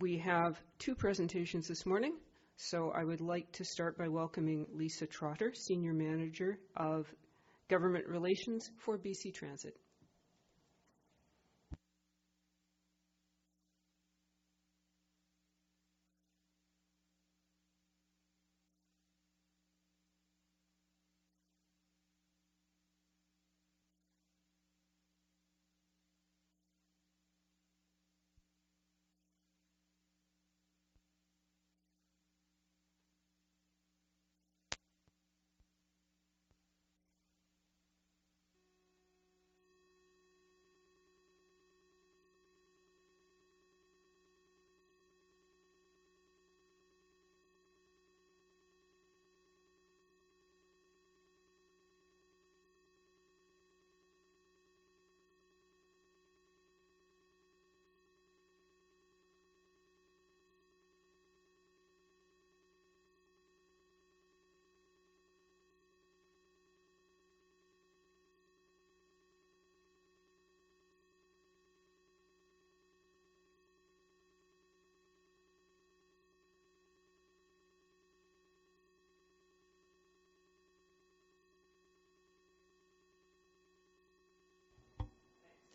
We have two presentations this morning. So I would like to start by welcoming Lisa Trotter, Senior Manager of Government Relations for BC Transit.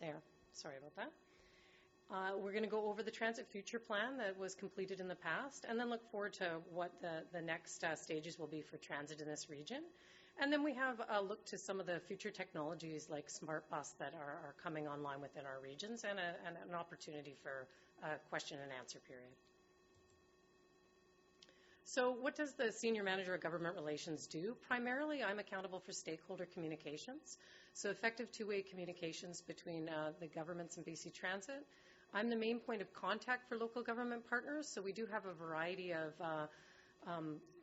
There. Sorry about that. We're going to go over the Transit Future Plan that was completed in the past, and then look forward to what the next stages will be for transit in this region. And then we have a look to some of the future technologies like Smart Bus that are coming online within our regions, and an opportunity for a question and answer period. So what does the Senior Manager of Government Relations do? Primarily, I'm accountable for stakeholder communications. So effective two-way communications between the governments and BC Transit. I'm the main point of contact for local government partners. So we do have a variety of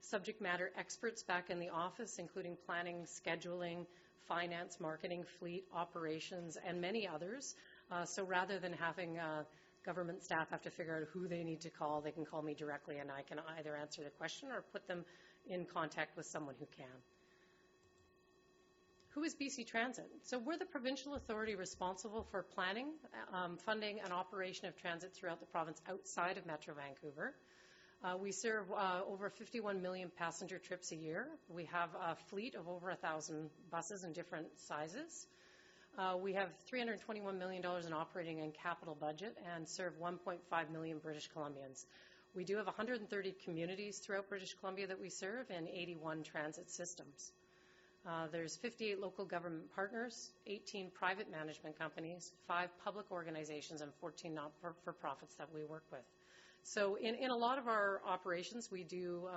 subject matter experts back in the office, including planning, scheduling, finance, marketing, fleet, operations, and many others. So rather than having government staff have to figure out who they need to call, they can call me directly, and I can either answer the question or put them in contact with someone who can. Who is BC Transit? So we're the provincial authority responsible for planning, funding, and operation of transit throughout the province outside of Metro Vancouver. We serve over 51 million passenger trips a year. We have a fleet of over 1,000 buses in different sizes. We have $321 million in operating and capital budget and serve 1.5 million British Columbians. We do have 130 communities throughout British Columbia that we serve and 81 transit systems. There's 58 local government partners, 18 private management companies, 5 public organizations, and 14 not-for-profits that we work with. So in a lot of our operations, we do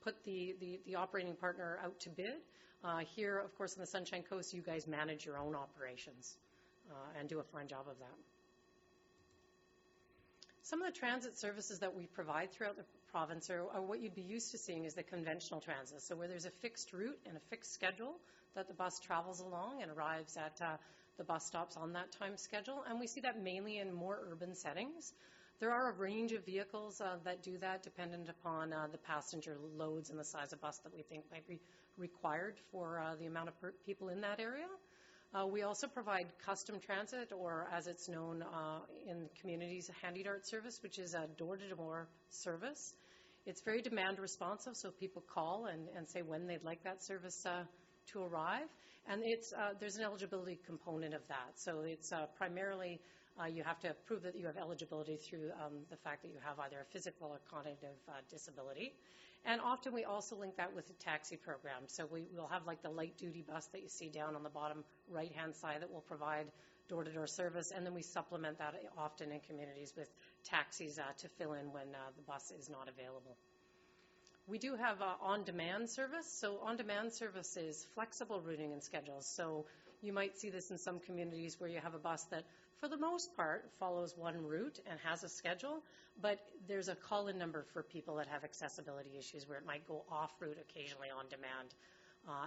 put the operating partner out to bid. Here, of course, on the Sunshine Coast, you guys manage your own operations and do a fine job of that. Some of the transit services that we provide throughout the province are what you'd be used to seeing is the conventional transit. So where there's a fixed route and a fixed schedule that the bus travels along and arrives at the bus stops on that time schedule. And we see that mainly in more urban settings. There are a range of vehicles that do that dependent upon the passenger loads and the size of bus that we think might be required for the amount of people in that area. We also provide custom transit, or as it's known in communities, a handy dart service, which is a door-to-door service. It's very demand responsive, so people call and say when they'd like that service to arrive. And there's an eligibility component of that. So it's primarily you have to prove that you have eligibility through the fact that you have either a physical or cognitive disability. And often we also link that with a taxi program. So we'll have like the light duty bus that you see down on the bottom right-hand side that will provide door-to-door service. And then we supplement that often in communities with taxis to fill in when the bus is not available. We do have on-demand service. So on-demand service is flexible routing and schedules. So you might see this in some communities where you have a bus that, for the most part, follows one route and has a schedule, but there's a call-in number for people that have accessibility issues where it might go off-route occasionally on demand.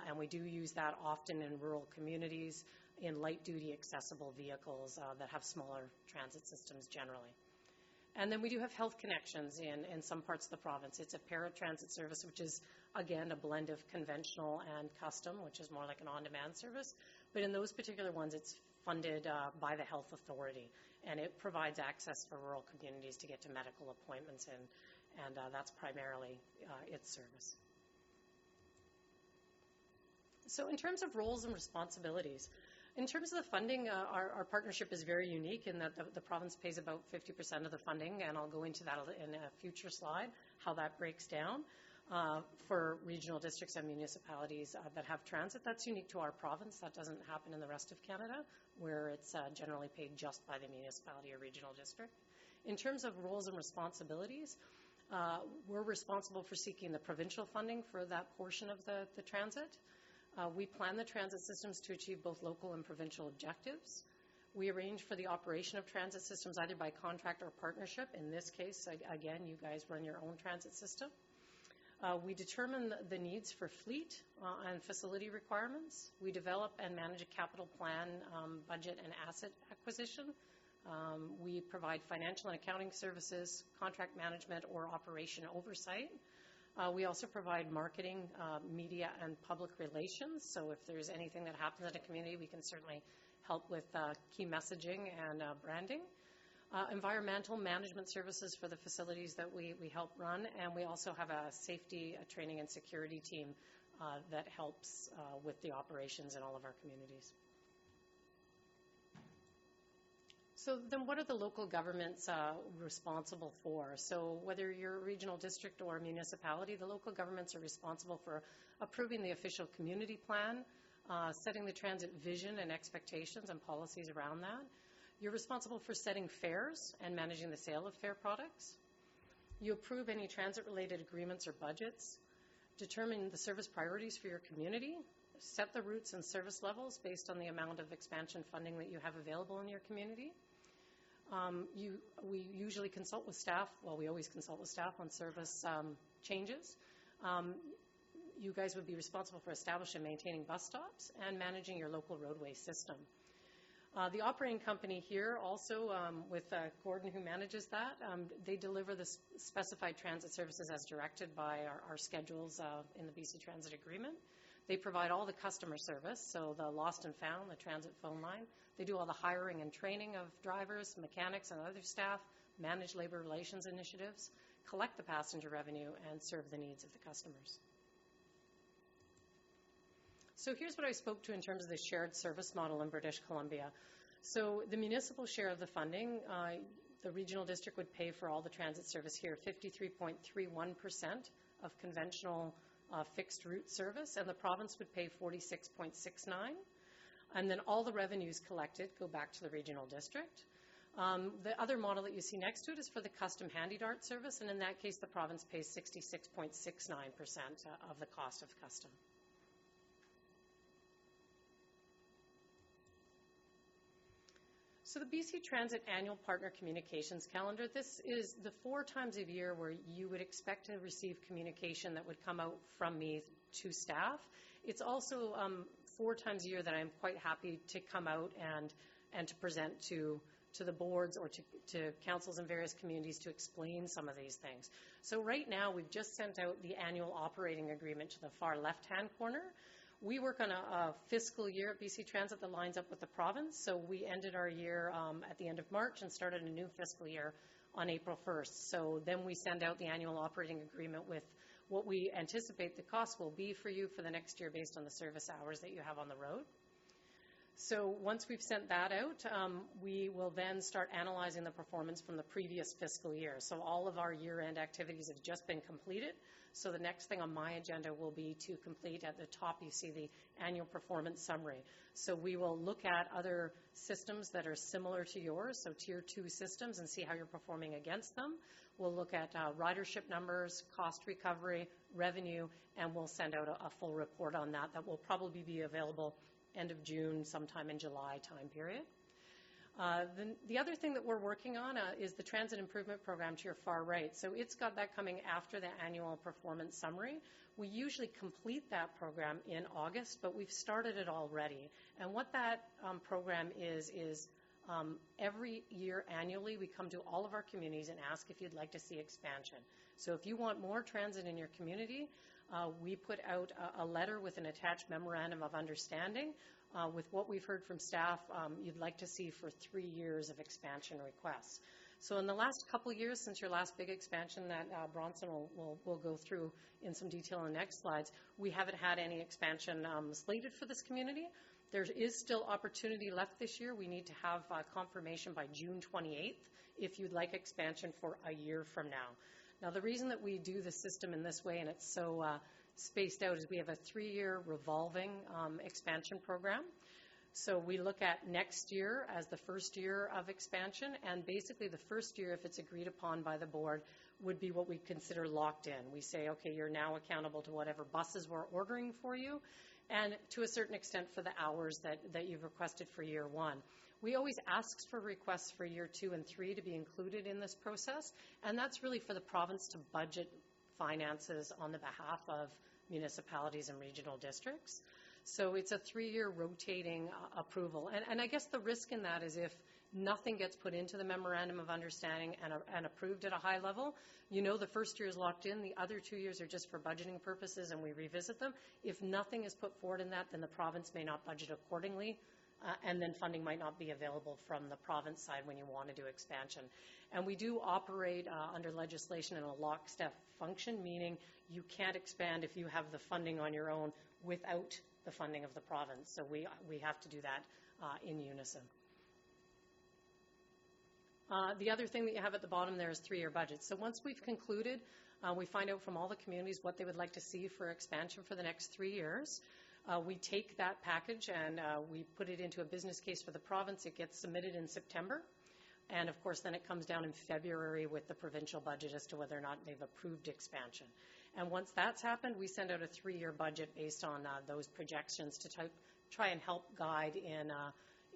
And we do use that often in rural communities in light-duty accessible vehicles that have smaller transit systems generally. And then we do have health connections in some parts of the province. It's a paratransit service, which is, again, a blend of conventional and custom, which is more like an on-demand service. But in those particular ones, it's funded by the health authority. and it provides access for rural communities to get to medical appointments, and that's primarily its service. So in terms of roles and responsibilities, in terms of the funding, our partnership is very unique in that the province pays about 50% of the funding, and I'll go into that in a future slide, how that breaks down. For regional districts and municipalities that have transit. That's unique to our province. That doesn't happen in the rest of Canada, where it's generally paid just by the municipality or regional district. In terms of roles and responsibilities, we're responsible for seeking the provincial funding for that portion of the transit. We plan the transit systems to achieve both local and provincial objectives. We arrange for the operation of transit systems either by contract or partnership. In this case, again, you guys run your own transit system. We determine the needs for fleet and facility requirements. We develop and manage a capital plan, budget and asset acquisition. We provide financial and accounting services, contract management or operation oversight. We also provide marketing, media and public relations. So if there's anything that happens in a community, we can certainly help with key messaging and branding. Environmental management services for the facilities that we help run, and we also have a safety, training and security team that helps with the operations in all of our communities. So then what are the local governments responsible for? So whether you're a regional district or a municipality, the local governments are responsible for approving the official community plan, setting the transit vision and expectations and policies around that. You're responsible for setting fares and managing the sale of fare products. You approve any transit-related agreements or budgets, determine the service priorities for your community, set the routes and service levels based on the amount of expansion funding that you have available in your community. We usually consult with staff, well, we always consult with staff on service changes. You guys would be responsible for establishing and maintaining bus stops and managing your local roadway system. The operating company here also, with Gordon who manages that, they deliver the specified transit services as directed by our schedules in the BC Transit Agreement. They provide all the customer service, so the lost and found, the transit phone line. They do all the hiring and training of drivers, mechanics, and other staff, manage labor relations initiatives, collect the passenger revenue, and serve the needs of the customers. So here's what I spoke to in terms of the shared service model in British Columbia. So the municipal share of the funding, the regional district would pay for all the transit service here, 53.31% of conventional fixed route service, and the province would pay 46.69%. And then all the revenues collected go back to the regional district. The other model that you see next to it is for the custom handy dart service, and in that case, the province pays 66.69% of the cost of custom. So the BC Transit Annual Partner Communications Calendar, this is the 4 times a year where you would expect to receive communication that would come out from me to staff. It's also 4 times a year that I'm quite happy to come out and to present to the boards or to councils in various communities to explain some of these things. So right now, we've just sent out the annual operating agreement to the far left-hand corner. We work on a fiscal year at BC Transit that lines up with the province. So we ended our year at the end of March and started a new fiscal year on April 1st. So then we send out the annual operating agreement with what we anticipate the cost will be for you for the next year based on the service hours that you have on the road. So once we've sent that out, we will then start analyzing the performance from the previous fiscal year. So all of our year-end activities have just been completed. So the next thing on my agenda will be to complete, at the top you see the annual performance summary. So we will look at other systems that are similar to yours, so Tier 2 systems, and see how you're performing against them. We'll look at ridership numbers, cost recovery, revenue, and we'll send out a full report on that that will probably be available end of June, sometime in July time period. The other thing that we're working on is the Transit Improvement Program to your far right. So it's got that coming after the annual performance summary. We usually complete that program in August, but we've started it already. And what that program is every year annually, we come to all of our communities and ask if you'd like to see expansion. So if you want more transit in your community, we put out a letter with an attached memorandum of understanding with what we've heard from staff, you'd like to see for 3 years of expansion requests. So in the last couple of years, since your last big expansion that Bronson will go through in some detail in the next slides, we haven't had any expansion slated for this community. There is still opportunity left this year. We need to have confirmation by June 28th if you'd like expansion for a year from now. Now, the reason that we do the system in this way and it's so spaced out is we have a 3-year revolving expansion program. So we look at next year as the first year of expansion, and basically the first year, if it's agreed upon by the board, would be what we consider locked in. We say, okay, you're now accountable to whatever buses we're ordering for you, and to a certain extent for the hours that you've requested for year 1. We always ask for requests for year 2 and 3 to be included in this process, and that's really for the province to budget finances on the behalf of municipalities and regional districts. So it's a 3-year rotating approval. And I guess the risk in that is if nothing gets put into the Memorandum of Understanding and approved at a high level, you know the first year is locked in, the other 2 years are just for budgeting purposes and we revisit them. If nothing is put forward in that, then the province may not budget accordingly, and then funding might not be available from the province side when you want to do expansion. And we do operate under legislation in a lockstep function, meaning you can't expand if you have the funding on your own without the funding of the province. So we have to do that in unison. The other thing that you have at the bottom there is 3-year budgets. So once we've concluded, we find out from all the communities what they would like to see for expansion for the next 3 years. We take that package and we put it into a business case for the province. It gets submitted in September. And of course, then it comes down in February with the provincial budget as to whether or not they've approved expansion. And once that's happened, we send out a 3-year budget based on those projections to try and help guide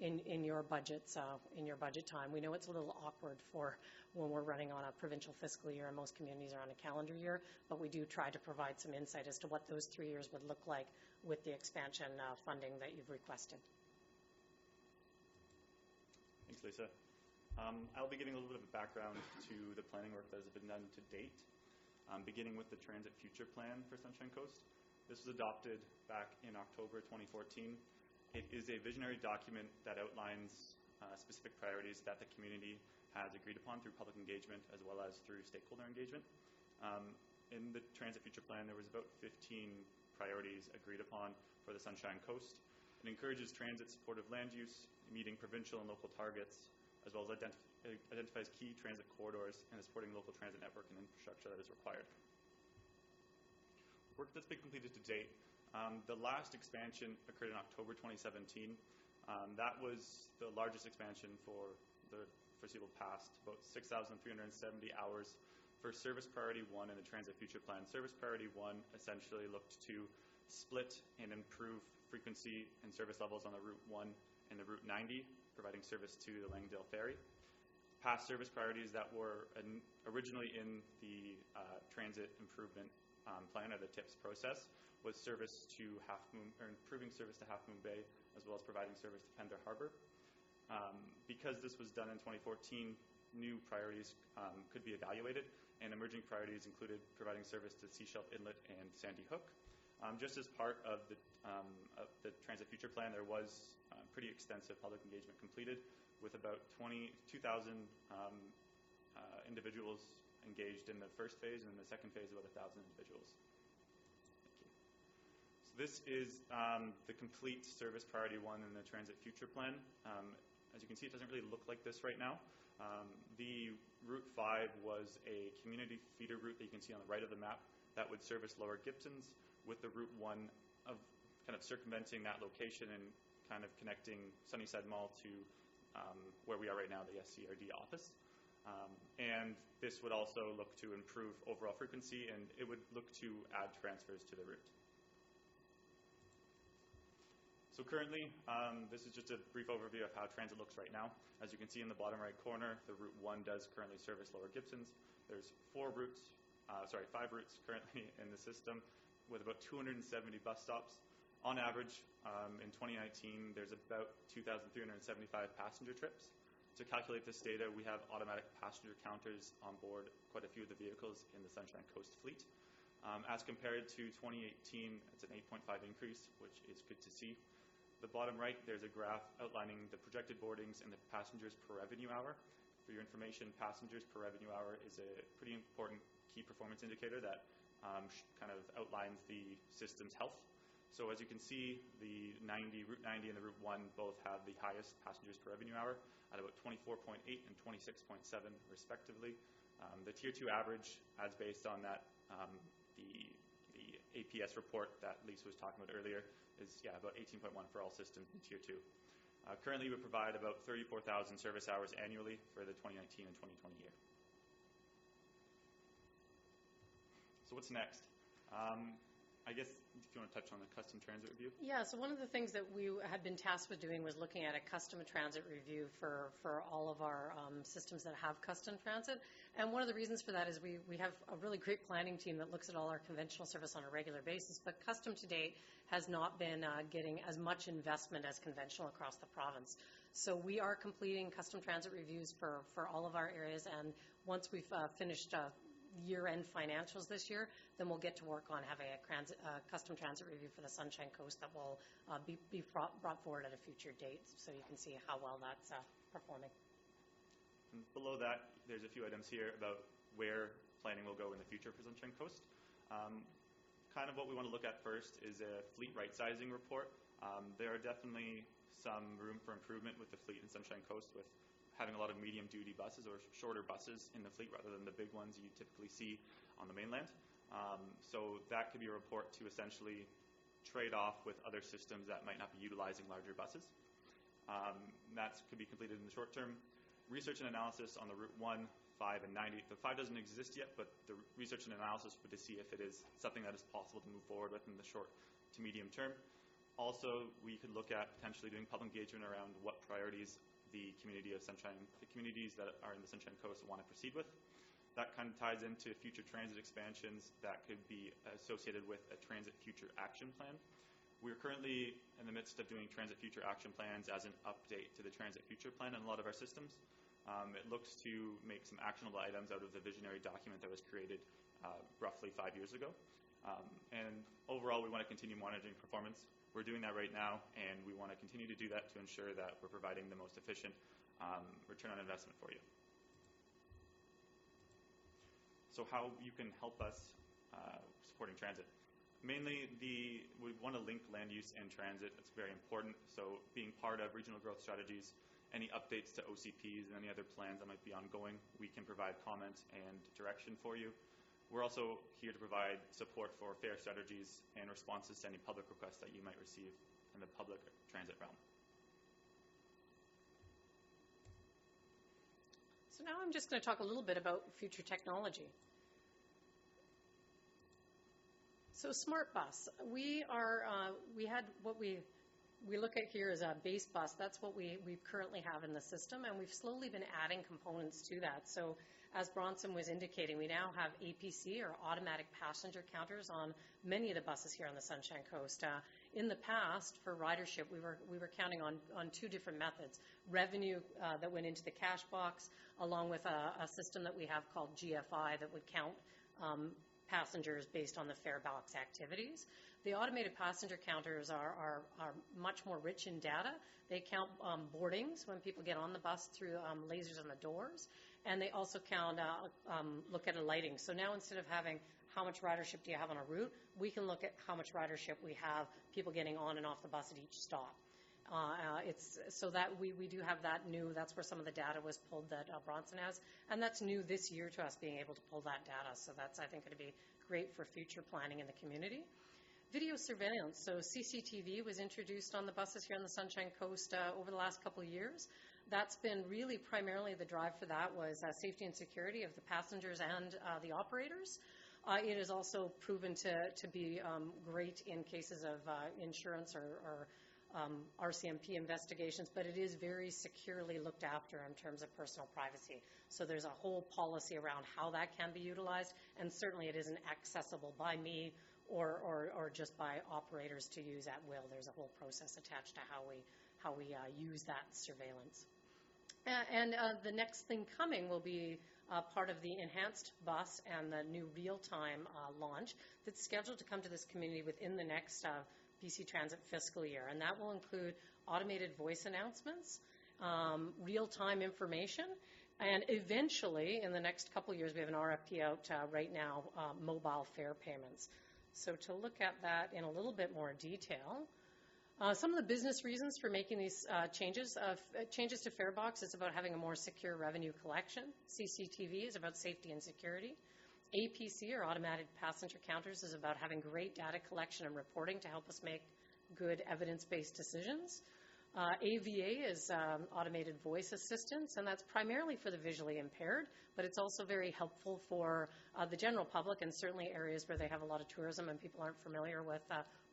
in your budgets, in your budget time. We know it's a little awkward for when we're running on a provincial fiscal year and most communities are on a calendar year, but we do try to provide some insight as to what those 3 years would look like with the expansion funding that you've requested. Thanks, Lisa. I'll be giving a little bit of a background to the planning work that has been done to date, beginning with the Transit Future Plan for Sunshine Coast. This was adopted back in October 2014. It is a visionary document that outlines specific priorities that the community has agreed upon through public engagement as well as through stakeholder engagement. In the Transit Future Plan, there was about 15 priorities agreed upon for the Sunshine Coast. It encourages transit-supportive land use, meeting provincial and local targets, as well as identifies key transit corridors and is supporting local transit network and infrastructure that is required. Work that's been completed to date. The last expansion occurred in October 2017. That was the largest expansion for the foreseeable past, about 6,370 hours for Service Priority 1 in the Transit Future Plan. Service Priority 1 essentially looked to split and improve frequency and service levels on the Route 1 and the Route 90, providing service to the Langdale Ferry. Past service priorities that were originally in the Transit Improvement Plan, or the TIPS process, was service to improving service to Half Moon Bay, as well as providing service to Pender Harbour. Because this was done in 2014, new priorities could be evaluated, and emerging priorities included providing service to Seashelf Inlet and Sandy Hook. Just as part of the Transit Future Plan, there was pretty extensive public engagement completed with about 2,000 individuals engaged in the first phase, and in the second phase about 1,000 individuals. Thank you. So this is the complete Service Priority 1 in the Transit Future Plan. As you can see, it doesn't really look like this right now. The Route 5 was a community feeder route that you can see on the right of the map that would service Lower Gibsons, with the Route 1 of kind of circumventing that location and kind of connecting Sunnyside Mall to where we are right now, the SCRD office. And this would also look to improve overall frequency, and it would look to add transfers to the route. So currently, this is just a brief overview of how transit looks right now. As you can see in the bottom right corner, the Route 1 does currently service Lower Gibsons. There's 5 routes currently in the system, with about 270 bus stops. On average, in 2019, there's about 2,375 passenger trips. To calculate this data, we have automatic passenger counters on board quite a few of the vehicles in the Sunshine Coast fleet. As compared to 2018, it's an 8.5 increase, which is good to see. The bottom right, there's a graph outlining the projected boardings and the passengers per revenue hour. For your information, passengers per revenue hour is a pretty important key performance indicator that kind of outlines the system's health. So as you can see, the Route 90 and the Route 1 both have the highest passengers per revenue hour at about 24.8 and 26.7 respectively. The Tier 2 average, as based on that, the APS report that Lisa was talking about earlier, is about 18.1 for all systems in Tier 2. Currently, we provide about 34,000 service hours annually for the 2019 and 2020 year. So what's next? I guess if you want to touch on the custom transit review. Yeah, so one of the things that we had been tasked with doing was looking at a custom transit review for all of our systems that have custom transit. And one of the reasons for that is we have a really great planning team that looks at all our conventional service on a regular basis, but custom to date has not been getting as much investment as conventional across the province. So we are completing custom transit reviews for all of our areas, and once we've finished year-end financials this year, then we'll get to work on having a custom transit review for the Sunshine Coast that will be brought forward at a future date, so you can see how well that's performing. And below that, there's a few items here about where planning will go in the future for Sunshine Coast. Kind of what we want to look at first is a fleet right-sizing report. There are definitely some room for improvement with the fleet in Sunshine Coast, with having a lot of medium-duty buses or shorter buses in the fleet rather than the big ones you typically see on the mainland. So that could be a report to essentially trade off with other systems that might not be utilizing larger buses. That could be completed in the short term. Research and analysis on the Route 1, 5, and 90. The 5 doesn't exist yet, but the research and analysis would to see if it is something that is possible to move forward with in the short to medium term. Also, we could look at potentially doing public engagement around what priorities the communities that are in the Sunshine Coast want to proceed with. That kind of ties into future transit expansions that could be associated with a Transit Future Action Plan. We're currently in the midst of doing Transit Future Action Plans as an update to the Transit Future Plan in a lot of our systems. It looks to make some actionable items out of the visionary document that was created roughly 5 years ago. And overall, we want to continue monitoring performance. We're doing that right now, and we want to continue to do that to ensure that we're providing the most efficient return on investment for you. So how you can help us supporting transit. Mainly, we want to link land use and transit. It's very important. So being part of regional growth strategies, any updates to OCPs and any other plans that might be ongoing, we can provide comment and direction for you. We're also here to provide support for fair strategies and responses to any public requests that you might receive in the public transit realm. So now I'm just going to talk a little bit about future technology. So Smart Bus, we had what we look at here as a base bus. That's what we currently have in the system, and we've slowly been adding components to that. So as Bronson was indicating, we now have APC, or automatic passenger counters, on many of the buses here on the Sunshine Coast. In the past, for ridership, we were counting on two different methods: revenue that went into the cash box, along with a system that we have called GFI that would count passengers based on the fare box activities. The automated passenger counters are much more rich in data. They count boardings when people get on the bus through lasers on the doors, and they also count look at a lighting. So now, instead of having how much ridership do you have on a route, we can look at how much ridership we have, people getting on and off the bus at each stop. It's so that we do have that new. That's where some of the data was pulled that Bronson has, and that's new this year to us, being able to pull that data. So that's, I think, going to be great for future planning in the community. Video surveillance. So CCTV was introduced on the buses here on the Sunshine Coast over the last couple of years. That's been really primarily the drive for that was safety and security of the passengers and the operators. It is also proven to be great in cases of insurance or RCMP investigations, but it is very securely looked after in terms of personal privacy. So there's a whole policy around how that can be utilized, and certainly it isn't accessible by me or just by operators to use at will. There's a whole process attached to how we use that surveillance. And the next thing coming will be part of the enhanced bus and the new real-time launch that's scheduled to come to this community within the next BC Transit fiscal year, and that will include automated voice announcements, real-time information, and eventually, in the next couple of years, we have an RFP out right now, mobile fare payments. So to look at that in a little bit more detail, some of the business reasons for making these changes to FareBox is about having a more secure revenue collection. CCTV is about safety and security. APC, or automatic passenger counters, is about having great data collection and reporting to help us make good evidence-based decisions. AVA is automated voice assistance, and that's primarily for the visually impaired, but it's also very helpful for the general public, and certainly areas where they have a lot of tourism and people aren't familiar with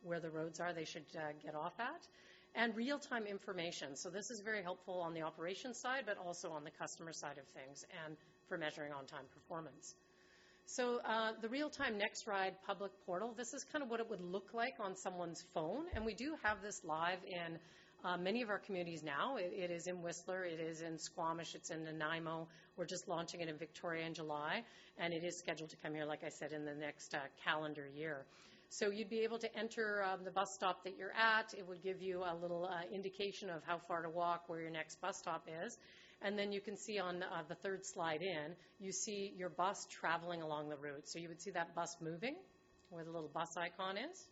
where the roads are they should get off at. And real-time information. So this is very helpful on the operations side, but also on the customer side of things and for measuring on-time performance. So the real-time Next Ride public portal, this is kind of what it would look like on someone's phone, and we do have this live in many of our communities now. It is in Whistler, it is in Squamish, it's in Nanaimo. We're just launching it in Victoria in July, and it is scheduled to come here, like I said, in the next calendar year. So you'd be able to enter the bus stop that you're at. It would give you a little indication of how far to walk, where your next bus stop is. And then you can see on the third slide in, you see your bus traveling along the route. So you would see that bus moving, where the little bus icon is.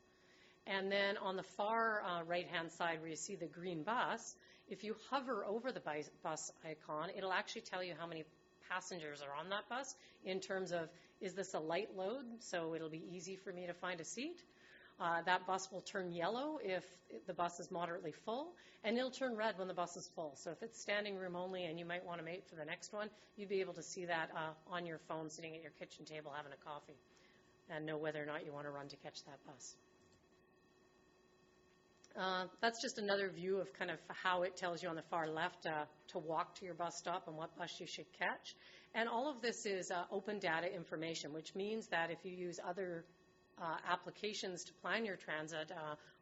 And then on the far right-hand side where you see the green bus, if you hover over the bus icon, it'll actually tell you how many passengers are on that bus in terms of, is this a light load, so it'll be easy for me to find a seat. That bus will turn yellow if the bus is moderately full, and it'll turn red when the bus is full. So if it's standing room only and you might want to mate for the next one, you'd be able to see that on your phone sitting at your kitchen table having a coffee and know whether or not you want to run to catch that bus. That's just another view of kind of how it tells you on the far left to walk to your bus stop and what bus you should catch. And all of this is open data information, which means that if you use other applications to plan your transit,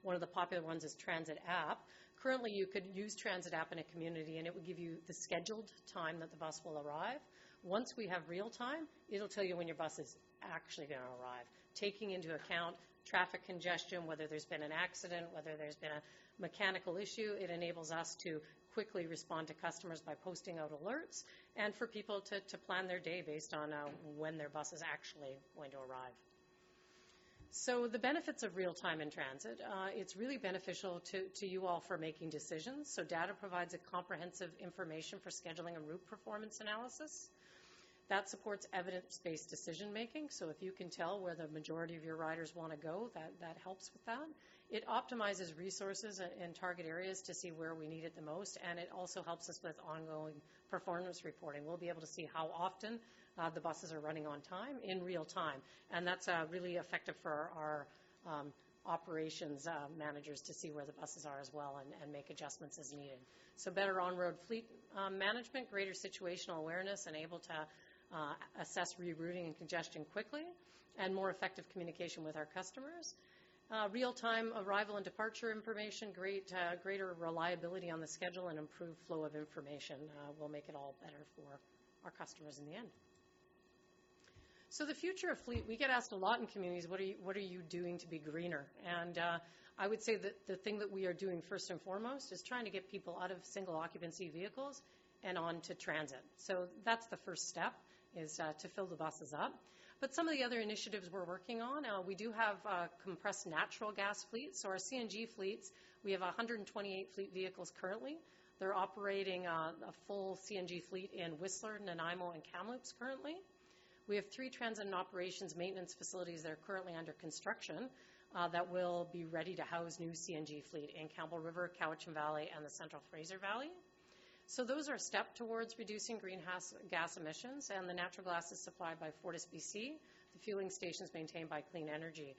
one of the popular ones is Transit App. Currently, you could use Transit App in a community, and it would give you the scheduled time that the bus will arrive. Once we have real time, it'll tell you when your bus is actually going to arrive, taking into account traffic congestion, whether there's been an accident, whether there's been a mechanical issue. It enables us to quickly respond to customers by posting out alerts, and for people to plan their day based on when their bus is actually going to arrive. So the benefits of real-time in transit, it's really beneficial to you all for making decisions. So data provides a comprehensive information for scheduling and route performance analysis. That supports evidence-based decision-making. So if you can tell where the majority of your riders want to go, that helps with that. It optimizes resources in target areas to see where we need it the most, and it also helps us with ongoing performance reporting. We'll be able to see how often the buses are running on time in real time, and that's really effective for our operations managers to see where the buses are as well and make adjustments as needed. So better on-road fleet management, greater situational awareness, and able to assess rerouting and congestion quickly, and more effective communication with our customers. Real-time arrival and departure information, greater reliability on the schedule, and improved flow of information will make it all better for our customers in the end. So the future of fleet, we get asked a lot in communities, what are you doing to be greener? And I would say that the thing that we are doing first and foremost is trying to get people out of single occupancy vehicles and onto transit. So that's the first step, is to fill the buses up. But some of the other initiatives we're working on, we do have compressed natural gas fleets. So our CNG fleets, we have 128 fleet vehicles currently. They're operating a full CNG fleet in Whistler, Nanaimo, and Kamloops currently. We have 3 transit and operations maintenance facilities that are currently under construction that will be ready to house new CNG fleet in Campbell River, Cowichan Valley, and the Central Fraser Valley. So those are a step towards reducing greenhouse gas emissions, and the natural gas is supplied by FortisBC. The fueling stations maintained by Clean Energy.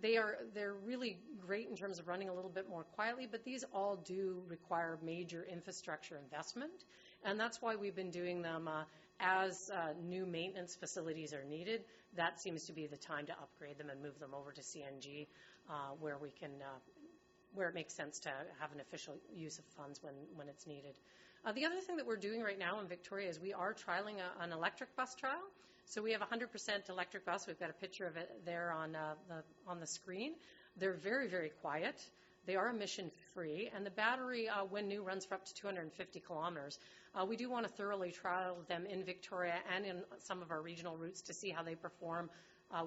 They're really great in terms of running a little bit more quietly, but these all do require major infrastructure investment, and that's why we've been doing them as new maintenance facilities are needed. That seems to be the time to upgrade them and move them over to CNG, where we can where it makes sense to have an official use of funds when it's needed. The other thing that we're doing right now in Victoria is we are trialing an electric bus trial. So we have a 100% electric bus. We've got a picture of it there on the screen. They're very, very quiet. They are emission-free, and the battery, when new, runs for up to 250 kilometers. We do want to thoroughly trial them in Victoria and in some of our regional routes to see how they perform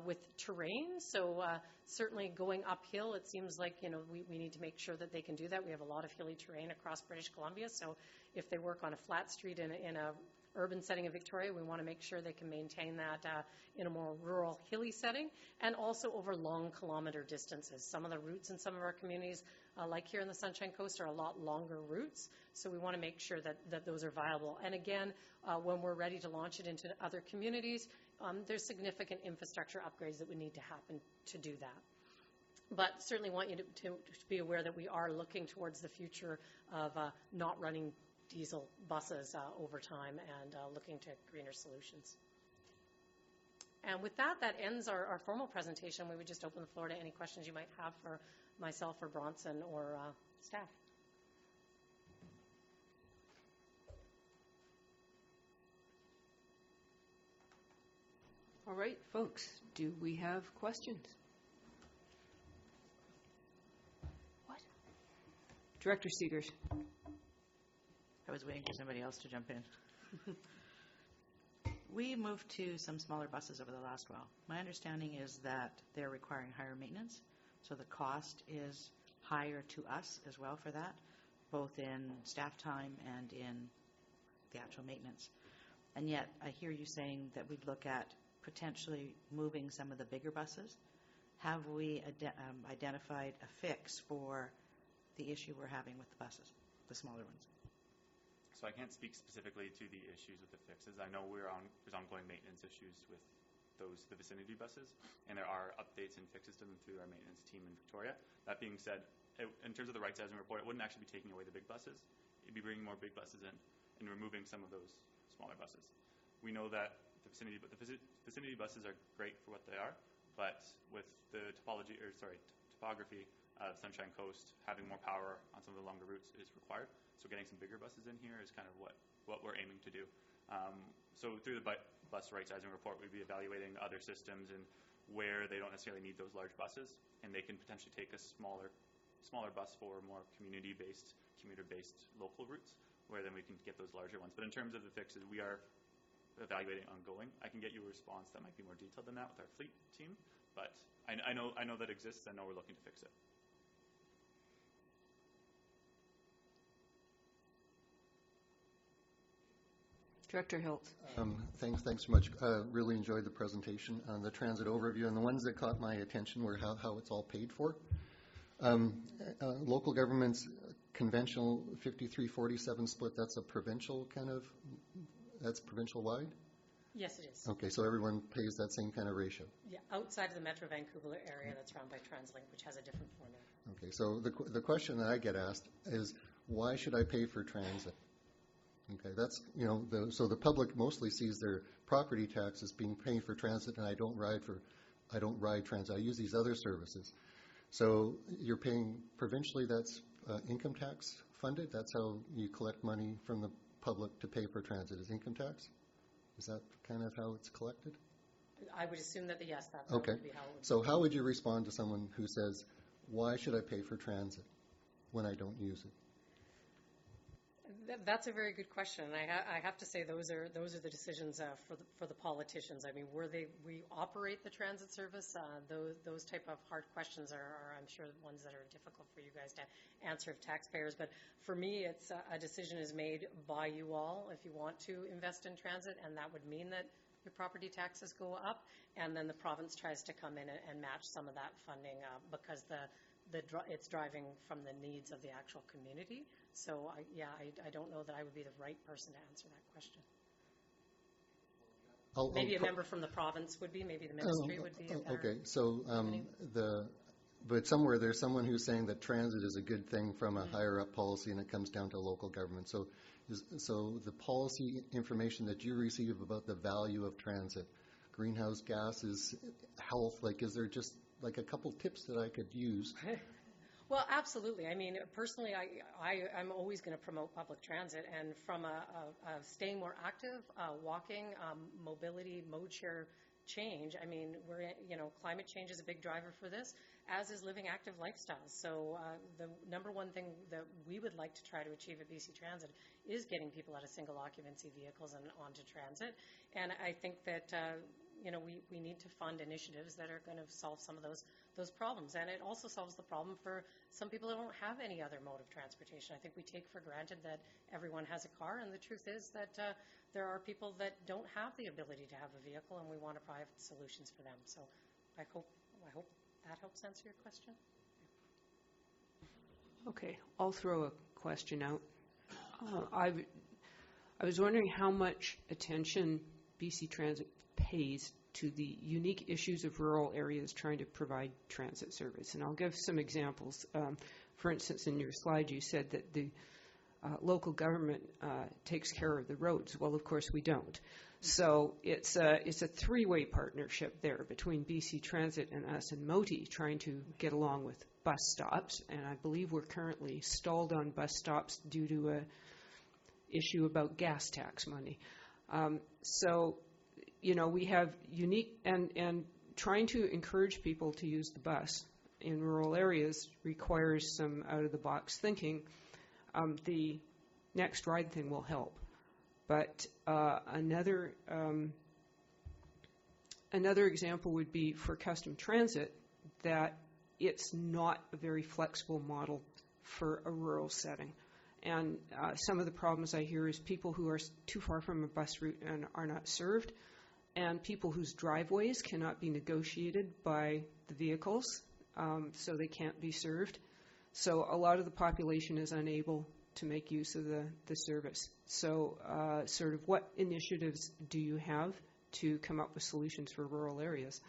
with terrain. So certainly going uphill, it seems like, we need to make sure that they can do that. We have a lot of hilly terrain across British Columbia, so if they work on a flat street in a urban setting in Victoria, we want to make sure they can maintain that in a more rural, hilly setting, and also over long kilometer distances. Some of the routes in some of our communities, like here in the Sunshine Coast, are a lot longer routes, so we want to make sure that those are viable. And again, when we're ready to launch it into other communities, there's significant infrastructure upgrades that would need to happen to do that. But certainly want you to be aware that we are looking towards the future of not running diesel buses over time and looking to greener solutions. And with that, that ends our formal presentation. We would just open the floor to any questions you might have for myself or Bronson or staff. All right, folks, do we have questions? What? Director Seegers. I was waiting for somebody else to jump in. We moved to some smaller buses over the last while. My understanding is that they're requiring higher maintenance, so the cost is higher to us as well for that, both in staff time and in the actual maintenance. And yet, I hear you saying that we'd look at potentially moving some of the bigger buses. Have we identified a fix for the issue we're having with the buses, the smaller ones? So I can't speak specifically to the issues with the fixes. I know there's ongoing maintenance issues with the vicinity buses, and there are updates and fixes to them through our maintenance team in Victoria. That being said, in terms of the right sizing report, it wouldn't actually be taking away the big buses. It'd be bringing more big buses in and removing some of those smaller buses. We know that the vicinity buses are great for what they are, but with the topography of Sunshine Coast, having more power on some of the longer routes is required. So getting some bigger buses in here is kind of what we're aiming to do. So through the bus right sizing report, we'd be evaluating other systems and where they don't necessarily need those large buses, and they can potentially take a smaller bus for more community-based, commuter-based local routes, where then we can get those larger ones. But in terms of the fixes, we are evaluating ongoing. I can get you a response that might be more detailed than that with our fleet team, but I know that exists. I know we're looking to fix it. Director Hilt. Thanks so much. Really enjoyed the presentation on the transit overview, and the ones that caught my attention were how it's all paid for. Local government's conventional 53-47 split, that's provincial wide? Yes, it is. Okay, so everyone pays that same kind of ratio? Yeah, outside of the Metro Vancouver area, that's run by TransLink, which has a different formula. Okay, so the question that I get asked is, why should I pay for transit? Okay, that's, so the public mostly sees their property tax as being paid for transit, and I don't ride transit. I use these other services. So you're paying provincially, that's income tax funded? That's how you collect money from the public to pay for transit, is income tax? Is that kind of how it's collected? I would assume that, yes, that okay. would be how it would be. So how would you respond to someone who says, why should I pay for transit when I don't use it? That's a very good question. I have to say those are the decisions for the politicians. I mean, we operate the transit service. Those type of hard questions are I'm sure ones that are difficult for you guys to answer of taxpayers. But for me, it's a decision is made by you all if you want to invest in transit, and that would mean that your property taxes go up, and then the province tries to come in and match some of that funding because it's driving from the needs of the actual community. So, I don't know that I would be the right person to answer that question. Maybe a member from the province would be, maybe the ministry would be. Okay, so but somewhere there's someone who's saying that transit is a good thing from a higher up policy, and it comes down to local government. So the policy information that you receive about the value of transit, greenhouse gases, health, is there just a couple tips that I could use? Well, absolutely. I mean, personally, I'm always going to promote public transit, and from a staying more active, walking, mobility, mode share change. I mean, climate change is a big driver for this, as is living active lifestyles. So the number one thing that we would like to try to achieve at BC Transit is getting people out of single occupancy vehicles and onto transit. And I think that, we need to fund initiatives that are going to solve some of those problems. And it also solves the problem for some people who don't have any other mode of transportation. I think we take for granted that everyone has a car, and the truth is that there are people that don't have the ability to have a vehicle, and we want to provide solutions for them. So I hope that helps answer your question. Okay, I'll throw a question out. I was wondering how much attention BC Transit pays to the unique issues of rural areas trying to provide transit service. And I'll give some examples. For instance, in your slide, you said that the local government takes care of the roads. Well, of course, we don't. So it's a three-way partnership there between BC Transit and us and MOTI trying to get along with bus stops. And I believe we're currently stalled on bus stops due to a issue about gas tax money. We have unique, and trying to encourage people to use the bus in rural areas requires some out-of-the-box thinking. The Next Ride thing will help. But another example would be for custom transit, that it's not a very flexible model for a rural setting. And some of the problems I hear is people who are too far from a bus route and are not served, and people whose driveways cannot be negotiated by the vehicles, so they can't be served. So a lot of the population is unable to make use of the service. So sort of what initiatives do you have to come up with solutions for rural areas?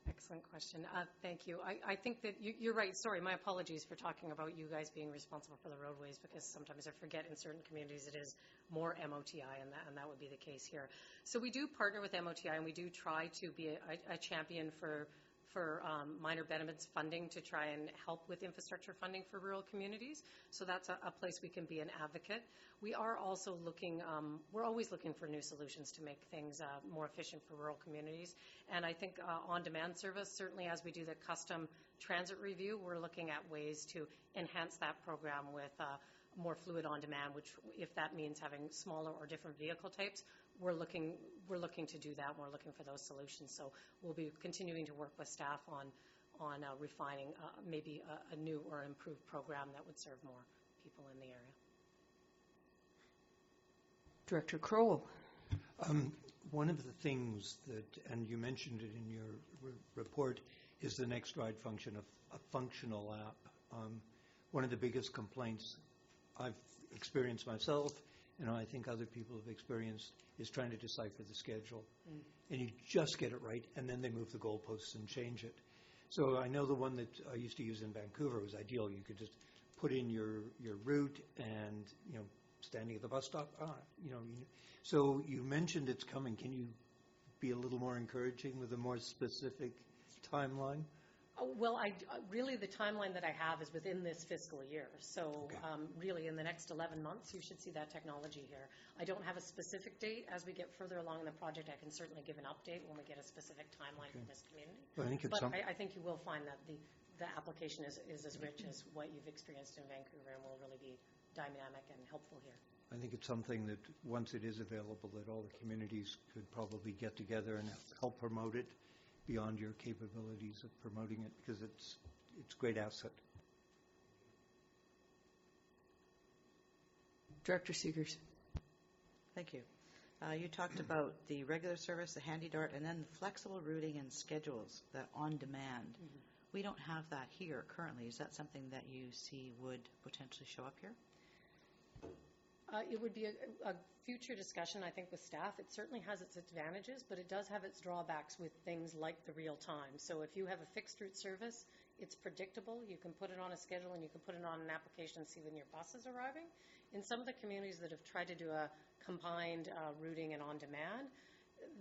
Excellent question. Thank you. I think that you're right. Sorry, my apologies for talking about you guys being responsible for the roadways, because sometimes I forget in certain communities it is more MOTI, and that would be the case here. So we do partner with MOTI, and we do try to be a champion for minor benefits funding to try and help with infrastructure funding for rural communities. So that's a place we can be an advocate. We are also looking, we're always looking for new solutions to make things more efficient for rural communities. And I think on-demand service, certainly as we do the custom transit review, we're looking at ways to enhance that program with more fluid on-demand, which if that means having smaller or different vehicle types, we're looking to do that, and we're looking for those solutions. So we'll be continuing to work with staff on refining maybe a new or improved program that would serve more people in the area. Director Crowell. One of the things that, and you mentioned it in your report, is the Next Ride function of a functional app. One of the biggest complaints I've experienced myself, and I think other people have experienced, is trying to decipher the schedule. And you just get it right, and then they move the goalposts and change it. So I know the one that I used to use in Vancouver was ideal. You could just put in your route and, standing at the bus stop, So you mentioned it's coming. Can you be a little more encouraging with a more specific timeline? Well, really the timeline that I have is within this fiscal year. So okay. Really in the next 11 months, you should see that technology here. I don't have a specific date. As we get further along in the project, I can certainly give an update when we get a specific timeline from this community. Well, I think you will find that the application is as rich as what you've experienced in Vancouver, and will really be dynamic and helpful here. I think it's something that once it is available, that all the communities could probably get together and help promote it beyond your capabilities of promoting it, because it's a great asset. Director Seegers. Thank you. You talked about the regular service, the Handy Dart, and then the flexible routing and schedules, the on-demand. Mm-hmm. We don't have that here currently. Is that something that you see would potentially show up here? It would be a future discussion, I think, with staff. It certainly has its advantages, but it does have its drawbacks with things like the real time. So if you have a fixed route service, it's predictable. You can put it on a schedule, and you can put it on an application and see when your bus is arriving. In some of the communities that have tried to do a combined routing and on-demand,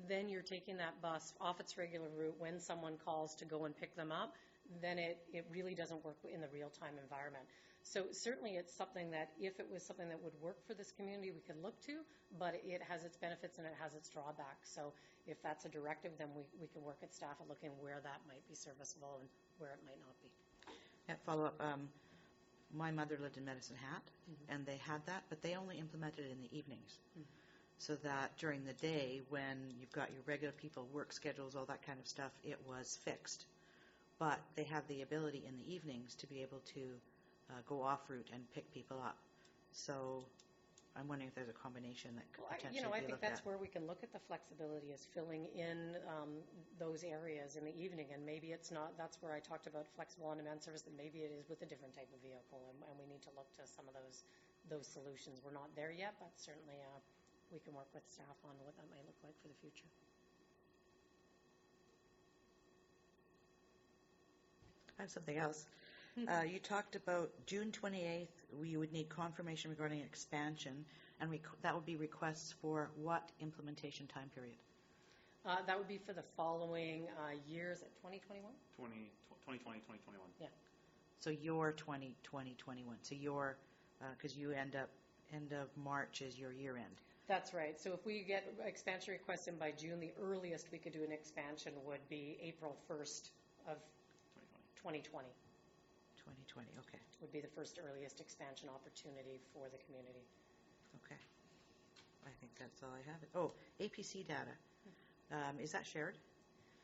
then you're taking that bus off its regular route when someone calls to go and pick them up, then it really doesn't work in the real-time environment. So certainly it's something that, if it was something that would work for this community, we could look to, but it has its benefits and it has its drawbacks. So if that's a directive, then we can work at staff at looking where that might be serviceable and where it might not be. Yeah, follow-up. My mother lived in Medicine Hat, and they had that, but they only implemented it in the evenings. So that during the day, when you've got your regular people, work schedules, all that kind of stuff, it was fixed. But they have the ability in the evenings to be able to go off route and pick people up. So I'm wondering if there's a combination that could potentially be I think looked that's at. where we can look at the flexibility, is filling in those areas in the evening. And maybe it's not, that's where I talked about flexible on-demand service, that maybe it is with a different type of vehicle, and we need to look to some of those solutions. We're not there yet, but certainly we can work with staff on what that might look like for the future. I have something else. You talked about June 28th, we would need confirmation regarding expansion, and that would be requests for what implementation time period? That would be for the following years at 2021? 2020, 2021. Yeah. So your 2021. So your, because you end of March is your year end. That's right. So if we get expansion requests in by June, the earliest we could do an expansion would be April 1st of 2020. 2020, okay. Would be the first earliest expansion opportunity for the community. Okay. I think that's all I have. Oh, APC data. Is that shared?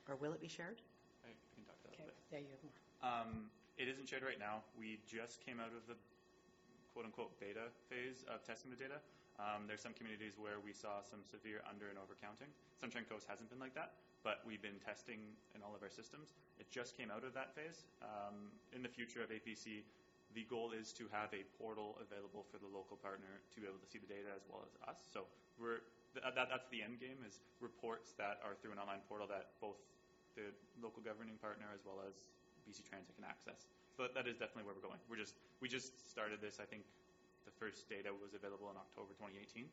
Or will it be shared? I can talk to that a Okay. bit. Yeah, you have more. It isn't shared right now. We just came out of the quote-unquote beta phase of testing the data. There's some communities where we saw some severe under and overcounting. Sunshine Coast hasn't been like that, but we've been testing in all of our systems. It just came out of that phase. In the future of APC, the goal is to have a portal available for the local partner to be able to see the data as well as us. So that's the end game, is reports that are through an online portal that both the local governing partner as well as BC Transit can access. So that is definitely where we're going. We just started this. I think the first data was available in October 2018,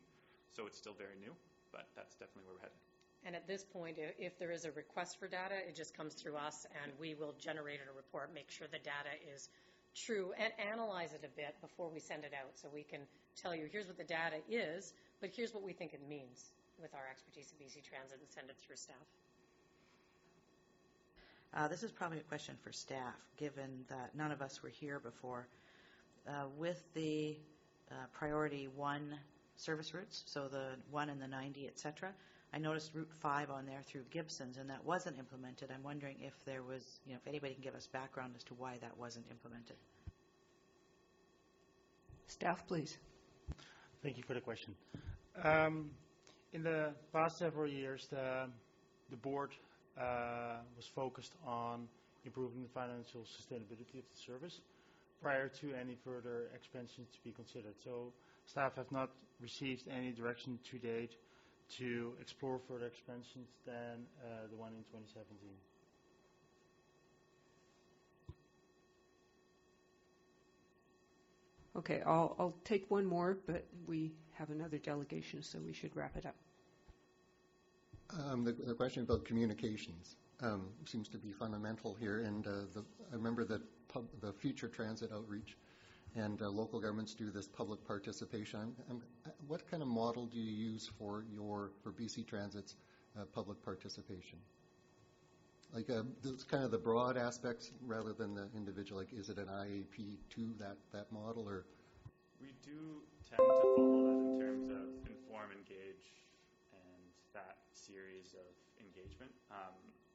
so it's still very new, but that's definitely where we're headed. And at this point, if there is a request for data, it just comes through us, and we will generate a report, make sure the data is true, and analyze it a bit before we send it out, so we can tell you, here's what the data is, but here's what we think it means with our expertise at BC Transit, and send it through staff. This is probably a question for staff, given that none of us were here before. With the priority 1 service routes, so the 1 and the 90, et cetera, I noticed Route 5 on there through Gibsons, and that wasn't implemented. I'm wondering if there was, if anybody can give us background as to why that wasn't implemented. Staff, please. Thank you for the question. In the past several years, the board was focused on improving the financial sustainability of the service prior to any further expansion to be considered. So staff have not received any direction to date to explore further expansions than the one in 2017. Okay, I'll take one more, but we have another delegation, so we should wrap it up. The question about communications seems to be fundamental here, and I remember that the future transit outreach and local governments do this public participation. What kind of model do you use for BC Transit's public participation? Like it's kind of the broad aspects rather than the individual. Like, is it an IAP to that model, or? We do tend to follow that in terms of inform, engage, and that series of engagement.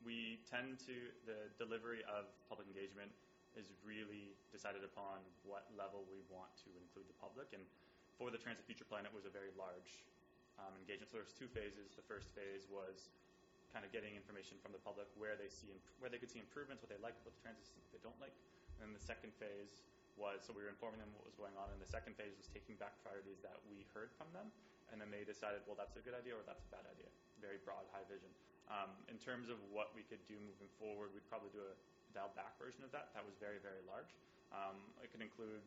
We tend to, the delivery of public engagement is really decided upon what level we want to include the public. And for the Transit Future Plan, it was a very large engagement. So there's 2 phases. The first phase was kind of getting information from the public where they could see improvements, what they like about the transit system, what they don't like. And the second phase was, so we were informing them what was going on. And the second phase was taking back priorities that we heard from them. And then they decided, well, that's a good idea or that's a bad idea. Very broad, high vision. In terms of what we could do moving forward, we'd probably do a dialed back version of that. That was very, very large. It could include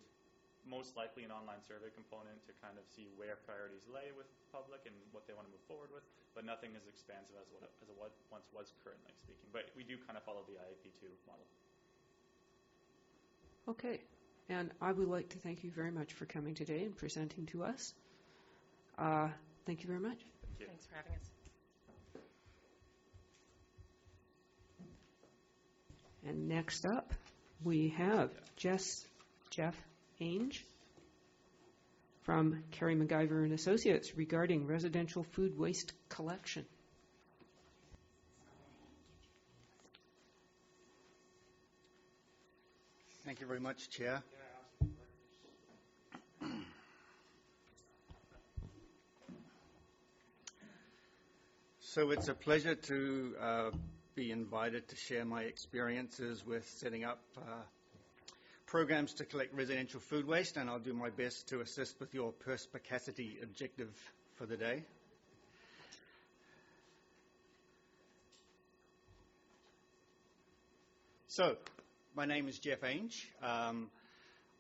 most likely an online survey component to kind of see where priorities lay with the public and what they want to move forward with, but nothing as expansive as it once was, currently speaking. But we do kind of follow the IAP2 model. Okay. And I would like to thank you very much for coming today and presenting to us. Thank you very much. Thanks for having us. And next up, we have Jeff Ainge from Carey MacIver and Associates regarding residential food waste collection. Thank you very much, Chair. So it's a pleasure to be invited to share my experiences with setting up programs to collect residential food waste, and I'll do my best to assist with your perspicacity objective for the day. So, my name is Jeff Ainge.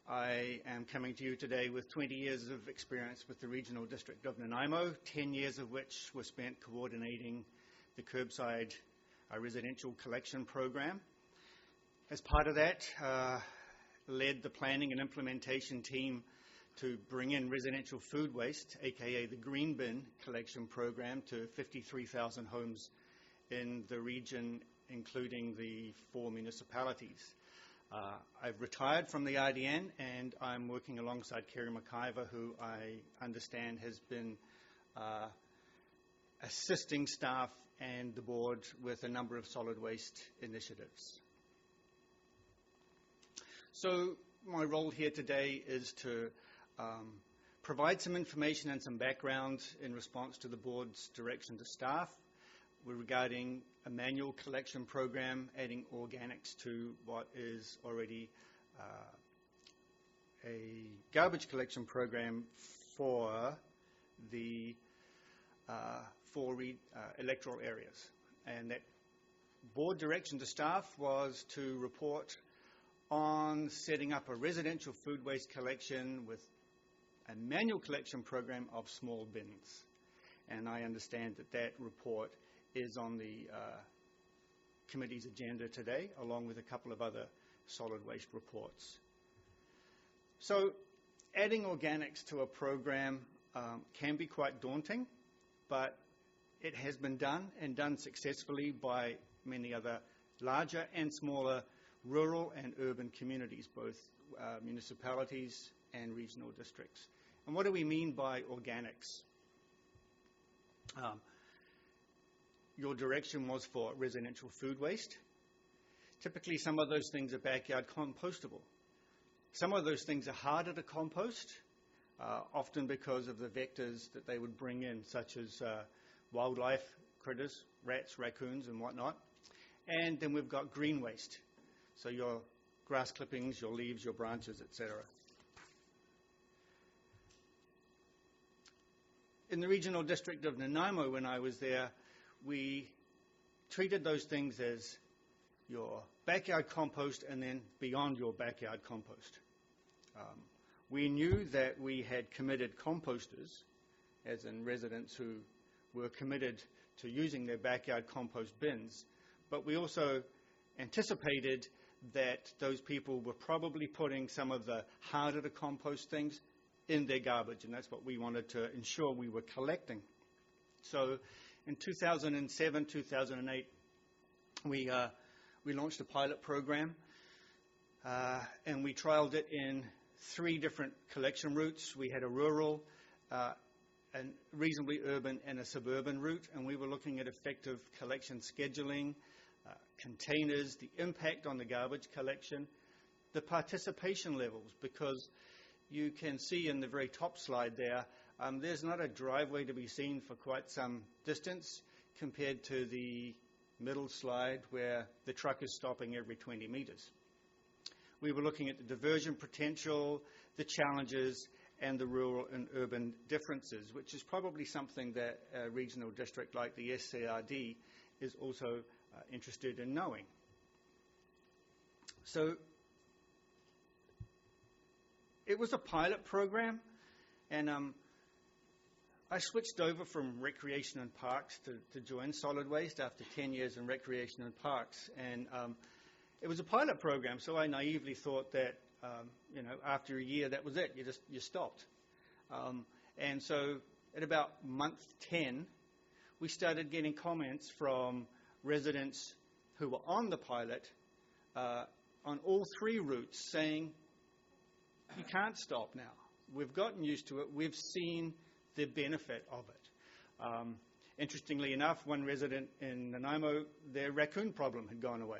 I am coming to you today with 20 years of experience with the Regional District of Nanaimo, 10 years of which were spent coordinating the curbside residential collection program. As part of that, led the planning and implementation team to bring in residential food waste, aka the Green Bin collection program, to 53,000 homes in the region, including the 4 municipalities. I've retired from the RDN, and I'm working alongside Carey MacIver, who I understand has been assisting staff and the board with a number of solid waste initiatives. So my role here today is to provide some information and some background in response to the board's direction to staff regarding a manual collection program, adding organics to what is already a garbage collection program for the electoral areas. And that board direction to staff was to report on setting up a residential food waste collection with a manual collection program of small bins. And I understand that that report is on the committee's agenda today, along with a couple of other solid waste reports. So adding organics to a program can be quite daunting, but it has been done, and done successfully by many other larger and smaller rural and urban communities, both municipalities and regional districts. And what do we mean by organics? Your direction was for residential food waste. Typically, some of those things are backyard compostable. Some of those things are harder to compost, often because of the vectors that they would bring in, such as wildlife critters, rats, raccoons, and whatnot. And then we've got green waste, so your grass clippings, your leaves, your branches, etc. In the regional district of Nanaimo, when I was there, we treated those things as your backyard compost and then beyond your backyard compost. We knew that we had committed composters, as in residents who were committed to using their backyard compost bins, but we also anticipated that those people were probably putting some of the harder to compost things in their garbage, and that's what we wanted to ensure we were collecting. So in 2007, 2008, we launched a pilot program, and we trialed it in 3 different collection routes. We had a rural, a reasonably urban, and a suburban route, and we were looking at effective collection scheduling, containers, the impact on the garbage collection, the participation levels, because you can see in the very top slide there, there's not a driveway to be seen for quite some distance compared to the middle slide where the truck is stopping every 20 meters. We were looking at the diversion potential, the challenges, and the rural and urban differences, which is probably something that a regional district like the SCRD is also interested in knowing. So it was a pilot program, and I switched over from recreation and parks to join solid waste after 10 years in recreation and parks. And it was a pilot program, so I naively thought that After a year, that was it. You stopped. And so at about month 10, we started getting comments from residents who were on the pilot on all 3 routes saying, you can't stop now. We've gotten used to it. We've seen the benefit of it. Interestingly enough, one resident in Nanaimo, their raccoon problem had gone away.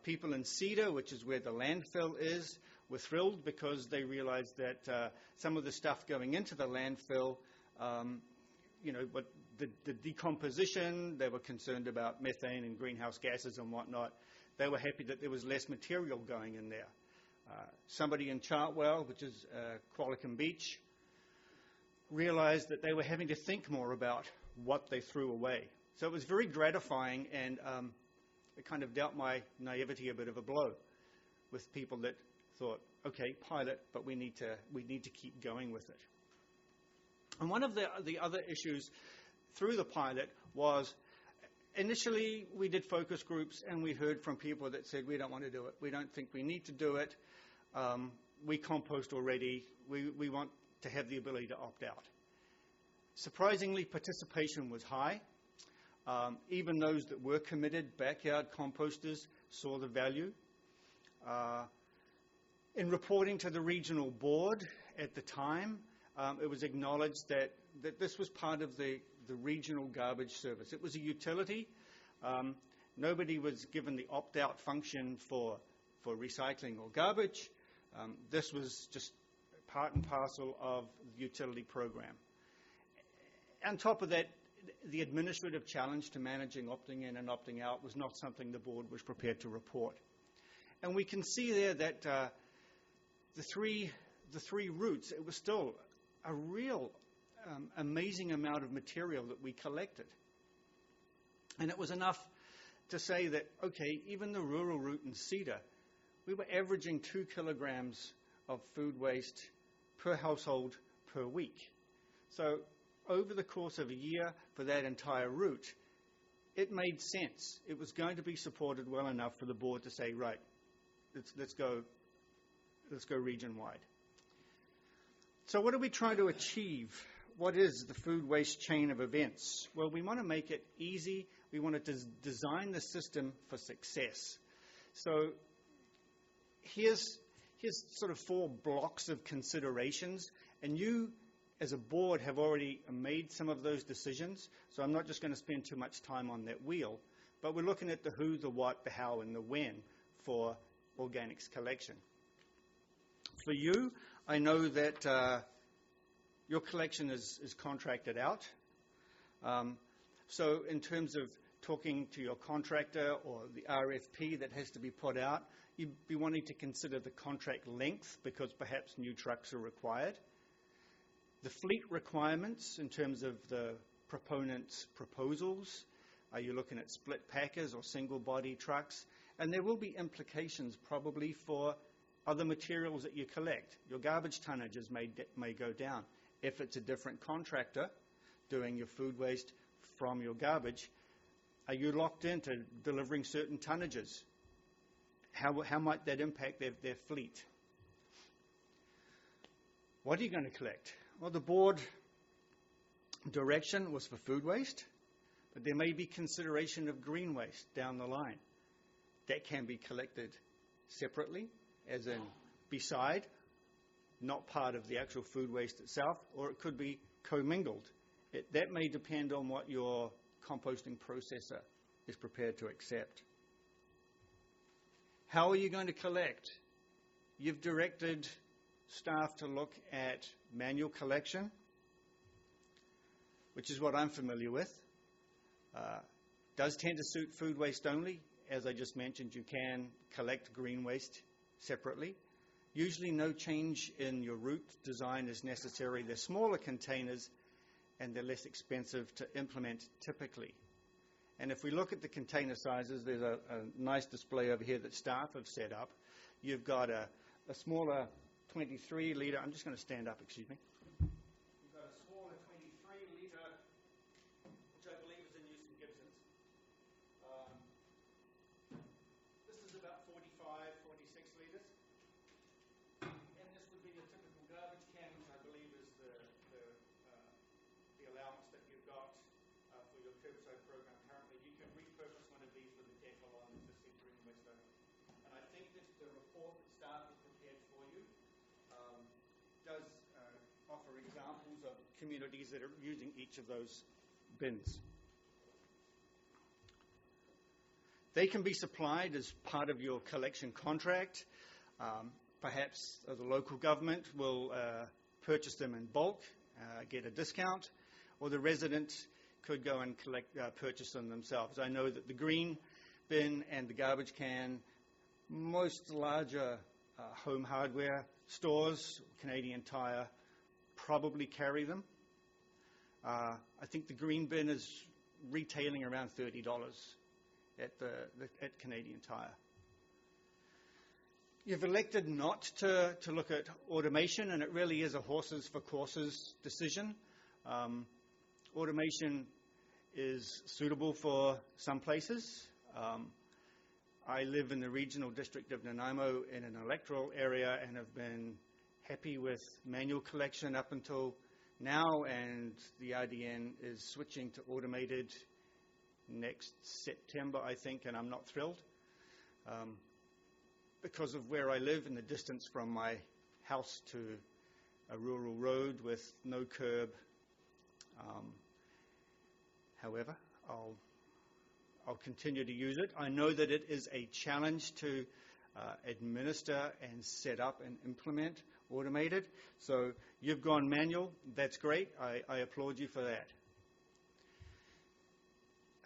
People in Cedar, which is where the landfill is, were thrilled because they realized that some of the stuff going into the landfill, but the decomposition, they were concerned about methane and greenhouse gases and whatnot. They were happy that there was less material going in there. Somebody in Chartwell, which is Qualicum Beach, realized that they were having to think more about what they threw away. So it was very gratifying, and it kind of dealt my naivety a bit of a blow with people that thought, okay, pilot, but we need to keep going with it. And one of the other issues through the pilot was, initially we did focus groups and we heard from people that said, we don't want to do it. We don't think we need to do it. We compost already. We want to have the ability to opt out. Surprisingly, participation was high. Even those that were committed, backyard composters, saw the value. In reporting to the regional board at the time, it was acknowledged that this was part of the regional garbage service. It was a utility. Nobody was given the opt-out function for recycling or garbage. This was just part and parcel of the utility program. On top of that, the administrative challenge to managing opting in and opting out was not something the board was prepared to report. And we can see there that the three routes, it was still a real amazing amount of material that we collected. And it was enough to say that, okay, even the rural route in Cedar, we were averaging 2 kilograms of food waste per household per week. So over the course of a year for that entire route, it made sense. It was going to be supported well enough for the board to say, right, let's go region-wide. So what are we trying to achieve? What is the food waste chain of events? Well, we want to make it easy. We want to design the system for success. So here's sort of 4 blocks of considerations, and you as a board have already made some of those decisions, so I'm not just going to spend too much time on that wheel, but we're looking at the who, the what, the how, and the when for organics collection. For you, I know that your collection is contracted out. So in terms of talking to your contractor or the RFP that has to be put out, you'd be wanting to consider the contract length because perhaps new trucks are required. The fleet requirements in terms of the proponent's proposals. Are you looking at split packers or single body trucks? And there will be implications probably for other materials that you collect. Your garbage tonnages may go down. If it's a different contractor doing your food waste from your garbage, are you locked into delivering certain tonnages? How might that impact their fleet? What are you going to collect? Well, the board direction was for food waste, but there may be consideration of green waste down the line. That can be collected separately, as in beside, not part of the actual food waste itself, or it could be commingled. That may depend on what your composting processor is prepared to accept. How are you going to collect? You've directed staff to look at manual collection, which is what I'm familiar with. Does tend to suit food waste only. As I just mentioned, you can collect green waste separately. Usually no change in your route design is necessary. They're smaller containers and they're less expensive to implement typically. And if we look at the container sizes, there's a nice display over here that staff have set up. You've got a smaller 23 litre, I'm just going to stand up, excuse me. You've got a smaller 23 litre, which I believe is in use in Gibson's. This is about 45, 46 litres. just the report that staff has prepared for you does offer examples of communities that are using each of those bins. They can be supplied as part of your collection contract. Perhaps the local government will purchase them in bulk, get a discount, or the resident could go and purchase them themselves. I know that the green bin and the garbage can, most larger home hardware stores, Canadian Tire, probably carry them. I think the green bin is retailing around $30 at Canadian Tire. You've elected not to look at automation, and it really is a horses for courses decision. Automation is suitable for some places. I live in the regional district of Nanaimo in an electoral area and have been happy with manual collection up until now, and the RDN is switching to automated next September, I think, and I'm not thrilled. Because of where I live and the distance from my house to a rural road with no curb. However, I'll continue to use it. I know that it is a challenge to administer and set up and implement automated. So you've gone manual. That's great. I applaud you for that.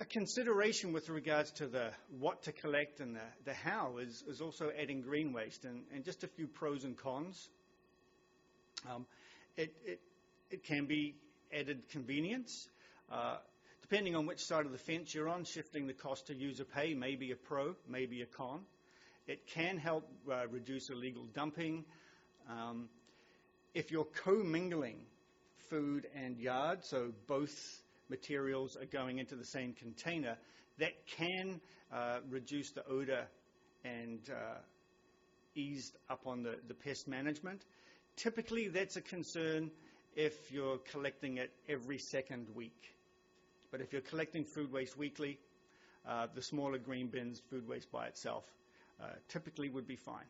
A consideration with regards to the what to collect and the how is also adding green waste, and just a few pros and cons. It can be added convenience. Depending on which side of the fence you're on, shifting the cost to user pay may be a pro, may be a con. It can help reduce illegal dumping. If you're co-mingling food and yard, so both materials are going into the same container, that can reduce the odor and ease up on the pest management. Typically, that's a concern if you're collecting it every second week. But if you're collecting food waste weekly, the smaller green bins, food waste by itself, typically would be fine.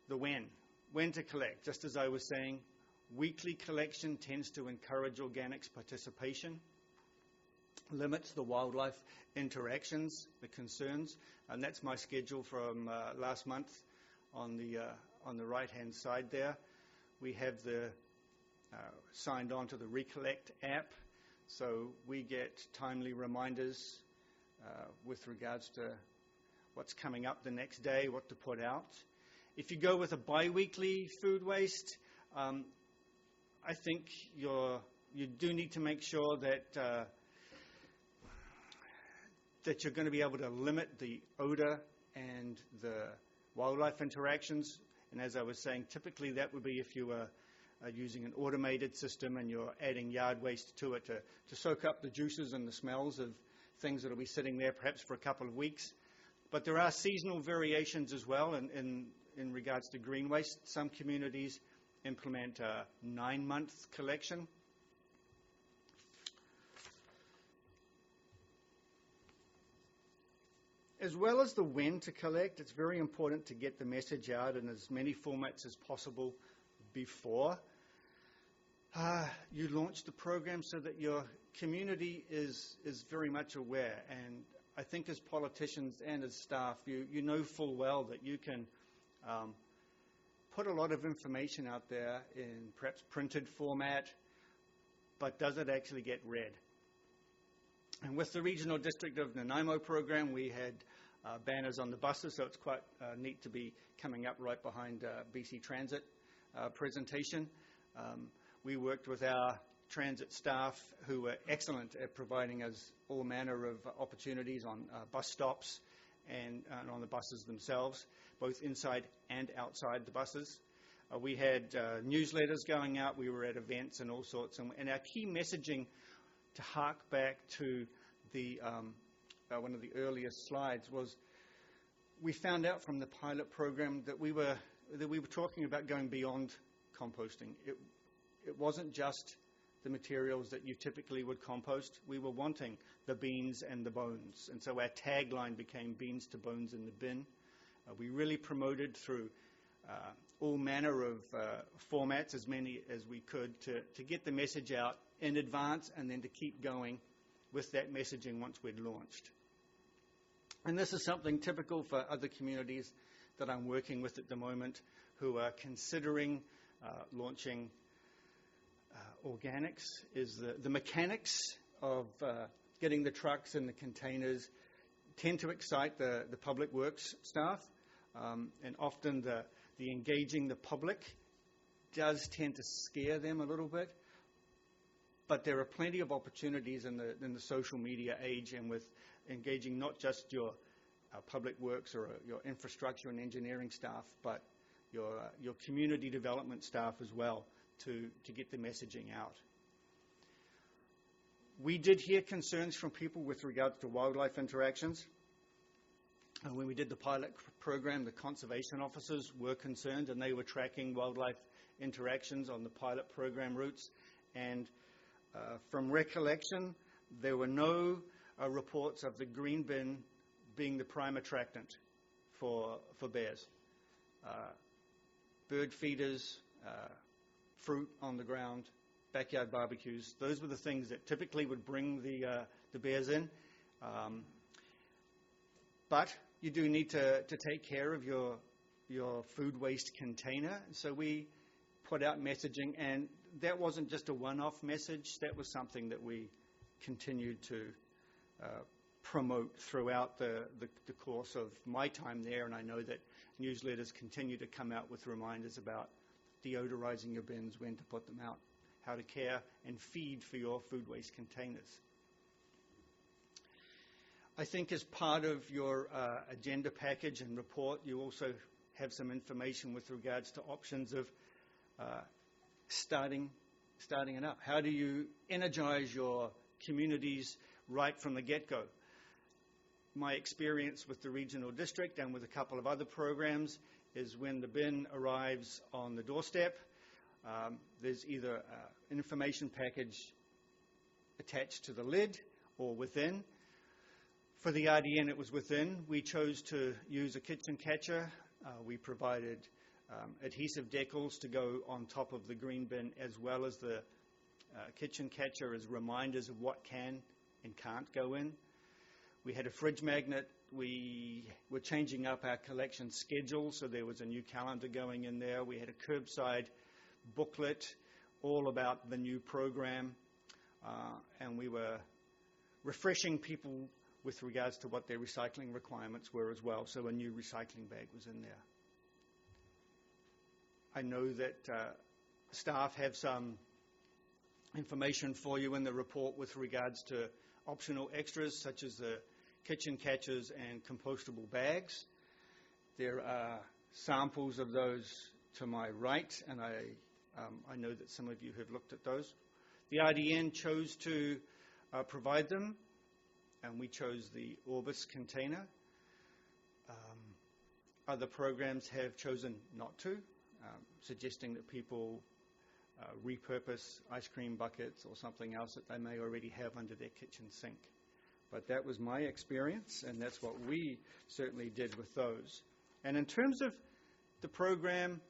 The when to collect, just as I was saying, weekly collection tends to encourage organics participation, limits the wildlife interactions, the concerns, and that's my schedule from last month on the right-hand side there. We have the signed on to the Recollect app, so we get timely reminders with regards to what's coming up the next day, what to put out. If you go with a bi-weekly food waste, I think you do need to make sure that you're going to be able to limit the odor and the wildlife interactions. And as I was saying, typically that would be if you were using an automated system and you're adding yard waste to it to soak up the juices and the smells of things that will be sitting there perhaps for a couple of weeks. But there are seasonal variations as well in regards to green waste. Some communities implement a 9-month collection. As well as the when to collect, it's very important to get the message out in as many formats as possible before you launch the program so that your community is very much aware. And I think as politicians and as staff, you know full well that you can put a lot of information out there in perhaps printed format, but does it actually get read? And with the Regional District of Nanaimo program, we had banners on the buses, so it's quite neat to be coming up right behind BC Transit presentation. We worked with our transit staff who were excellent at providing us all manner of opportunities on bus stops and on the buses themselves, both inside and outside the buses. We had newsletters going out. We were at events and all sorts. And our key messaging, to hark back to the one of the earliest slides, was we found out from the pilot program that we were talking about going beyond composting. It wasn't just the materials that you typically would compost. We were wanting the beans and the bones. And so our tagline became beans to bones in the bin. We really promoted through all manner of formats, as many as we could, to get the message out in advance and then to keep going with that messaging once we'd launched. And this is something typical for other communities that I'm working with at the moment who are considering launching organics. Is the mechanics of getting the trucks and the containers tend to excite the public works staff, and often the engaging the public does tend to scare them a little bit. But there are plenty of opportunities in the social media age, and with engaging not just your public works or your infrastructure and engineering staff, but your community development staff as well, to get the messaging out. We did hear concerns from people with regards to wildlife interactions. And when we did the pilot program, the conservation officers were concerned, and they were tracking wildlife interactions on the pilot program routes. And from recollection, there were no reports of the green bin being the prime attractant for bears. Bird feeders, fruit on the ground, backyard barbecues, those were the things that typically would bring the bears in. But you do need to take care of your food waste container. So we put out messaging, and that wasn't just a one-off message. That was something that we continued to promote throughout the course of my time there, and I know that newsletters continue to come out with reminders about deodorizing your bins, when to put them out, how to care and feed for your food waste containers. I think as part of your agenda package and report, you also have some information with regards to options of starting it up. How do you energize your communities right from the get-go? My experience with the regional district and with a couple of other programs is when the bin arrives on the doorstep, there's either an information package attached to the lid or within. For the RDN, it was within. We chose to use a kitchen catcher. We provided adhesive decals to go on top of the green bin, as well as the kitchen catcher as reminders of what can and can't go in. We had a fridge magnet. We were changing up our collection schedule, so there was a new calendar going in there. We had a curbside booklet all about the new program, and we were refreshing people with regards to what their recycling requirements were as well. So a new recycling bag was in there. I know that staff have some information for you in the report with regards to optional extras, such as the kitchen catchers and compostable bags. There are samples of those to my right, and I know that some of you have looked at those. The RDN chose to provide them, and we chose the Orbis container. Other programs have chosen not to, suggesting that people repurpose ice cream buckets or something else that they may already have under their kitchen sink. But that was my experience, and that's what we certainly did with those. And in terms of the program,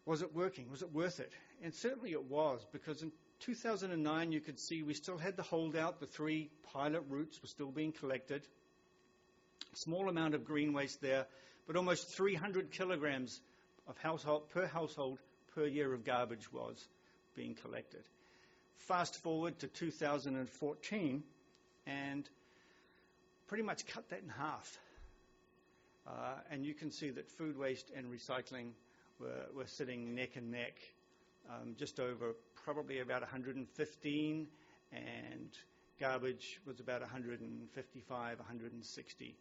was it working? Was it worth it? And certainly it was, because in 2009, you could see we still had the holdout. The 3 pilot routes were still being collected. A small amount of green waste there, but almost 300 kilograms of household per year of garbage was being collected. Fast forward to 2014, and pretty much cut that in half. And you can see that food waste and recycling were sitting neck and neck, just over probably about 115, and garbage was about 155, 160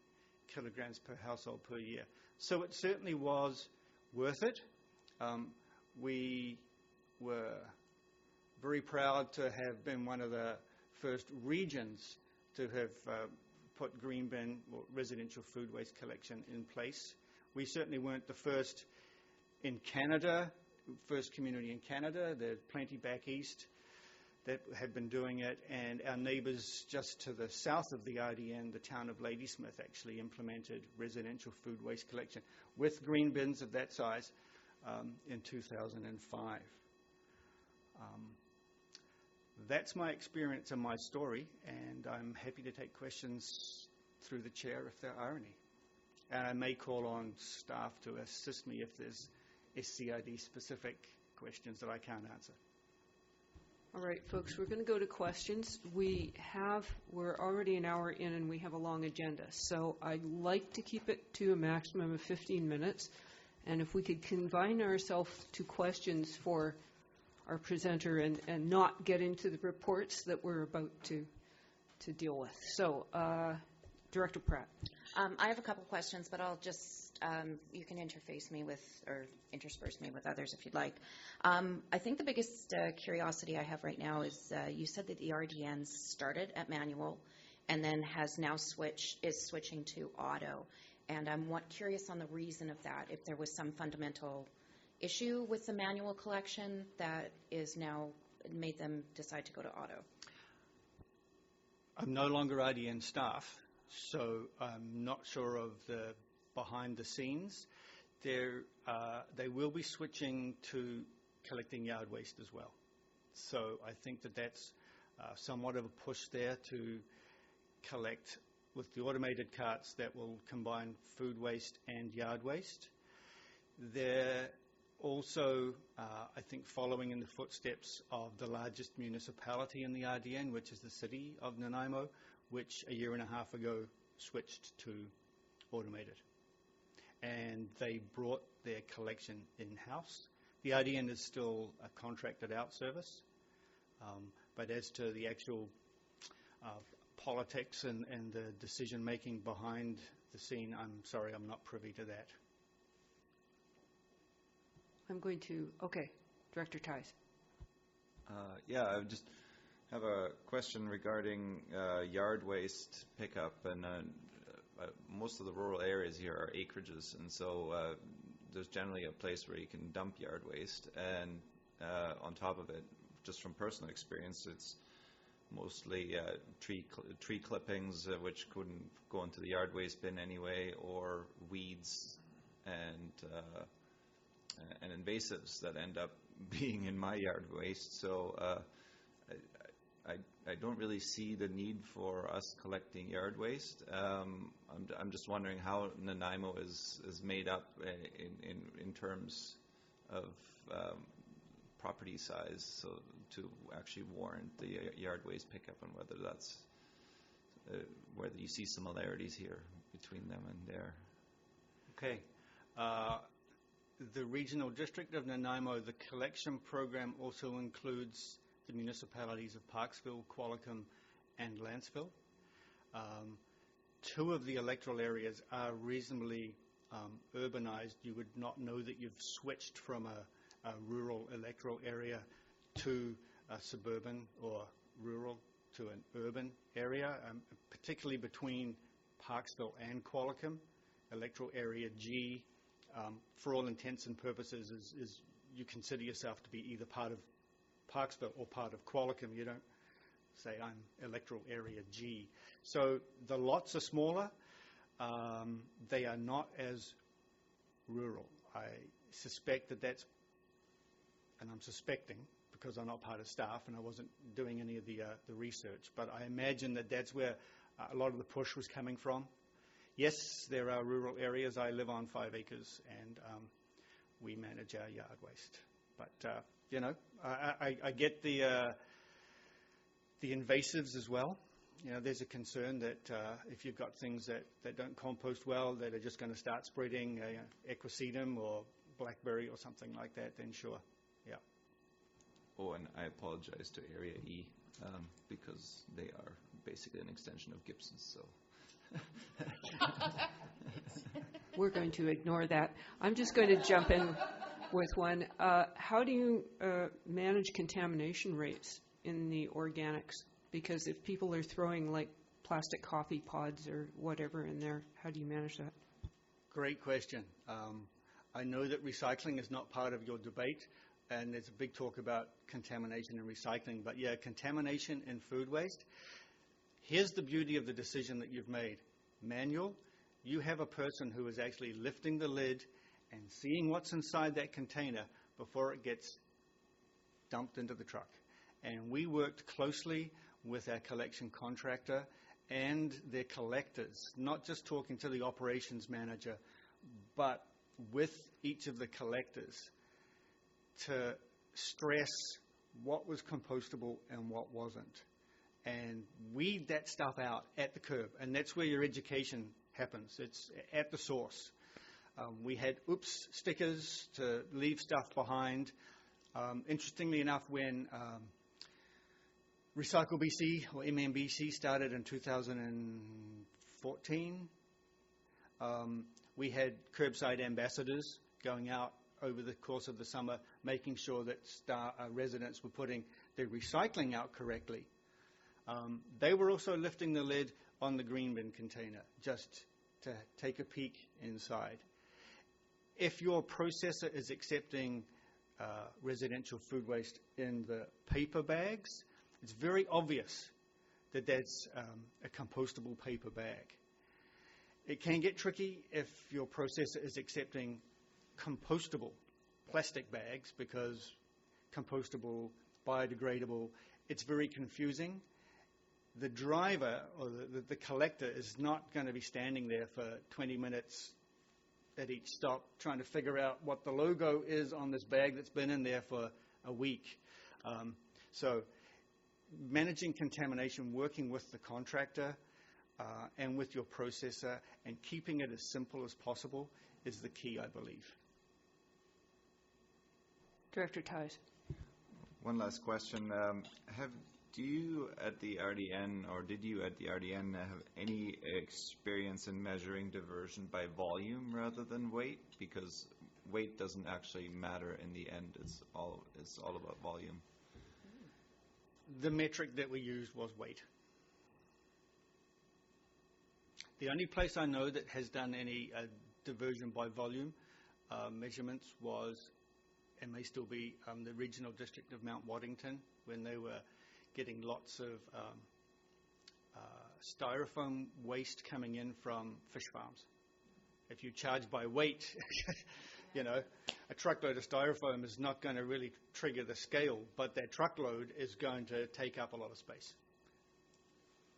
kilograms per household per year. So it certainly was worth it. We were very proud to have been one of the first regions to have put green bin or residential food waste collection in place. We certainly weren't the first in Canada, first community in Canada. There's plenty back east. that have been doing it, and our neighbours just to the south of the IDN, the town of Ladysmith, actually implemented residential food waste collection with green bins of that size in 2005. That's my experience and my story, and I'm happy to take questions through the chair if there are any. And I may call on staff to assist me if there's SCID specific questions that I can't answer. All right, folks, we're going to go to questions. We're already an hour in and we have a long agenda. So I'd like to keep it to a maximum of 15 minutes. And if we could confine ourselves to questions for our presenter and not get into the reports that we're about to deal with. So, Director Pratt. I have a couple questions, but I'll just, you can interface me with, or intersperse me with others if you'd like. I think the biggest curiosity I have right now is you said that the RDN started at manual and then is switching to auto. And I'm curious on the reason of that, if there was some fundamental issue with the manual collection that is now made them decide to go to auto. I'm no longer IDN staff, so I'm not sure of the behind the scenes. They will be switching to collecting yard waste as well. So I think that's somewhat of a push there to collect with the automated carts that will combine food waste and yard waste. They're also, I think, following in the footsteps of the largest municipality in the RDN, which is the city of Nanaimo, which a year and a half ago switched to automated. And they brought their collection in-house. The RDN is still a contracted out service, but as to the actual politics and the decision-making behind the scene, I'm sorry, I'm not privy to that. Director Tice. Yeah, I just have a question regarding yard waste pickup, and most of the rural areas here are acreages, and so there's generally a place where you can dump yard waste, and on top of it, just from personal experience, it's mostly tree clippings, which couldn't go into the yard waste bin anyway, or weeds and invasives that end up being in my yard waste. So I don't really see the need for us collecting yard waste. I'm just wondering how Nanaimo is made up in terms of property size, so to actually warrant the yard waste pickup, and whether that's whether you see similarities here between them and there. Okay. The Regional District of Nanaimo, the collection program also includes the municipalities of Parksville, Qualicum, and Landsville. Two of the electoral areas are reasonably urbanized. You would not know that you've switched from a rural electoral area to a suburban or rural to an urban area, particularly between Parksville and Qualicum. Electoral area G, for all intents and purposes, is you consider yourself to be either part of Parksville or part of Qualicum. You don't say, I'm electoral area G. So the lots are smaller. They are not as rural. I suspect that's, and I'm suspecting because I'm not part of staff and I wasn't doing any of the research, but I imagine that's where a lot of the push was coming from. Yes, there are rural areas. I live on 5 acres, and we manage our yard waste. But I get the invasives as well. There's a concern that if you've got things that don't compost well, that are just going to start spreading equisedum or blackberry or something like that, then sure, yeah. Oh, and I apologize to Area E because they are basically an extension of Gibson's, so. We're going to ignore that. I'm just going to jump in with one. How do you manage contamination rates in the organics? Because if people are throwing like plastic coffee pods or whatever in there, how do you manage that? Great question. I know that recycling is not part of your debate, and there's a big talk about contamination and recycling, but yeah, contamination and food waste. Here's the beauty of the decision that you've made. Manual, you have a person who is actually lifting the lid and seeing what's inside that container before it gets dumped into the truck. And we worked closely with our collection contractor and their collectors, not just talking to the operations manager, but with each of the collectors to stress what was compostable and what wasn't. And weed that stuff out at the curb, and that's where your education happens. It's at the source. We had oops stickers to leave stuff behind. Interestingly enough, when Recycle BC, or MMBC, started in 2014, we had curbside ambassadors going out over the course of the summer, making sure that residents were putting their recycling out correctly. They were also lifting the lid on the green bin container, just to take a peek inside. If your processor is accepting residential food waste in the paper bags, it's very obvious that that's a compostable paper bag. It can get tricky if your processor is accepting compostable plastic bags, because compostable, biodegradable, it's very confusing. The driver or the collector is not going to be standing there for 20 minutes at each stop trying to figure out what the logo is on this bag that's been in there for a week. So managing contamination, working with the contractor and with your processor, and keeping it as simple as possible is the key, I believe. Director Ties. One last question. Do you at the RDN, or did you at the RDN have any experience in measuring diversion by volume rather than weight? Because weight doesn't actually matter in the end. It's all about volume. The metric that we used was weight. The only place I know that has done any diversion by volume measurements was, and may still be, the regional district of Mount Waddington, when they were getting lots of styrofoam waste coming in from fish farms. If you charge by weight, you know, a truckload of styrofoam is not going to really trigger the scale, but that truckload is going to take up a lot of space.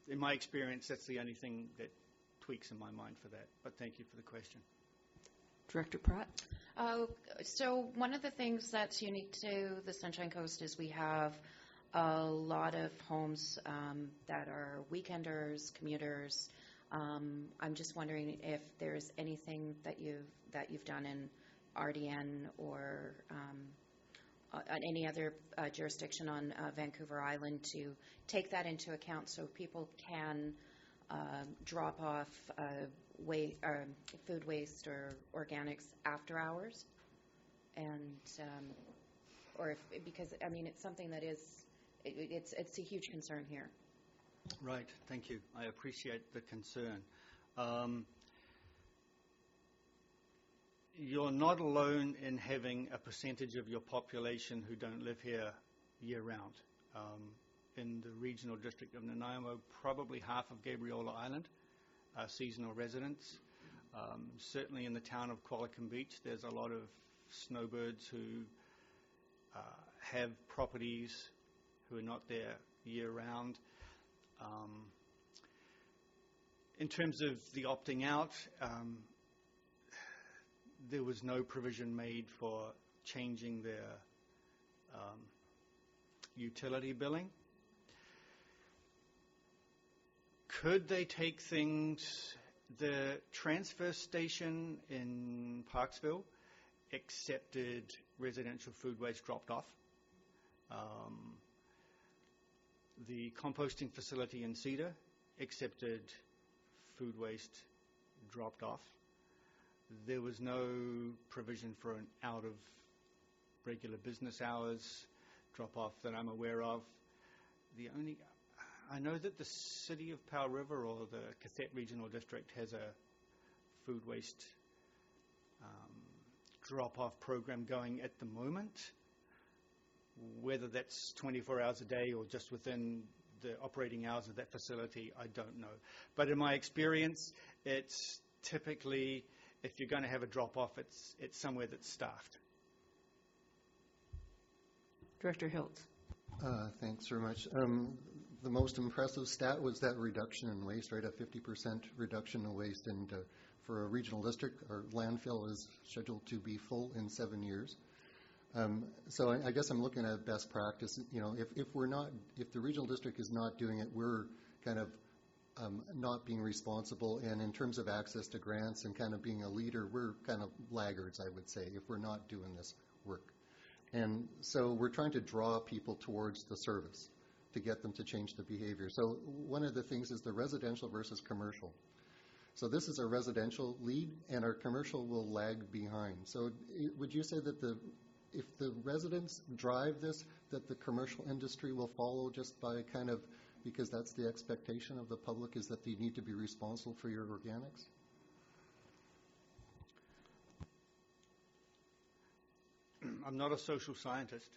In my experience, that's the only thing that tweaks in my mind for that. But thank you for the question. Director Pratt. So one of the things that's unique to the Sunshine Coast is we have a lot of homes that are weekenders, commuters. I'm just wondering if there's anything that you've done in RDN or any other jurisdiction on Vancouver Island to take that into account, so people can drop off food waste or organics after hours, and or if, because I mean it's something that is it's a huge concern here. Right, thank you. I appreciate the concern. You're not alone in having a percentage of your population who don't live here year-round. In the regional district of Nanaimo, probably half of Gabriola Island are seasonal residents. Certainly in the town of Qualicum Beach, there's a lot of snowbirds who have properties who are not there year-round. In terms of the opting out, there was no provision made for changing their utility billing. Could they take things? The transfer station in Parksville accepted residential food waste dropped off. The composting facility in Cedar accepted food waste dropped off. There was no provision for an out of regular business hours drop off that I'm aware of. I know that the city of Powell River or the Cathette Regional District has a food waste drop-off program going at the moment. Whether that's 24 hours a day or just within the operating hours of that facility, I don't know. But in my experience, it's typically, if you're going to have a drop-off, it's somewhere that's staffed. Director Hiltz. Thanks very much. The most impressive stat was that reduction in waste, right? A 50% reduction in waste. And for a regional district, our landfill is scheduled to be full in 7 years. So I guess I'm looking at best practice. You know, if the regional district is not doing it, we're kind of not being responsible. And in terms of access to grants and kind of being a leader, we're kind of laggards, I would say, if we're not doing this work. And so we're trying to draw people towards the service to get them to change the behavior. So one of the things is the residential versus commercial. So this is a residential lead, and our commercial will lag behind. So would you say that if the residents drive this, that the commercial industry will follow just by kind of, because that's the expectation of the public, is that they need to be responsible for your organics? I'm not a social scientist,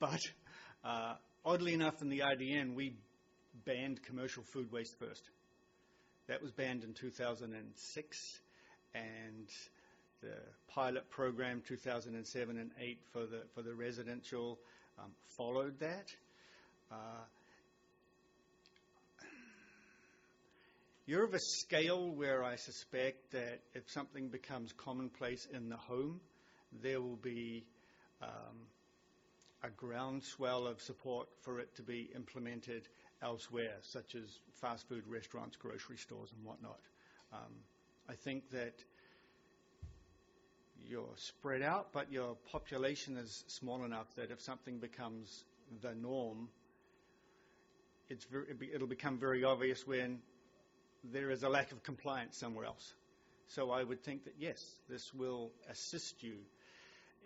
but oddly enough, in the IDN, we banned commercial food waste first. That was banned in 2006, and the pilot program 2007 and 8 for the residential followed that. You're of a scale where I suspect that if something becomes commonplace in the home, there will be a groundswell of support for it to be implemented elsewhere, such as fast food restaurants, grocery stores, and whatnot. I think that you're spread out, but your population is small enough that if something becomes the norm, it'll become very obvious when there is a lack of compliance somewhere else. So I would think that, yes, this will assist you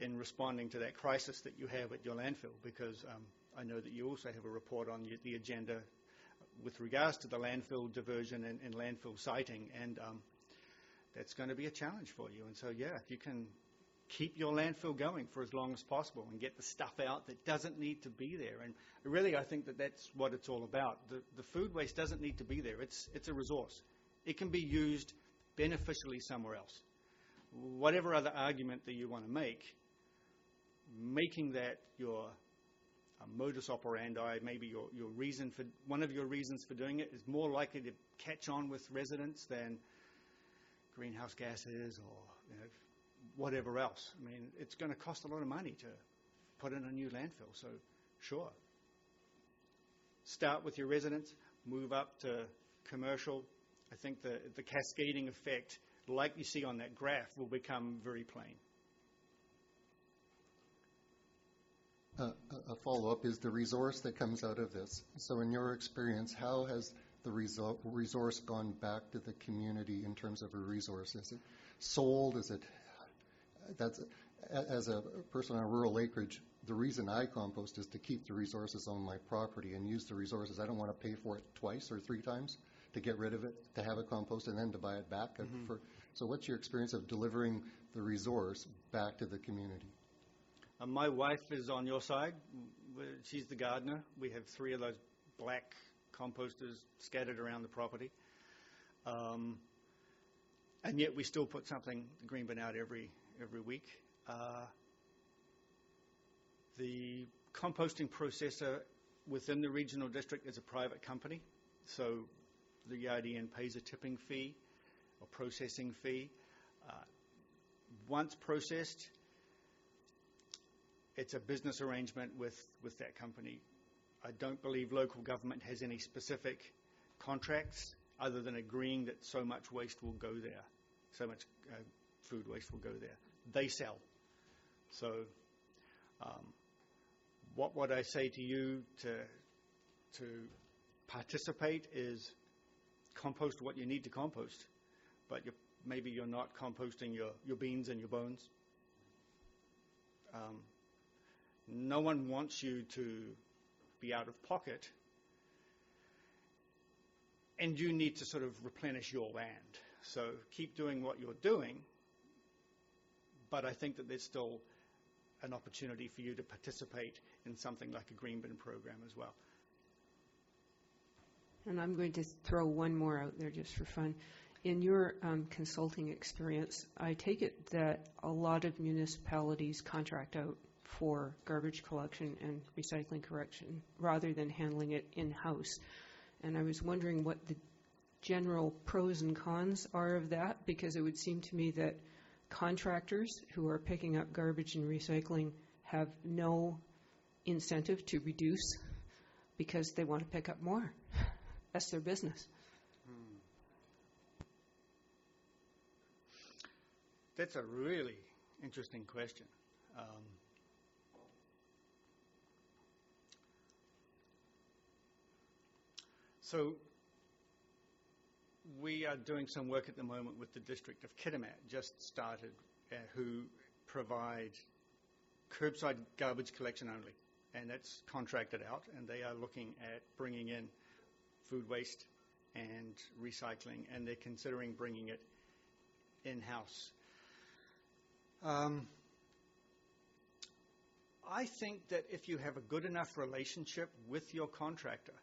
in responding to that crisis that you have at your landfill, because I know that you also have a report on the agenda with regards to the landfill diversion and landfill siting, and that's going to be a challenge for you. And so, yeah, if you can keep your landfill going for as long as possible and get the stuff out that doesn't need to be there. And really, I think that that's what it's all about. The food waste doesn't need to be there. It's a resource. It can be used beneficially somewhere else. Whatever other argument that you want to make, making that your modus operandi, maybe your reason for, one of your reasons for doing it is more likely to catch on with residents than greenhouse gases or whatever else. I mean, it's going to cost a lot of money to put in a new landfill, so sure. Start with your residents, move up to commercial. I think the cascading effect, like you see on that graph, will become very plain. A follow-up is the resource that comes out of this. So in your experience, how has the resource gone back to the community in terms of a resource? Is it sold? As a person on rural acreage, the reason I compost is to keep the resources on my property and use the resources. I don't want to pay for it twice or 3 times to get rid of it, to have it compost, and then to buy it back. Mm-hmm. So what's your experience of delivering the resource back to the community? My wife is on your side. She's the gardener. We have 3 of those black composters scattered around the property. And yet we still put something, the green bin, out every week. The composting processor within the regional district is a private company. So the IDN pays a tipping fee or processing fee. Once processed, it's a business arrangement with that company. I don't believe local government has any specific contracts other than agreeing that so much waste will go there, so much food waste will go there. They sell. So what would I say to you to participate is compost what you need to compost, but maybe you're not composting your beans and your bones. No one wants you to be out of pocket, and you need to sort of replenish your land. So keep doing what you're doing, but I think that there's still an opportunity for you to participate in something like a green bin program as well. And I'm going to throw one more out there just for fun. In your consulting experience, I take it that a lot of municipalities contract out for garbage collection and recycling correction rather than handling it in-house. And I was wondering what the general pros and cons are of that, because it would seem to me that contractors who are picking up garbage and recycling have no incentive to reduce because they want to pick up more. That's their business. That's a really interesting question. So we are doing some work at the moment with the District of Kitimat, just started, who provide curbside garbage collection only, and that's contracted out, and they are looking at bringing in food waste and recycling, and they're considering bringing it in-house. I think that if you have a good enough relationship with your contractor,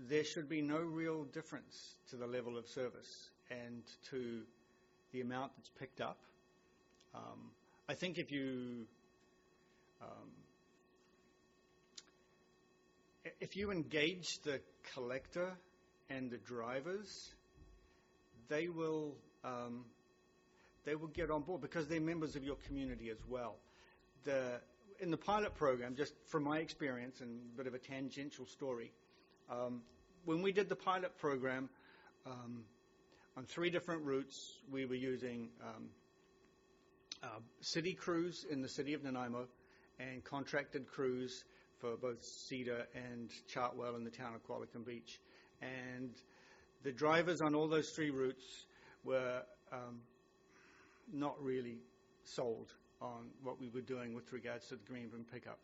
there should be no real difference to the level of service and to the amount that's picked up. I think if you engage the collector and the drivers, they will get on board because they're members of your community as well. In the pilot program, just from my experience and a bit of a tangential story, when we did the pilot program on 3 different routes, we were using city crews in the city of Nanaimo and contracted crews for both Cedar and Chartwell in the town of Qualicum Beach. And the drivers on all those 3 routes were not really sold on what we were doing with regards to the green bin pickup.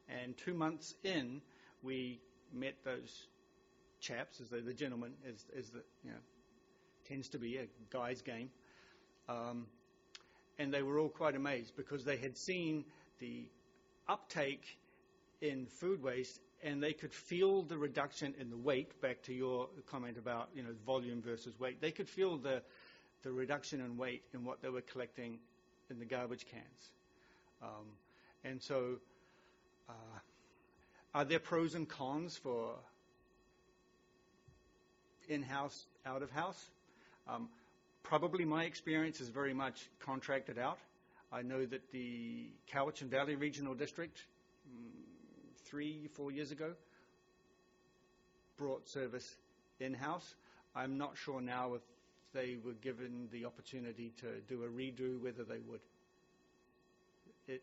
And 2 months in, we met those chaps, as the gentleman, as the, tends to be a guy's game. And they were all quite amazed because they had seen the uptake in food waste and they could feel the reduction in the weight, back to your comment about, volume versus weight. They could feel the reduction in weight in what they were collecting in the garbage cans. And so are there pros and cons for in-house, out-of-house? Probably my experience is very much contracted out. I know that the Cowichan Valley Regional District 3-4 years ago brought service in-house. I'm not sure now if they were given the opportunity to do a redo, whether they would. It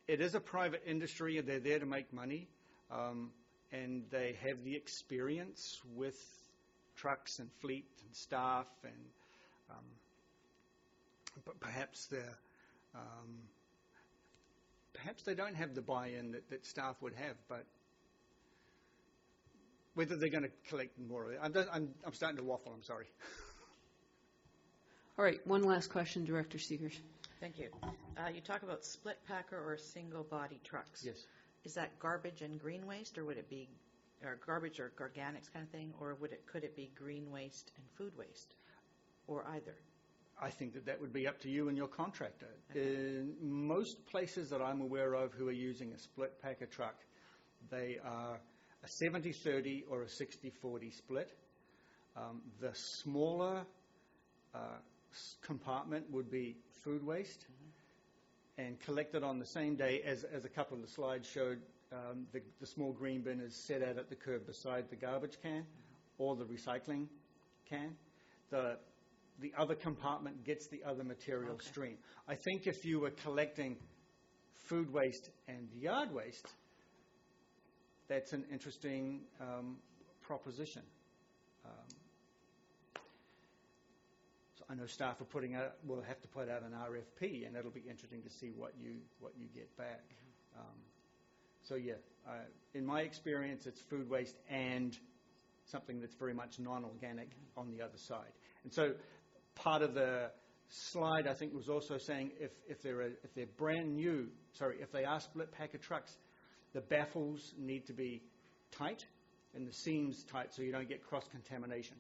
is a private industry, and they're there to make money, and they have the experience with trucks and fleet and staff, and but perhaps they don't have the buy-in that staff would have. But whether they're going to collect more of it, I'm starting to waffle. I'm sorry. All right, one last question, Director Seegers. Thank you. You talk about split packer or single body trucks. Yes. Is that garbage and green waste, or would it be garbage or organics kind of thing, or could it be green waste and food waste, or either? I think that would be up to you and your contractor. Okay. In most places that I'm aware of who are using a split packer truck, they are a 70-30 or a 60-40 split. The smaller compartment would be food waste, and collected on the same day, as a couple of the slides showed. The small green bin is set out at the curb beside the garbage can or the recycling can. The other compartment gets the other material stream. I think if you were collecting food waste and yard waste, that's an interesting proposition. So I know staff are will have to put out an RFP, and it'll be interesting to see what you get back. So yeah, in my experience, it's food waste and something that's very much non-organic on the other side. And so part of the slide, I think, was also saying if they're brand new, if they are split packer trucks, the baffles need to be tight and the seams tight so you don't get cross-contamination.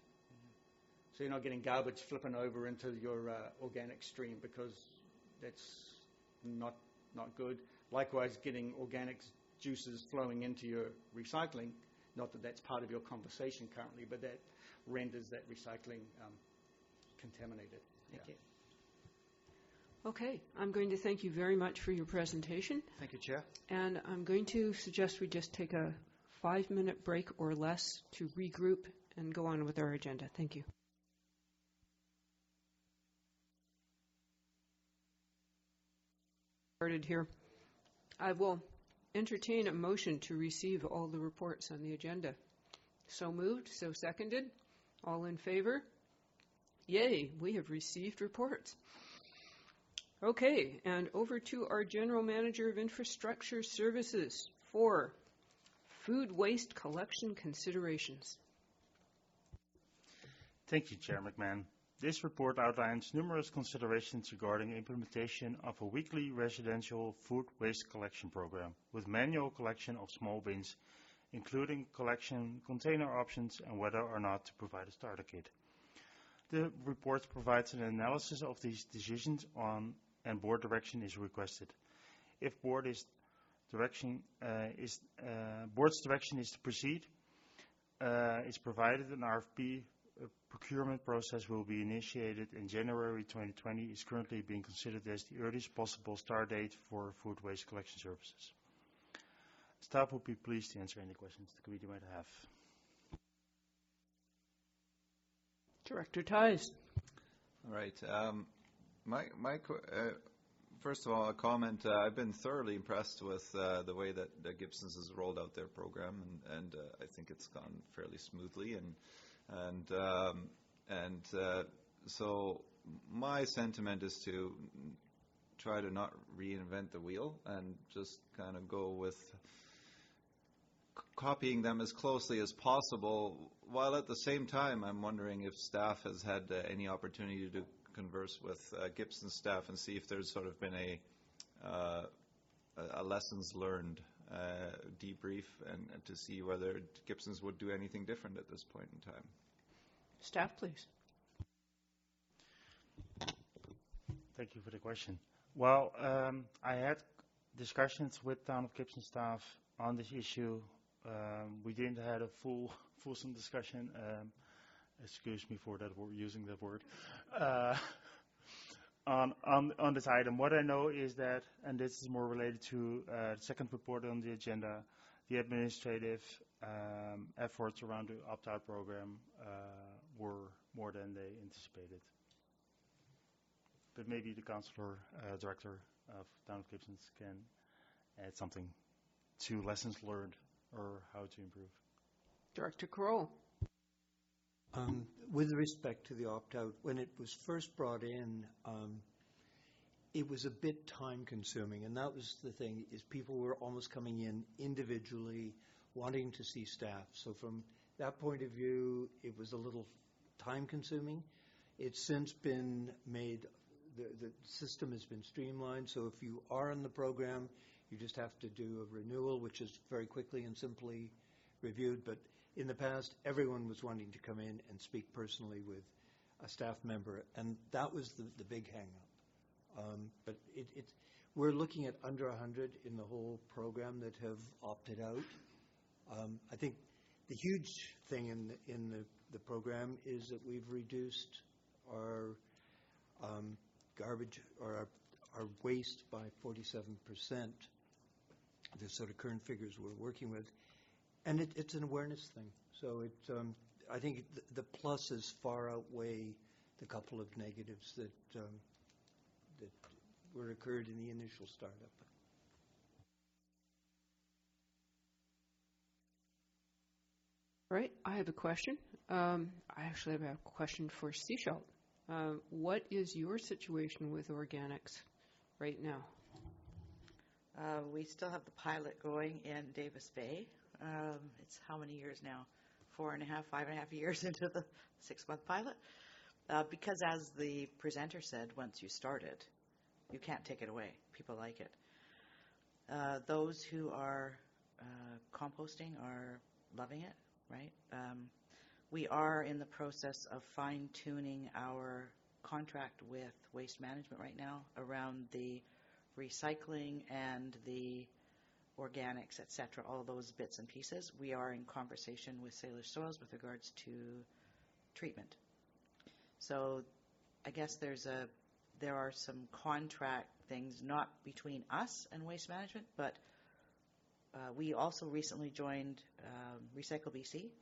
So you're not getting garbage flipping over into your organic stream, because that's not good. Likewise, getting organic juices flowing into your recycling, not that that's part of your conversation currently, but that renders that recycling contaminated. Thank you. Okay, I'm going to thank you very much for your presentation, Thank you, Chair. and I'm going to suggest we just take a 5-minute break or less to regroup and go on with our agenda. Thank you. Started here. I will entertain a motion to receive all the reports on the agenda. So moved, so seconded. All in favor? Yay, we have received reports. Okay, and over to our General Manager of Infrastructure Services for food waste collection considerations. Thank you, Chair McMahon. This report outlines numerous considerations regarding implementation of a weekly residential food waste collection program with manual collection of small bins, including collection container options and whether or not to provide a starter kit. The report provides an analysis of these decisions and board direction is requested. If board's direction is to proceed, is provided an RFP procurement process will be initiated in January 2020. Is currently being considered as the earliest possible start date for food waste collection services. Staff will be pleased to answer any questions the committee might have. Director Ties. All right. First of all, a comment. I've been thoroughly impressed with the way that Gibson's has rolled out their program, and I think it's gone fairly smoothly. So my sentiment is to try to not reinvent the wheel and just kind of go with copying them as closely as possible, while at the same time I'm wondering if staff has had any opportunity to converse with Gibson staff and see if there's sort of been a lessons learned debrief and to see whether Gibson's would do anything different at this point in time. Staff, please. Thank you for the question. Well, I had discussions with Town of Gibson staff on this issue. We didn't have a fulsome discussion. Excuse me for that word, using that word. On this item, what I know is that, and this is more related to the second report on the agenda, the administrative efforts around the opt-out program were more than they anticipated. But maybe the councillor director of Town of Gibson can add something to lessons learned or how to improve. Director Kroll. With respect to the opt-out, when it was first brought in, it was a bit time-consuming, and that was the thing, is people were almost coming in individually, wanting to see staff. So from that point of view, it was a little time-consuming. It's since been made, the system has been streamlined, so if you are in the program, you just have to do a renewal, which is very quickly and simply reviewed. But in the past, everyone was wanting to come in and speak personally with a staff member, and that was the big hang-up. But we're looking at under 100 in the whole program that have opted out. I think the huge thing in the program is that we've reduced our garbage or our waste by 47%. The sort of current figures we're working with. And it's an awareness thing. So I think the pluses far outweigh the couple of negatives that were occurred in the initial startup. All right, I have a question. I actually have a question for Seashell. What is your situation with organics right now? We still have the pilot going in Davis Bay. It's how many years now? 4.5, 5.5 years into the 6-month pilot. Because as the presenter said, once you start it, you can't take it away. People like it. Those who are composting are loving it, right? We are in the process of fine-tuning our contract with Waste Management right now around the recycling and the organics, et cetera, all those bits and pieces. We are in conversation with Salish Soils with regards to treatment. So I guess there are some contract things, not between us and Waste Management, but we also recently joined Recycle BC.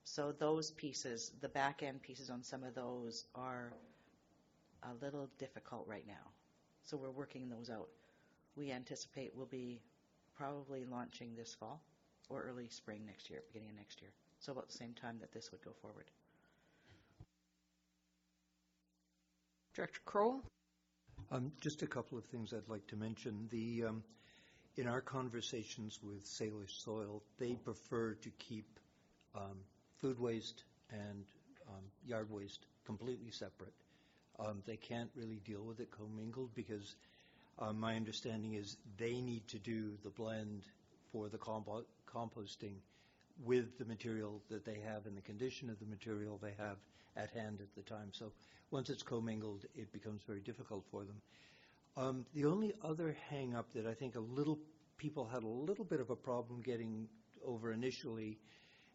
So those pieces, the back end pieces on some of those are a little difficult right now. So we're working those out. We anticipate we'll be probably launching this fall or early spring next year, beginning of next year. So about the same time that this would go forward. Director Crowell? Just a couple of things I'd like to mention. In our conversations with Salish Soil, they prefer to keep food waste and yard waste completely separate. They can't really deal with it commingled because my understanding is they need to do the blend for the composting with the material that they have and the condition of the material they have at hand at the time. So once it's commingled, it becomes very difficult for them. The only other hang-up that I think people had a little bit of a problem getting over initially,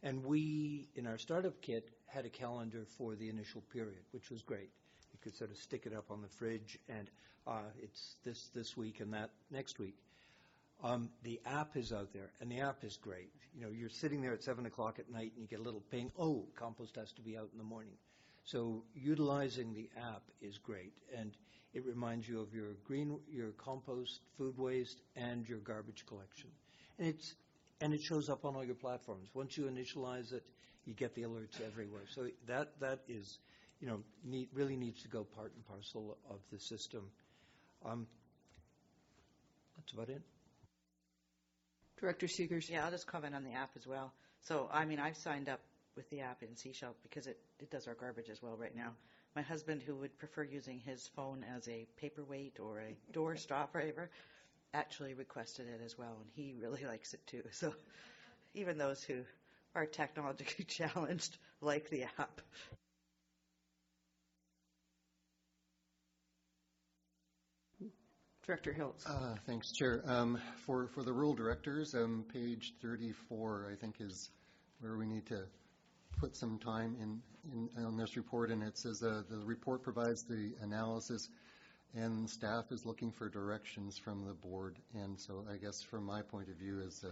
and we, in our startup kit, had a calendar for the initial period, which was great. You could sort of stick it up on the fridge, and it's this week and that next week. The app is out there, and the app is great. You know, you're sitting there at 7 o'clock at night, and you get a little ping, oh, compost has to be out in the morning. So utilizing the app is great, and it reminds you of your compost, food waste, and your garbage collection. And it shows up on all your platforms. Once you initialize it, you get the alerts everywhere. So that is, really needs to go part and parcel of the system. That's about it. Director Seegers? Yeah, I'll just comment on the app as well. So, I've signed up with the app in Seashell because it does our garbage as well right now. My husband, who would prefer using his phone as a paperweight or a door stop or whatever, actually requested it as well, and he really likes it too. So even those who are technologically challenged like the app. Director Hills. Thanks, Chair. For the rural directors, page 34, I think, is where we need to put some time in on this report, and it says the report provides the analysis, and staff is looking for directions from the board. And so I guess from my point of view is,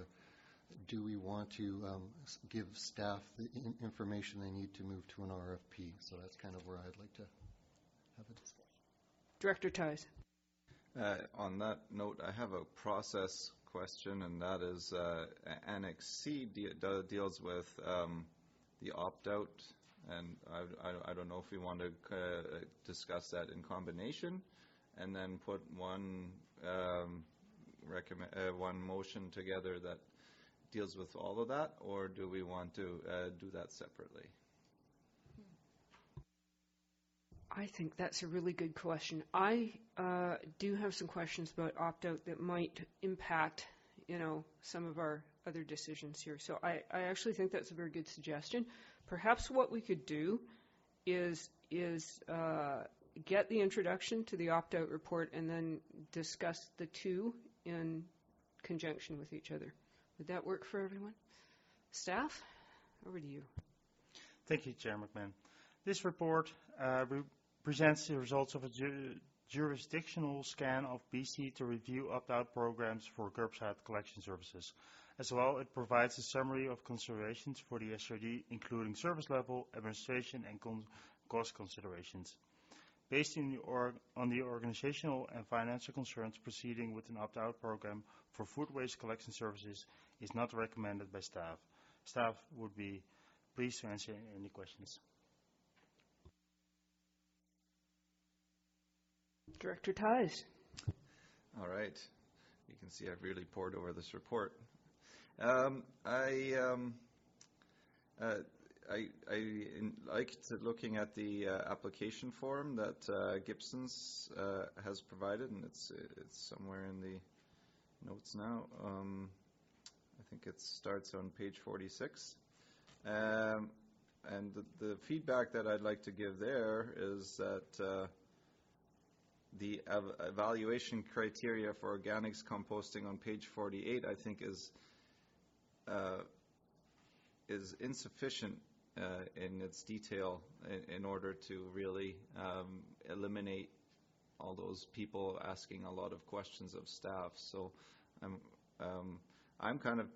do we want to give staff the information they need to move to an RFP? So that's kind of where I'd like to have a discussion. Director Ties. On that note, I have a process question, and that is Annex C deals with the opt-out, and I don't know if we want to discuss that in combination and then put one motion together that deals with all of that, or do we want to do that separately? I think that's a really good question. I do have some questions about opt-out that might impact, some of our other decisions here. So I actually think that's a very good suggestion. Perhaps what we could do is get the introduction to the opt-out report and then discuss the two in conjunction with each other. Would that work for everyone? Staff, over to you. Thank you, Chair McMahon. This report presents the results of a jurisdictional scan of BC to review opt-out programs for curbside collection services. As well, it provides a summary of considerations for the SRD, including service level, administration, and cost considerations. Based on the organizational and financial concerns, proceeding with an opt-out program for food waste collection services is not recommended by staff. Staff would be pleased to answer any questions. Director Ties. All right. You can see I've really poured over this report. I liked looking at the application form that Gibson's has provided, and it's somewhere in the notes now. I think it starts on page 46. And the feedback that I'd like to give there is that the evaluation criteria for organics composting on page 48, I think, is insufficient in its detail in order to really eliminate all those people asking a lot of questions of staff. So I'm kind of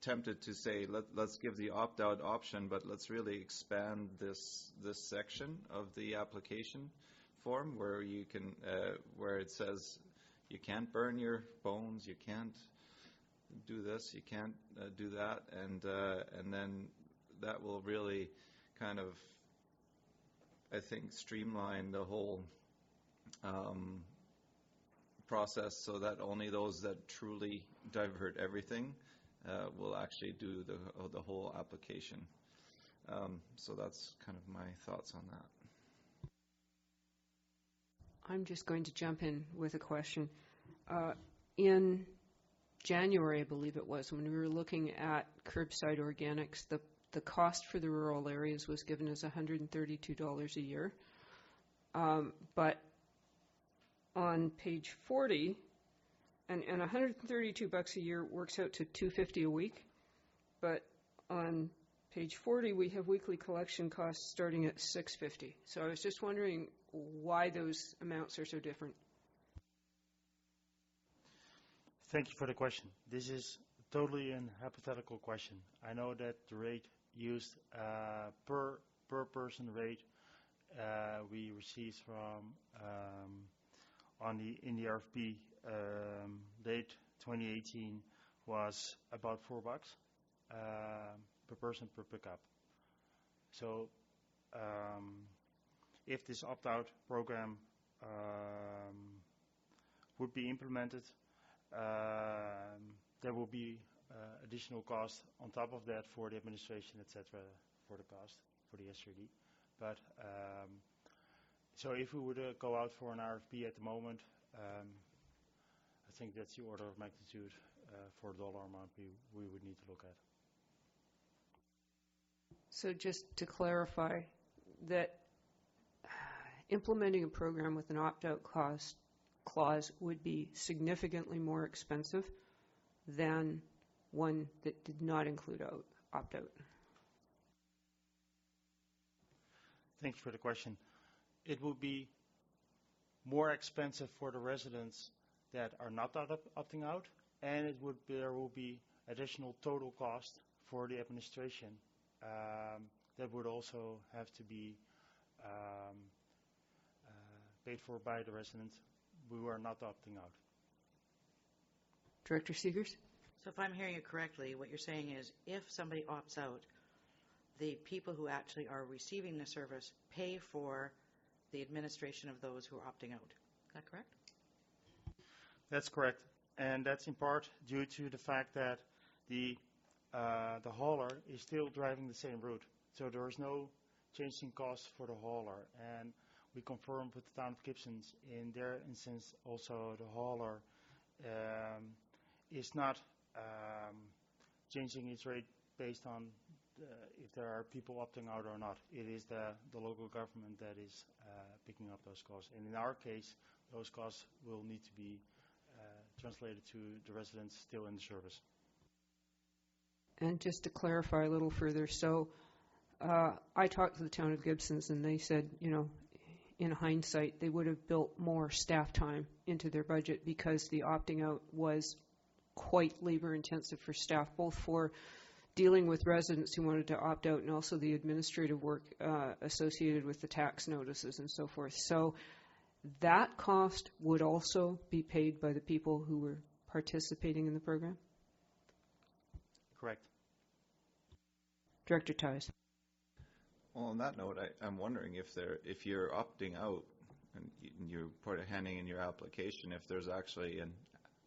tempted to say let's give the opt-out option, but let's really expand this section of the application form where you can where it says you can't burn your bones, you can't do this, you can't do that, and then that will really kind of, I think, streamline the whole process so that only those that truly divert everything will actually do the whole application. So that's kind of my thoughts on that. I'm just going to jump in with a question. In January, I believe it was, when we were looking at curbside organics, the cost for the rural areas was given as $132 a year. But on page 40, and $132 a year works out to $250 a week, but on page 40 we have weekly collection costs starting at $650. So I was just wondering why those amounts are so different. Thank you for the question. This is totally a hypothetical question. I know that the rate used per person rate we received from in the RFP late 2018 was about $4 per person per pickup. So if this opt-out program would be implemented, there will be additional cost on top of that for the administration, etc., for the cost for the SRD. But so if we would go out for an RFP at the moment, I think that's the order of magnitude for the dollar amount we would need to look at. So just to clarify, that implementing a program with an opt-out clause would be significantly more expensive than one that did not include opt-out. Thank you for the question. It will be more expensive for the residents that are not opting out, and there will be additional total cost for the administration that would also have to be paid for by the residents who are not opting out. Director Seegers? So if I'm hearing you correctly, what you're saying is if somebody opts out, the people who actually are receiving the service pay for the administration of those who are opting out. Is that correct? That's correct. And that's in part due to the fact that the hauler is still driving the same route. So there is no change in cost for the hauler. And we confirmed with the town of Gibsons in their instance also the hauler is not changing its rate based on if there are people opting out or not. It is the local government that is picking up those costs. And in our case, those costs will need to be translated to the residents still in the service. And just to clarify a little further, so I talked to the town of Gibsons and they said, you know, in hindsight, they would have built more staff time into their budget because the opting out was quite labor intensive for staff, both for dealing with residents who wanted to opt out and also the administrative work associated with the tax notices and so forth. So that cost would also be paid by the people who were participating in the program? Correct. Director Ties. Well, on that note, I'm wondering if you're opting out and you're handing in your application, if there's actually an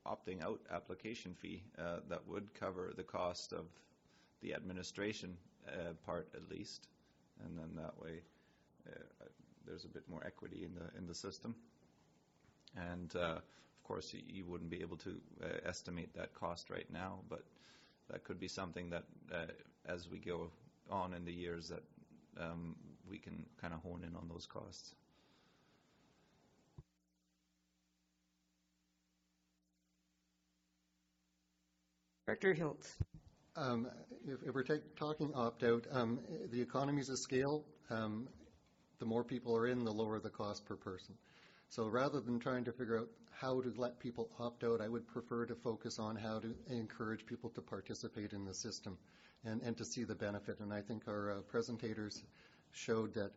opting out application fee that would cover the cost of the administration part at least, and then that way there's a bit more equity in the system. And of course, you wouldn't be able to estimate that cost right now, but that could be something that as we go on in the years that we can kind of hone in on those costs. Director Hiltz. If we're talking opt-out, the economies of scale, the more people are in, the lower the cost per person. So rather than trying to figure out how to let people opt out, I would prefer to focus on how to encourage people to participate in the system and to see the benefit. And I think our presentators showed that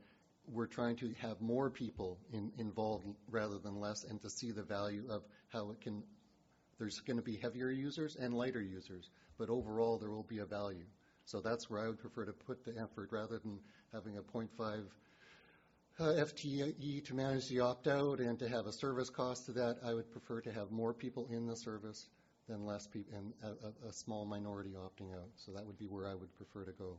we're trying to have more people involved rather than less, and to see the value of how it can. There's going to be heavier users and lighter users, but overall there will be a value. So that's where I would prefer to put the effort rather than having a 0.5 FTE to manage the opt-out and to have a service cost to that. I would prefer to have more people in the service than less people and a small minority opting out. So that would be where I would prefer to go.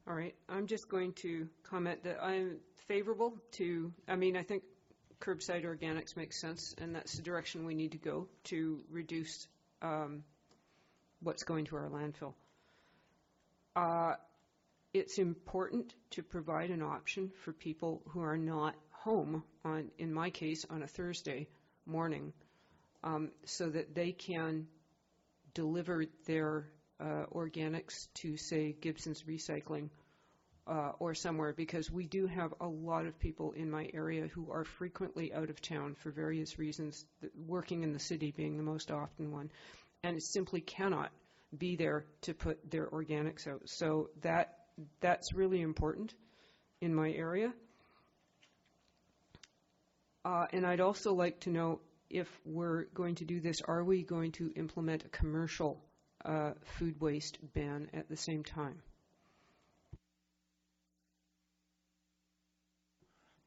All right, I'm just going to comment that I'm favorable to, I think curbside organics makes sense, and that's the direction we need to go to reduce what's going to our landfill. It's important to provide an option for people who are not home on, in my case, on a Thursday morning, so that they can deliver their organics to, say, Gibson's Recycling or somewhere, because we do have a lot of people in my area who are frequently out of town for various reasons, working in the city being the most often one, and simply cannot be there to put their organics out. So that's really important in my area. And I'd also like to know, if we're going to do this, are we going to implement a commercial food waste ban at the same time?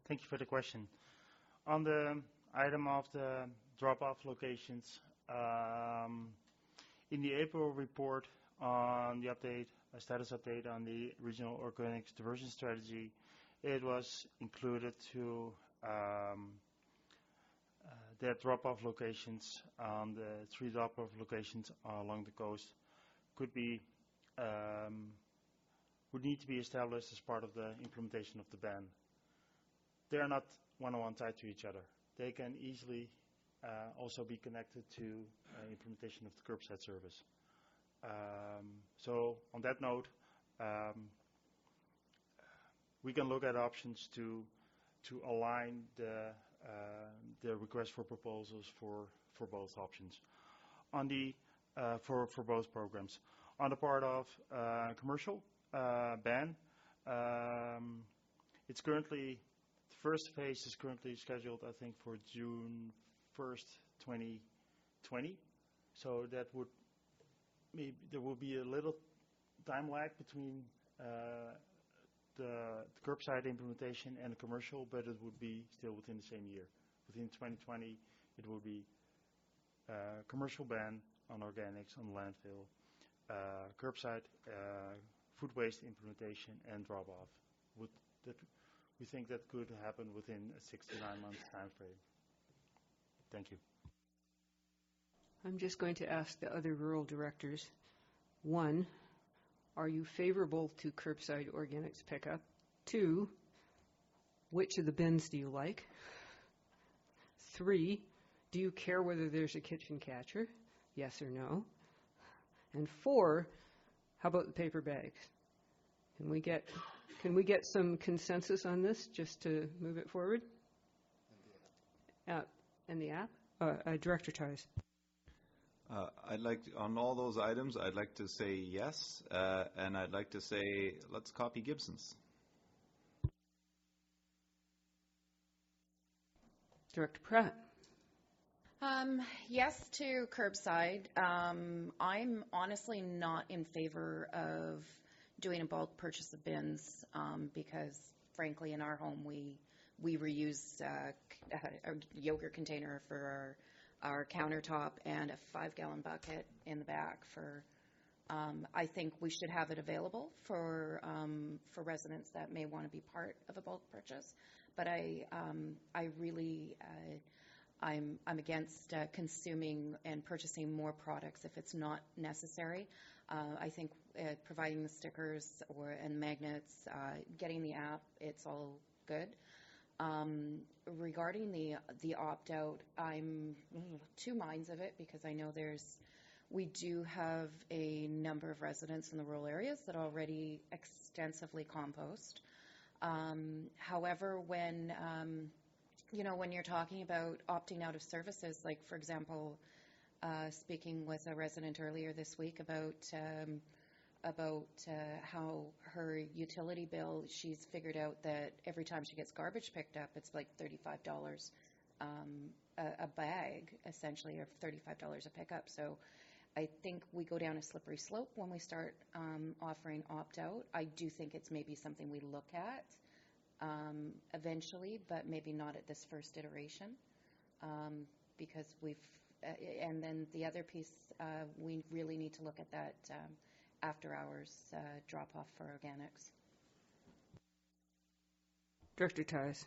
Thank you for the question. On the item of the drop-off locations, in the April report on the update, a status update on the regional organics diversion strategy, it was included to that drop-off locations, the 3 drop-off locations along the coast would need to be established as part of the implementation of the ban. They are not one-on-one tied to each other. They can easily also be connected to implementation of the curbside service. So on that note, we can look at options to align the request for proposals for both options on the for both programs. On the part of commercial ban, it's currently, the first phase is currently scheduled, I think, for June 1st, 2020. So that would maybe there will be a little time lag between the curbside implementation and the commercial, but it would be still within the same year. Within 2020, it will be commercial ban on organics, on landfill, curbside, food waste implementation, and drop-off. We think that could happen within a 6 to 9 months time frame. Thank you. I'm just going to ask the other rural directors. 1, are you favorable to curbside organics pickup? 2, which of the bins do you like? 3, do you care whether there's a kitchen catcher? Yes or no? And 4, how about the paper bags? Can we get some consensus on this just to move it forward? And the app? Director Ties. I'd like to, on all those items, I'd like to say yes, and I'd like to say let's copy Gibson's. Director Pratt. Yes to curbside. I'm honestly not in favor of doing a bulk purchase of bins because, frankly, in our home we reuse a yogurt container for our countertop and a 5-gallon bucket in the back for, I think we should have it available for residents that may want to be part of a bulk purchase. But I really, I'm against consuming and purchasing more products if it's not necessary. I think providing the stickers and magnets, getting the app, it's all good. Regarding the opt-out, I'm two minds of it because I know we do have a number of residents in the rural areas that already extensively compost. However, when you're talking about opting out of services, like for example, speaking with a resident earlier this week about how her utility bill, she's figured out that every time she gets garbage picked up, it's like $35 a bag, essentially, or $35 a pickup. So I think we go down a slippery slope when we start offering opt-out. I do think it's maybe something we look at eventually, but maybe not at this first iteration, because and then the other piece, we really need to look at that after-hours drop-off for organics. Director Ties.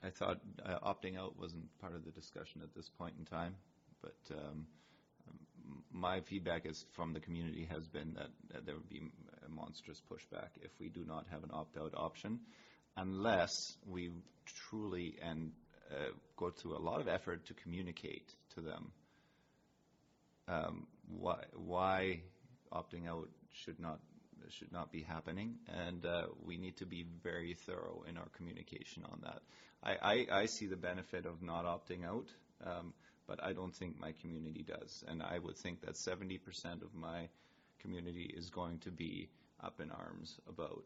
I thought opting out wasn't part of the discussion at this point in time, but my feedback is from the community has been that there would be a monstrous pushback if we do not have an opt-out option, unless we truly go through a lot of effort to communicate to them why opting out should not be happening, and we need to be very thorough in our communication on that. I see the benefit of not opting out, but I don't think my community does, and I would think that 70% of my community is going to be up in arms about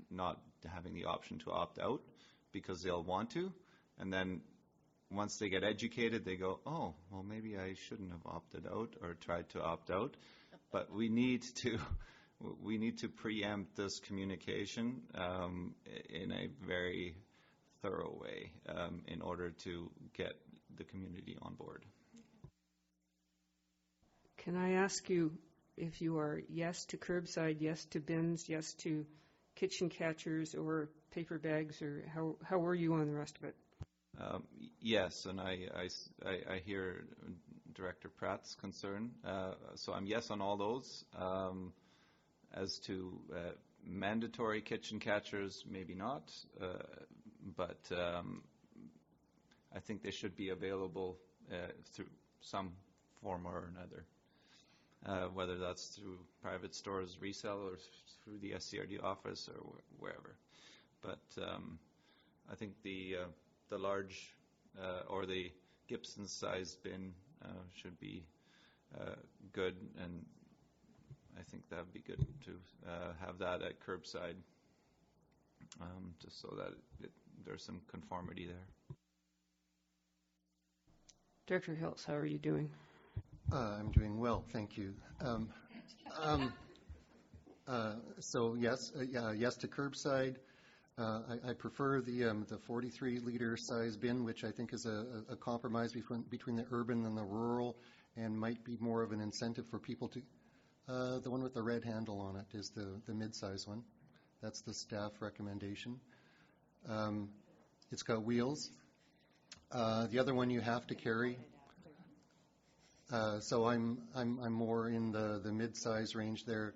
not having the option to opt out because they'll want to, and then once they get educated, they go, oh, well, maybe I shouldn't have opted out or tried to opt out. But we need to preempt this communication in a very thorough way in order to get the community on board. Can I ask you if you are yes to curbside, yes to bins, yes to kitchen catchers or paper bags, or how were you on the rest of it? Yes, and I hear Director Pratt's concern. So I'm yes on all those. As to mandatory kitchen catchers, maybe not, but I think they should be available through some form or another, whether that's through private stores, resale, or through the SCRD office or wherever. But I think the large or the Gibson-sized bin should be good, and I think that would be good to have that at curbside, just so that there's some conformity there. Director Hiltz, how are you doing? I'm doing well, thank you. So yes, yes to curbside. I prefer the 43-liter size bin, which I think is a compromise between the urban and the rural, and might be more of an incentive for people to. The one with the red handle on it is the mid-size one. That's the staff recommendation. It's got wheels. The other one you have to carry. So I'm more in the mid-size range there.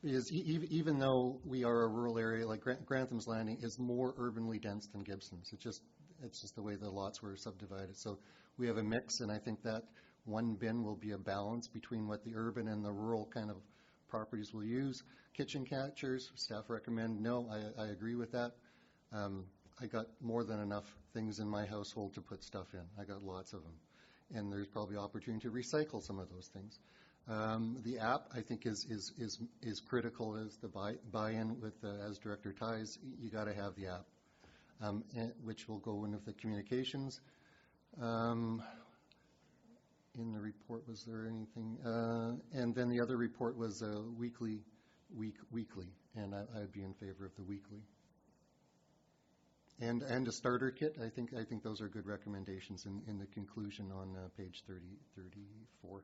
Is even though we are a rural area, like Grantham's Landing is more urbanly dense than Gibson's. It's just the way the lots were subdivided. So we have a mix, and I think that one bin will be a balance between what the urban and the rural kind of properties will use. Kitchen catchers, staff recommend no. I agree with that. I got more than enough things in my household to put stuff in. I got lots of them, and there's probably opportunity to recycle some of those things. The app, I think, is critical as the buy-in with, as Director Ties, you got to have the app, which will go in with the communications. In the report, was there anything? And then the other report was weekly, and I'd be in favor of the weekly. And a starter kit, I think those are good recommendations in the conclusion on page 34.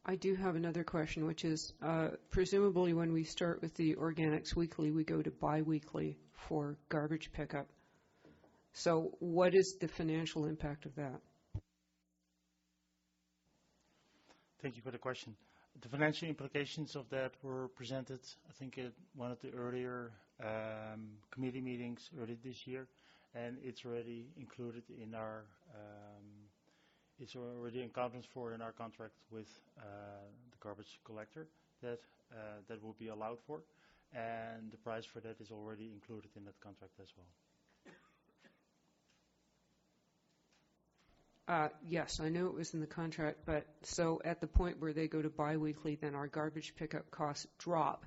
I do have another question, which is presumably when we start with the Organics Weekly, we go to bi-weekly for garbage pickup. So what is the financial impact of that? Thank you for the question. The financial implications of that were presented, I think, at one of the earlier committee meetings early this year, and it's already included in our, it's already accounted for in our contract with the garbage collector that that will be allowed for, and the price for that is already included in that contract as well. Yes, I know it was in the contract, but so at the point where they go to biweekly, then our garbage pickup costs drop.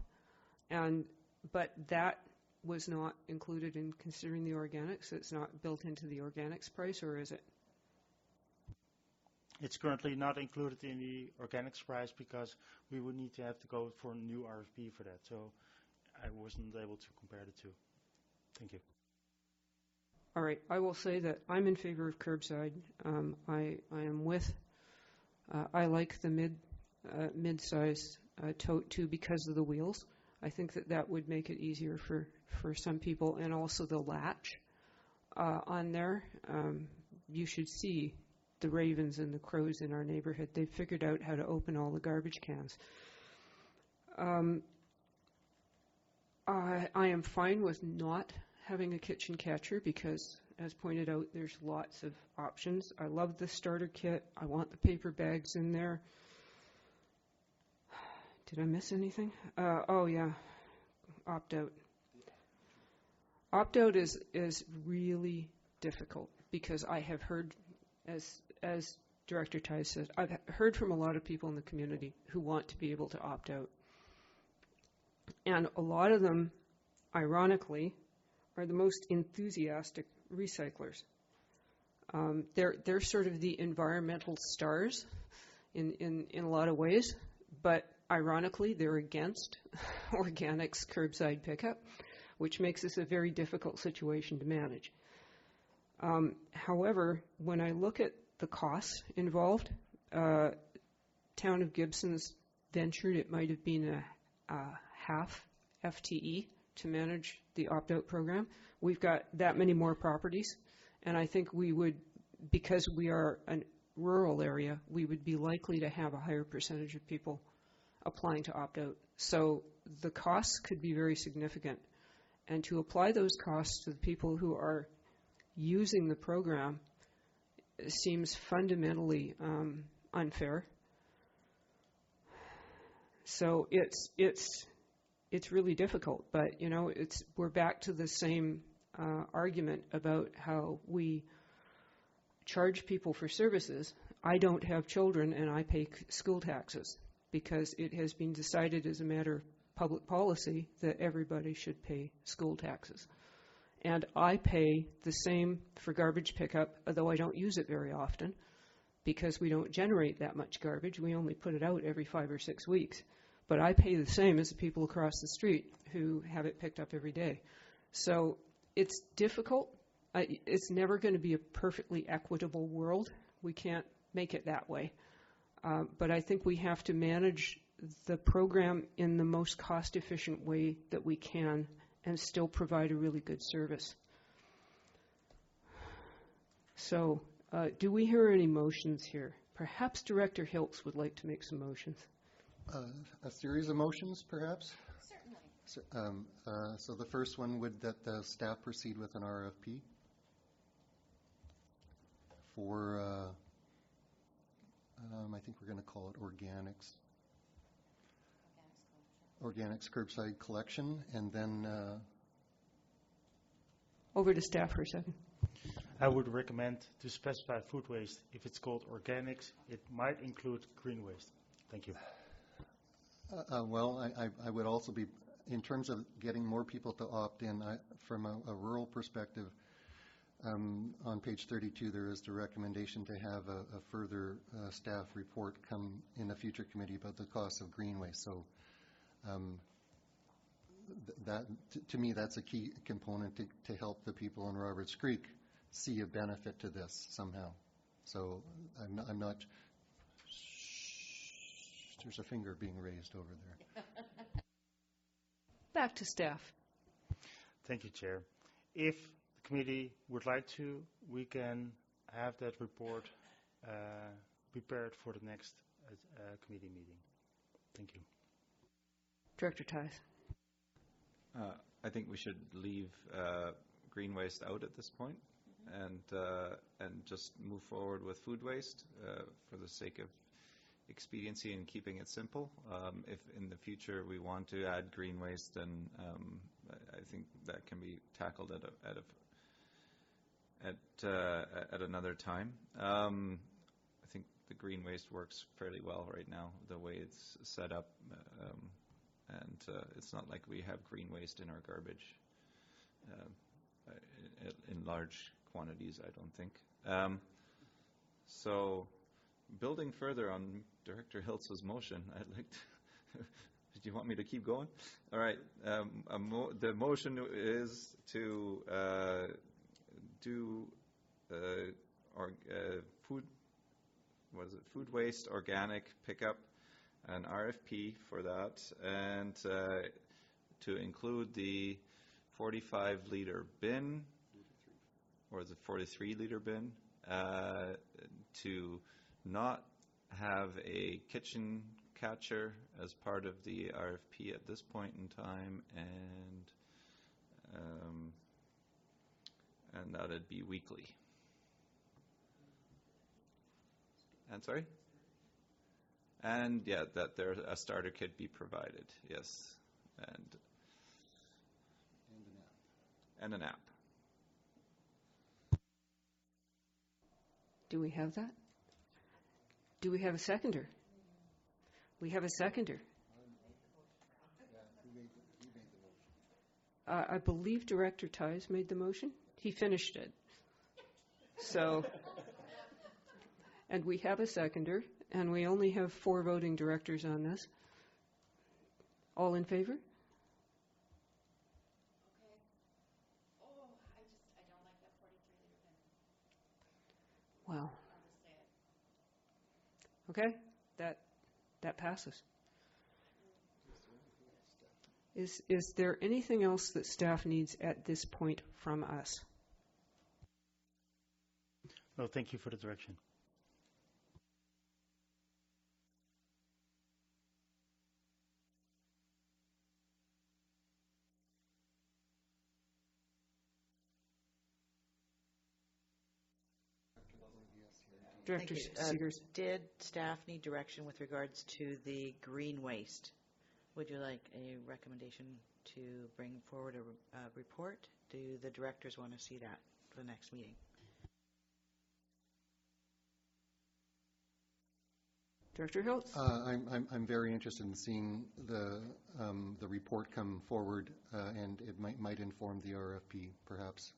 But that was not included in considering the organics? It's not built into the organics price, or is it? It's currently not included in the organics price because we would need to have to go for a new RFP for that. So I wasn't able to compare the two. Thank you. All right, I will say that I'm in favor of curbside. I am with, I like the mid-size tote too because of the wheels. I think that would make it easier for some people, and also the latch on there. You should see the ravens and the crows in our neighborhood. They've figured out how to open all the garbage cans. I am fine with not having a kitchen catcher because, as pointed out, there's lots of options. I love the starter kit. I want the paper bags in there. Did I miss anything? Oh, yeah, opt-out. Opt-out is really difficult because I have heard, as Director Tighe said, I've heard from a lot of people in the community who want to be able to opt out. And a lot of them, ironically, are the most enthusiastic recyclers. They're sort of the environmental stars in a lot of ways, but ironically, they're against organics curbside pickup, which makes this a very difficult situation to manage. However, when I look at the costs involved, Town of Gibson's ventured it might have been a half FTE to manage the opt-out program. We've got that many more properties, and I think we would, because we are a rural area, we would be likely to have a higher percentage of people applying to opt-out. So the costs could be very significant. And to apply those costs to the people who are using the program seems fundamentally unfair. So it's really difficult, but you know, we're back to the same argument about how we charge people for services. I don't have children, and I pay school taxes because it has been decided as a matter of public policy that everybody should pay school taxes. And I pay the same for garbage pickup, although I don't use it very often because we don't generate that much garbage. We only put it out every 5 or 6 weeks. But I pay the same as the people across the street who have it picked up every day. So it's difficult. It's never going to be a perfectly equitable world. We can't make it that way. But I think we have to manage the program in the most cost-efficient way that we can and still provide a really good service. So do we hear any motions here? Perhaps Director Hiltz would like to make some motions. A series of motions, perhaps? Certainly. So the first one would that the staff proceed with an RFP for, I think we're going to call it organics. Organics curbside collection, and then... Over to staff for a second. I would recommend to specify food waste. If it's called organics, it might include green waste. Thank you. Well, I would also be, in terms of getting more people to opt in, from a rural perspective, on page 32 there is the recommendation to have a further staff report come in a future committee about the cost of green waste. So to me, that's a key component to help the people in Roberts Creek see a benefit to this somehow. So I'm not. There's a finger being raised over there. Back to staff. Thank you, Chair. If the committee would like to, we can have that report prepared for the next committee meeting. Thank you. Director Ties. I think we should leave green waste out at this point, and just move forward with food waste for the sake of expediency and keeping it simple. If in the future we want to add green waste, then I think that can be tackled at another time. I think the green waste works fairly well right now, the way it's set up, and it's not like we have green waste in our garbage in large quantities, I don't think. So, building further on Director Hiltz's motion, I'd like to. Do you want me to keep going? All right. The motion is to do food. What is it? Food waste organic pickup, an RFP for that, and to include the 45-liter bin, or is it 43-liter bin, to not have a kitchen catcher as part of the RFP at this point in time, and that it'd be weekly. And sorry? And yeah, that there a starter kit be provided. Yes, and an app. Do we have that? Do we have a seconder? We have a seconder. I believe Director Ties made the motion. He finished it. So, and we have a seconder, and we only have 4 voting directors on this. All in favor? Okay. Oh, I don't like that 43-liter bin. Wow. I'll just say it. Okay, that passes. Is there anything else that staff needs at this point from us? No, thank you for the direction. Director Thank you. Seegers. Did staff need direction with regards to the green waste? Would you like a recommendation to bring forward a report? Do the directors want to see that for the next meeting? Director Hiltz. I'm very interested in seeing the report come forward, and it might inform the RFP, perhaps,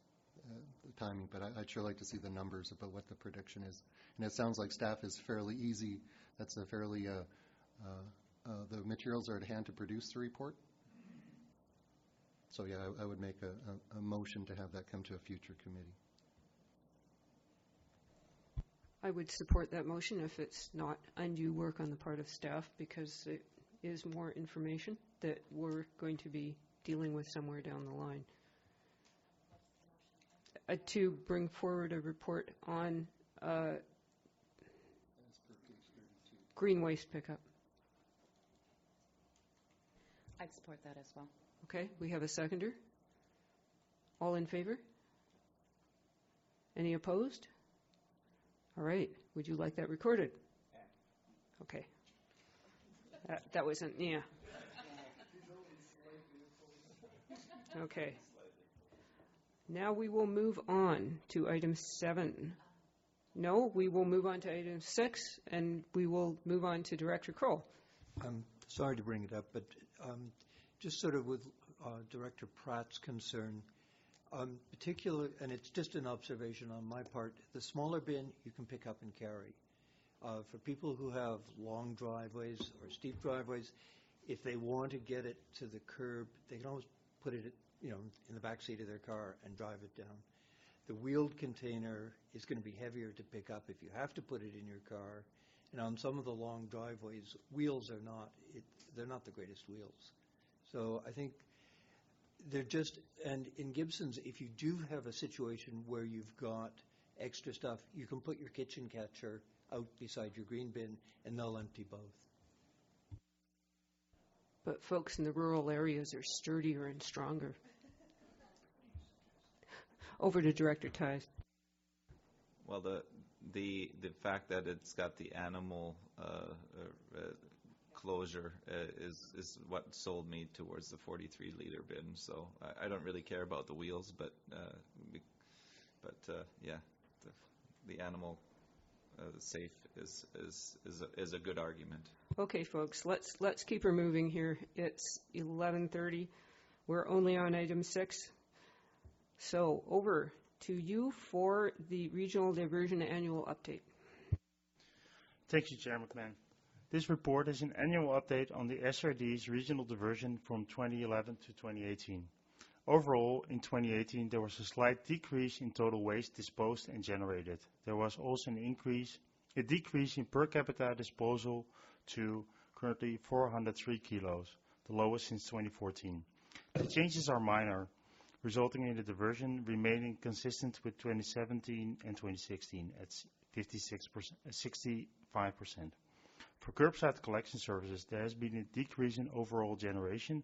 the timing. But I'd sure like to see the numbers about what the prediction is. And it sounds like staff is fairly easy. That's a fairly the materials are at hand to produce the report. So yeah, I would make a motion to have that come to a future committee. I would support that motion if it's not undue work on the part of staff, because it is more information that we're going to be dealing with somewhere down the line. To bring forward a report on green waste pickup. I'd support that as well. Okay, we have a seconder. All in favor? Any opposed? All right, would you like that recorded? Okay. That wasn't, yeah. Okay. Now we will move on to item 7. No, we will move on to item 6, and we will move on to Director Kroll. I'm sorry to bring it up, but just sort of with Director Pratt's concern, particular, and it's just an observation on my part, the smaller bin you can pick up and carry. For people who have long driveways or steep driveways, if they want to get it to the curb, they can always put it, in the back seat of their car and drive it down. The wheeled container is going to be heavier to pick up if you have to put it in your car. And on some of the long driveways, wheels are they're not the greatest wheels. So I think they're just, and in Gibson's, if you do have a situation where you've got extra stuff, you can put your kitchen catcher out beside your green bin and they'll empty both. But folks in the rural areas are sturdier and stronger. Over to Director Ties. Well, the fact that it's got the animal closure is what sold me towards the 43-liter bin. So I don't really care about the wheels, but yeah, the animal safe is a good argument. Okay, folks, let's keep her moving here. It's 11:30. We're only on item 6. So over to you for the Regional Diversion Annual Update. Thank you, Chair McMahon. This report is an annual update on the SRD's regional diversion from 2011 to 2018. Overall, in 2018, there was a slight decrease in total waste disposed and generated. There was also a decrease in per capita disposal to currently 403 kilos, the lowest since 2014. The changes are minor, resulting in the diversion remaining consistent with 2017 and 2016 at 65%. For curbside collection services, there has been a decrease in overall generation,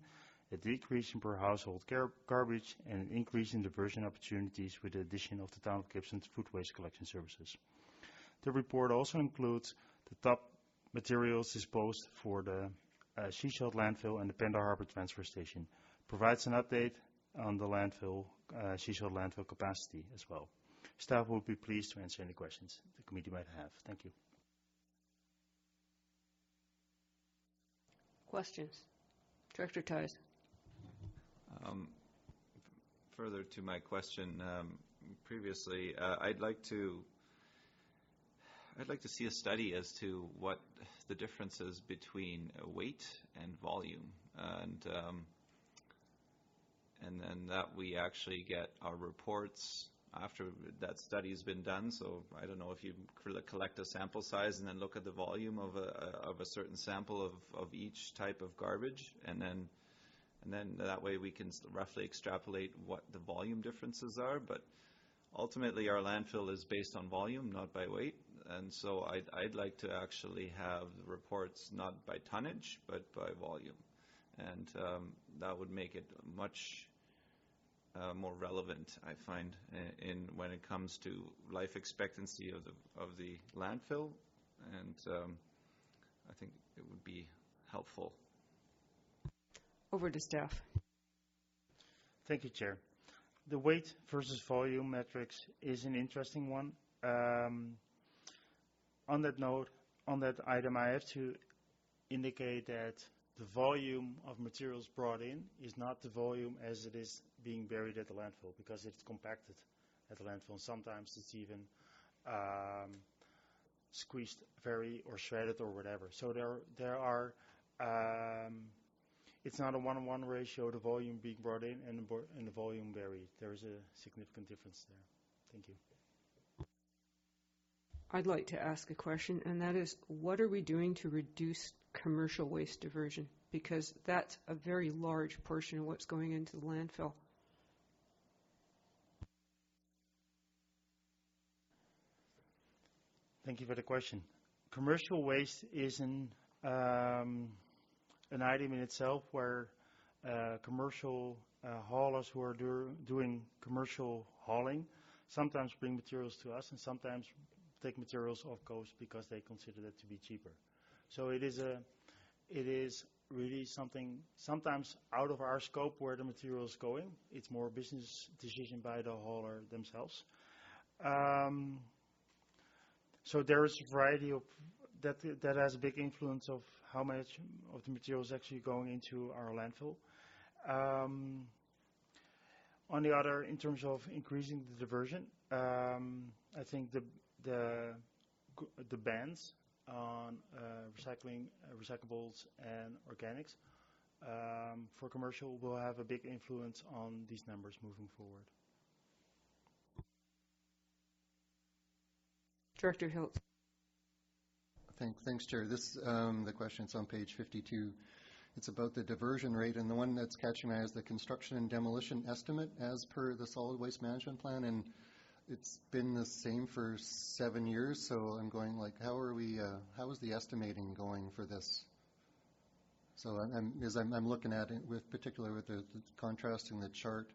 a decrease in per household garbage, and an increase in diversion opportunities with the addition of the Town of Gibson's food waste collection services. The report also includes the top materials disposed for the Seashell landfill and the Pender Harbor transfer station, provides an update on the Seashell landfill capacity as well. Staff will be pleased to answer any questions the committee might have. Thank you. Questions? Director Ties. Further to my question previously, I'd like to see a study as to what the difference is between weight and volume, and then that we actually get our reports after that study has been done. So I don't know if you collect a sample size and then look at the volume of a certain sample of each type of garbage, and then that way we can roughly extrapolate what the volume differences are. But ultimately our landfill is based on volume, not by weight, and so I'd like to actually have the reports not by tonnage but by volume, and that would make it much more relevant, I find, in when it comes to life expectancy of the landfill, and I think it would be helpful. Over to staff. Thank you, Chair. The weight versus volume metrics is an interesting one. On that note, on that item, I have to indicate that the volume of materials brought in is not the volume as it is being buried at the landfill, because it's compacted at the landfill. And sometimes it's even squeezed or shredded or whatever. So there are, it's not a 1-to-1 ratio, the volume being brought in and the volume buried. There is a significant difference there. Thank you. I'd like to ask a question, and that is, what are we doing to reduce commercial waste diversion? Because that's a very large portion of what's going into the landfill. Thank you for the question. Commercial waste is an item in itself where commercial haulers who are doing commercial hauling sometimes bring materials to us and sometimes take materials off coast because they consider that to be cheaper. So it is really something sometimes out of our scope where the material is going. It's more a business decision by the hauler themselves. So there is a variety of that has a big influence of how much of the material is actually going into our landfill. On the other, in terms of increasing the diversion, I think the bans on recycling, recyclables, and organics for commercial will have a big influence on these numbers moving forward. Director Hilt. Thanks, Chair. This, the question's on page 52. It's about the diversion rate, and the one that's catching my eye is the construction and demolition estimate as per the solid waste management plan, and it's been the same for 7 years, so I'm going like, how is the estimating going for this? So I'm looking at it with particular with the contrasting the chart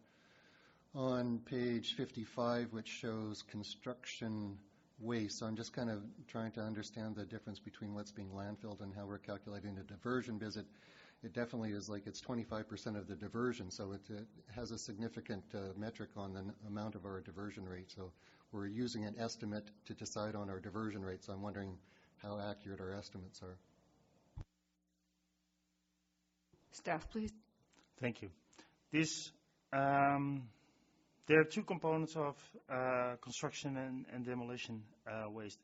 on page 55, which shows construction waste. So I'm just kind of trying to understand the difference between what's being landfilled and how we're calculating the diversion visit. It definitely is like it's 25% of the diversion, so it has a significant metric on the amount of our diversion rate. So we're using an estimate to decide on our diversion rate, so I'm wondering how accurate our estimates are. Staff, please. Thank you. This, there are two components of construction and demolition waste.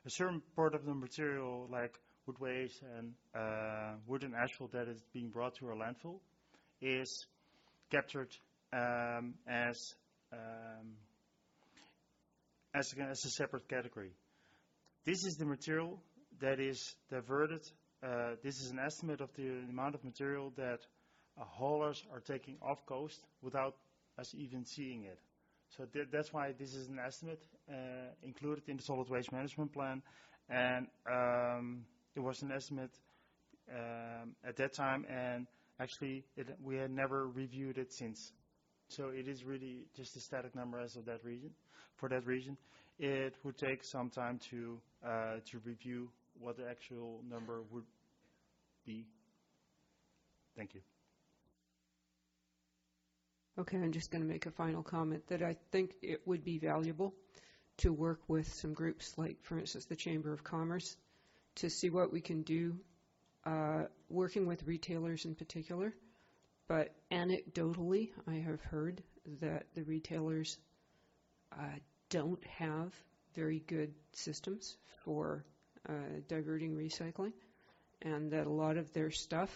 A certain part of the material, like wood waste and wood and asphalt that is being brought to our landfill, is captured as a separate category. This is the material that is diverted. This is an estimate of the amount of material that haulers are taking off coast without us even seeing it. So that's why this is an estimate included in the solid waste management plan, and it was an estimate at that time, and actually we had never reviewed it since. So it is really just a static number as of that region. For that region, it would take some time to review what the actual number would be. Thank you. Okay, I'm just going to make a final comment that I think it would be valuable to work with some groups like, for instance, the Chamber of Commerce to see what we can do, working with retailers in particular. But anecdotally, I have heard that the retailers don't have very good systems for diverting recycling, and that a lot of their stuff,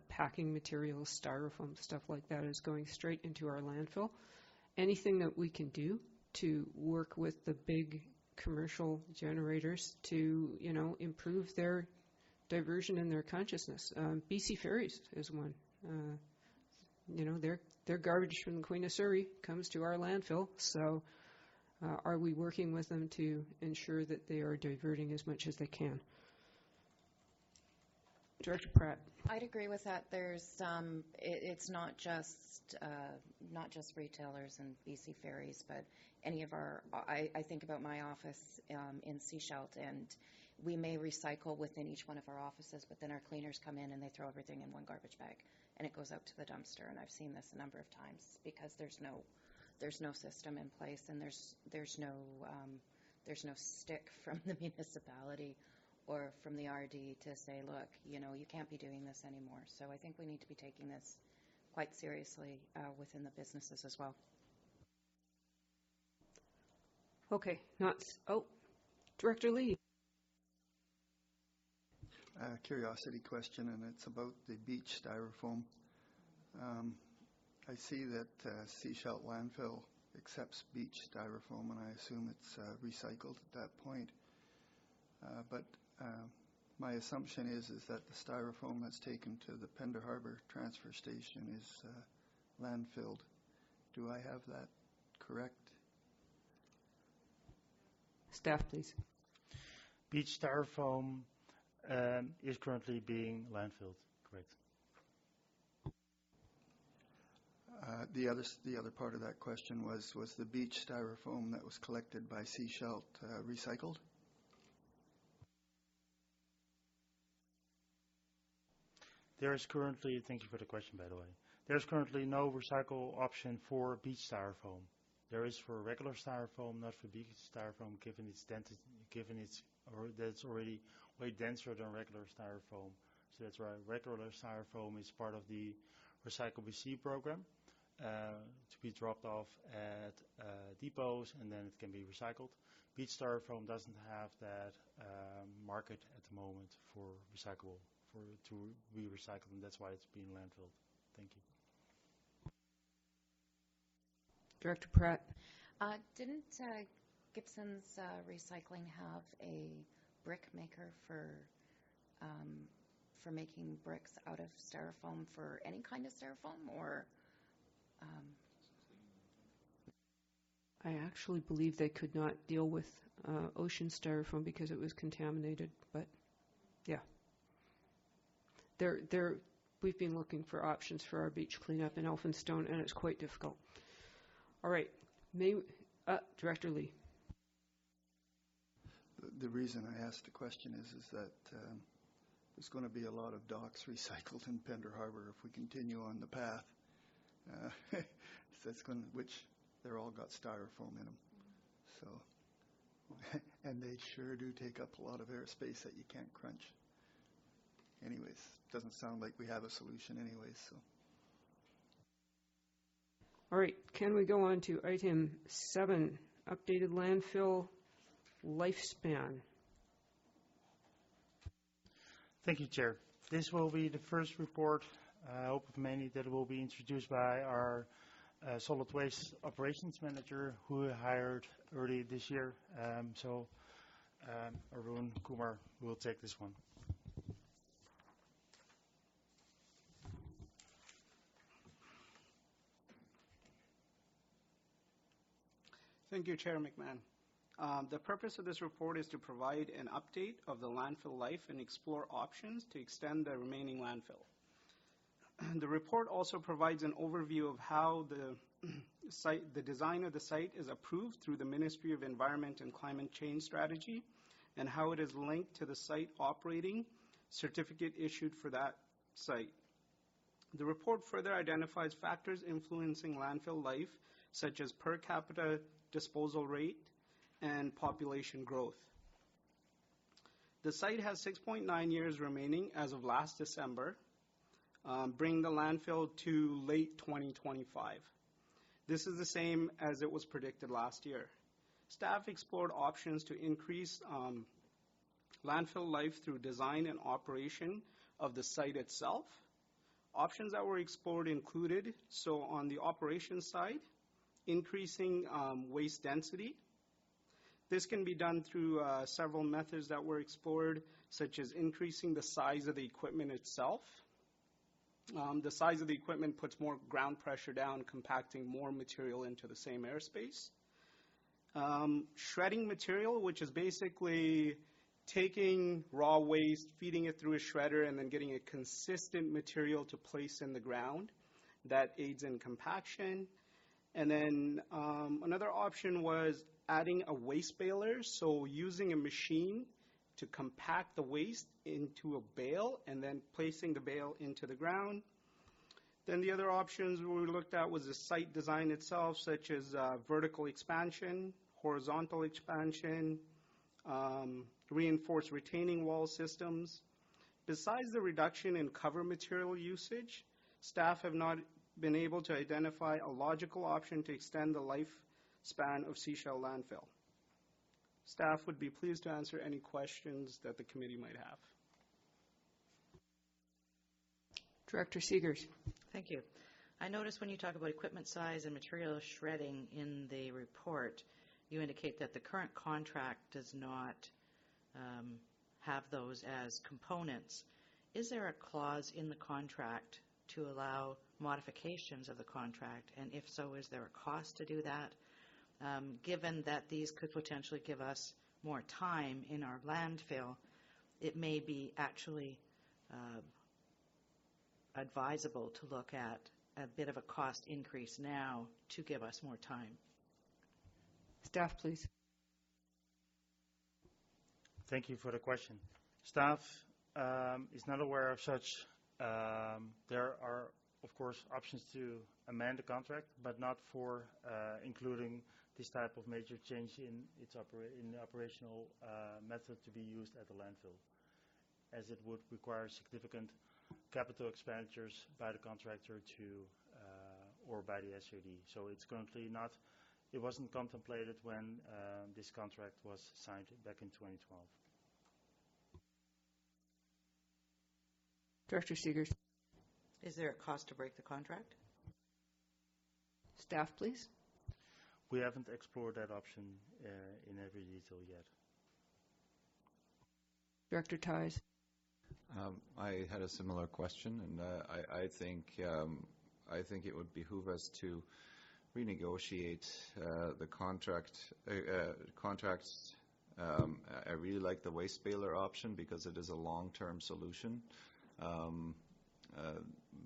packing materials, styrofoam, stuff like that, is going straight into our landfill. Anything that we can do to work with the big commercial generators to, improve their diversion and their consciousness. BC Ferries is one. Their garbage from the Queen of Surrey comes to our landfill, so are we working with them to ensure that they are diverting as much as they can? Director Pratt. I'd agree with that. There's it's not just retailers and BC Ferries, but any of our. I think about my office in Seashelt, and we may recycle within each one of our offices, but then our cleaners come in and they throw everything in one garbage bag, and it goes out to the dumpster. And I've seen this a number of times because there's no system in place, and there's no stick from the municipality or from the RD to say, look, you can't be doing this anymore. So I think we need to be taking this quite seriously within the businesses as well. Okay, Director Lee. Curiosity question, and it's about the beach styrofoam. I see that Seashelt Landfill accepts beach styrofoam, and I assume it's recycled at that point. But my assumption is that the styrofoam that's taken to the Pender Harbor transfer station is landfilled. Do I have that correct? Staff, please. Beach styrofoam is currently being landfilled, correct. The other part of that question was the beach styrofoam that was collected by Seashelt recycled? There is currently, thank you for the question, by the way. There's currently no recycle option for beach styrofoam. There is for regular styrofoam, not for beach styrofoam, given its density, that's already way denser than regular styrofoam. So that's why regular styrofoam is part of the Recycle BC program to be dropped off at depots, and then it can be recycled. Beach styrofoam doesn't have that market at the moment for recyclable to be recycled, and that's why it's being landfilled. Thank you. Director Pratt. Didn't Gibson's Recycling have a brick maker for making bricks out of styrofoam for any kind of styrofoam, or? I actually believe they could not deal with ocean styrofoam because it was contaminated, but yeah. We've been looking for options for our beach cleanup in Elphinstone, and it's quite difficult. All right, Director Lee. The reason I asked the question is that there's going to be a lot of docks recycled in Pender Harbor if we continue on the path. Which they're all got styrofoam in them. So, and they sure do take up a lot of airspace that you can't crunch. Anyways, doesn't sound like we have a solution anyways. So. All right, can we go on to item 7, updated landfill lifespan? Thank you, Chair. This will be the first report, I hope of many, that will be introduced by our solid waste operations manager, who we hired early this year. Arun Kumar will take this one. Thank you, Chair McMahon. The purpose of this report is to provide an update of the landfill life and explore options to extend the remaining landfill. The report also provides an overview of how the design of the site is approved through the Ministry of Environment and Climate Change Strategy, and how it is linked to the site operating certificate issued for that site. The report further identifies factors influencing landfill life, such as per capita disposal rate and population growth. The site has 6.9 years remaining as of last December, bringing the landfill to late 2025. This is the same as it was predicted last year. Staff explored options to increase landfill life through design and operation of the site itself. Options that were explored included, so on the operations side, increasing waste density. This can be done through several methods that were explored, such as increasing the size of the equipment itself. The size of the equipment puts more ground pressure down, compacting more material into the same airspace. Shredding material, which is basically taking raw waste, feeding it through a shredder, and then getting a consistent material to place in the ground that aids in compaction. And then another option was adding a waste baler, so using a machine to compact the waste into a bale and then placing the bale into the ground. Then the other options we looked at was the site design itself, such as vertical expansion, horizontal expansion, reinforced retaining wall systems. Besides the reduction in cover material usage, staff have not been able to identify a logical option to extend the lifespan of Sechelt landfill. Staff would be pleased to answer any questions that the committee might have. Director Seegers. Thank you. I noticed when you talk about equipment size and material shredding in the report, you indicate that the current contract does not have those as components. Is there a clause in the contract to allow modifications of the contract? And if so, is there a cost to do that? Given that these could potentially give us more time in our landfill, it may be actually advisable to look at a bit of a cost increase now to give us more time. Staff, please. Thank you for the question. Staff is not aware of such. There are, of course, options to amend the contract, but not for including this type of major change in the operational method to be used at the landfill, as it would require significant capital expenditures by the contractor or by the SOD. So it's currently not. It wasn't contemplated when this contract was signed back in 2012. Director Seegers. Is there a cost to break the contract? Staff, please. We haven't explored that option in every detail yet. Director Ties. I had a similar question, and I think it would behoove us to renegotiate the contracts. I really like the waste baler option because it is a long-term solution.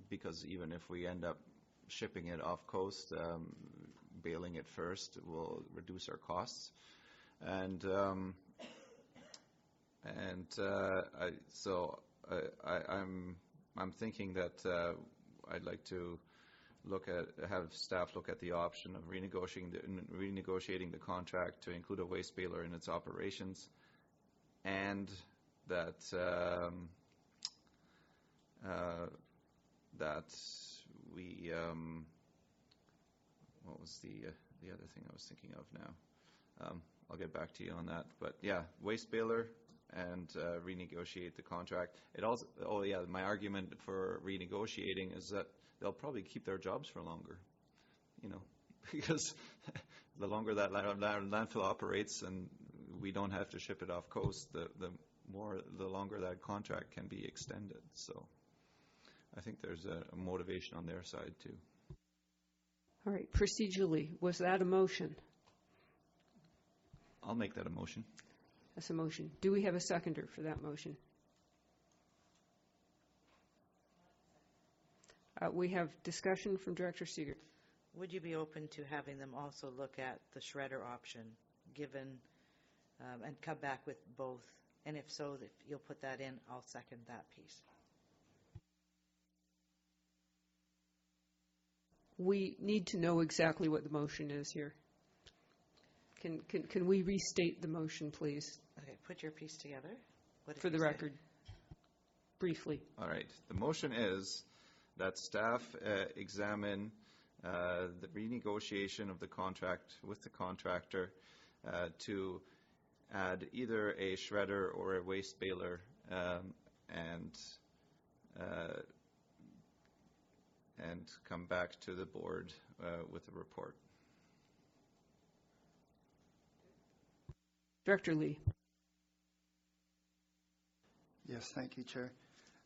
Because even if we end up shipping it off coast, baling it first will reduce our costs. I'm thinking that I'd like to have staff look at the option of renegotiating the contract to include a waste baler in its operations, and that we what was the other thing I was thinking of now? I'll get back to you on that. But yeah, waste baler and renegotiate the contract. It also, my argument for renegotiating is that they'll probably keep their jobs for longer, because the longer that landfill operates and we don't have to ship it off coast, the longer that contract can be extended. So I think there's a motivation on their side too. All right, procedurally, was that a motion? I'll make that a motion. That's a motion. Do we have a seconder for that motion? We have discussion from Director Seeger. Would you be open to having them also look at the shredder option, given, and come back with both? And if so, if you'll put that in, I'll second that piece. We need to know exactly what the motion is here. Can we restate the motion, please? Okay, put your piece together. For the record, briefly. All right. The motion is that staff examine the renegotiation of the contract with the contractor to add either a shredder or a waste baler and come back to the board with a report. Director Lee. Yes, thank you, Chair.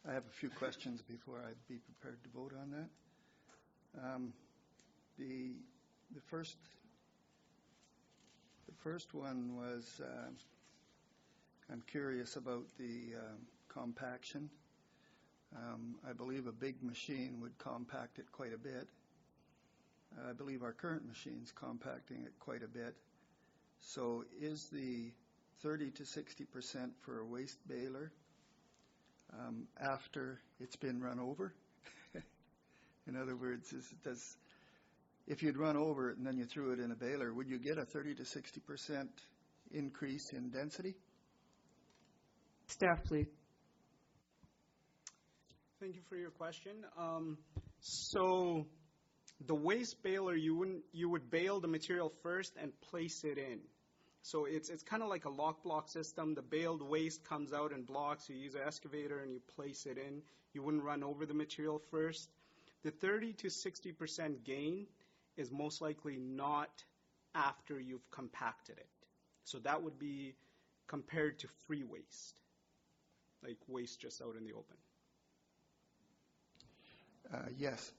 I have a few questions before I'd be prepared to vote on that. The first one was I'm curious about the compaction. I believe a big machine would compact it quite a bit. I believe our current machine's compacting it quite a bit. So is the 30 to 60% for a waste baler after it's been run over? In other words, if you'd run over it and then you threw it in a baler, would you get a 30 to 60% increase in density? Staff, please. Thank you for your question. So the waste baler, you would bale the material first and place it in. So it's kind of like a lock block system. The baled waste comes out in blocks. You use an excavator and you place it in. You wouldn't run over the material first. The 30 to 60% gain is most likely not after you've compacted it. So that would be compared to free waste, like waste just out in the open. Yes.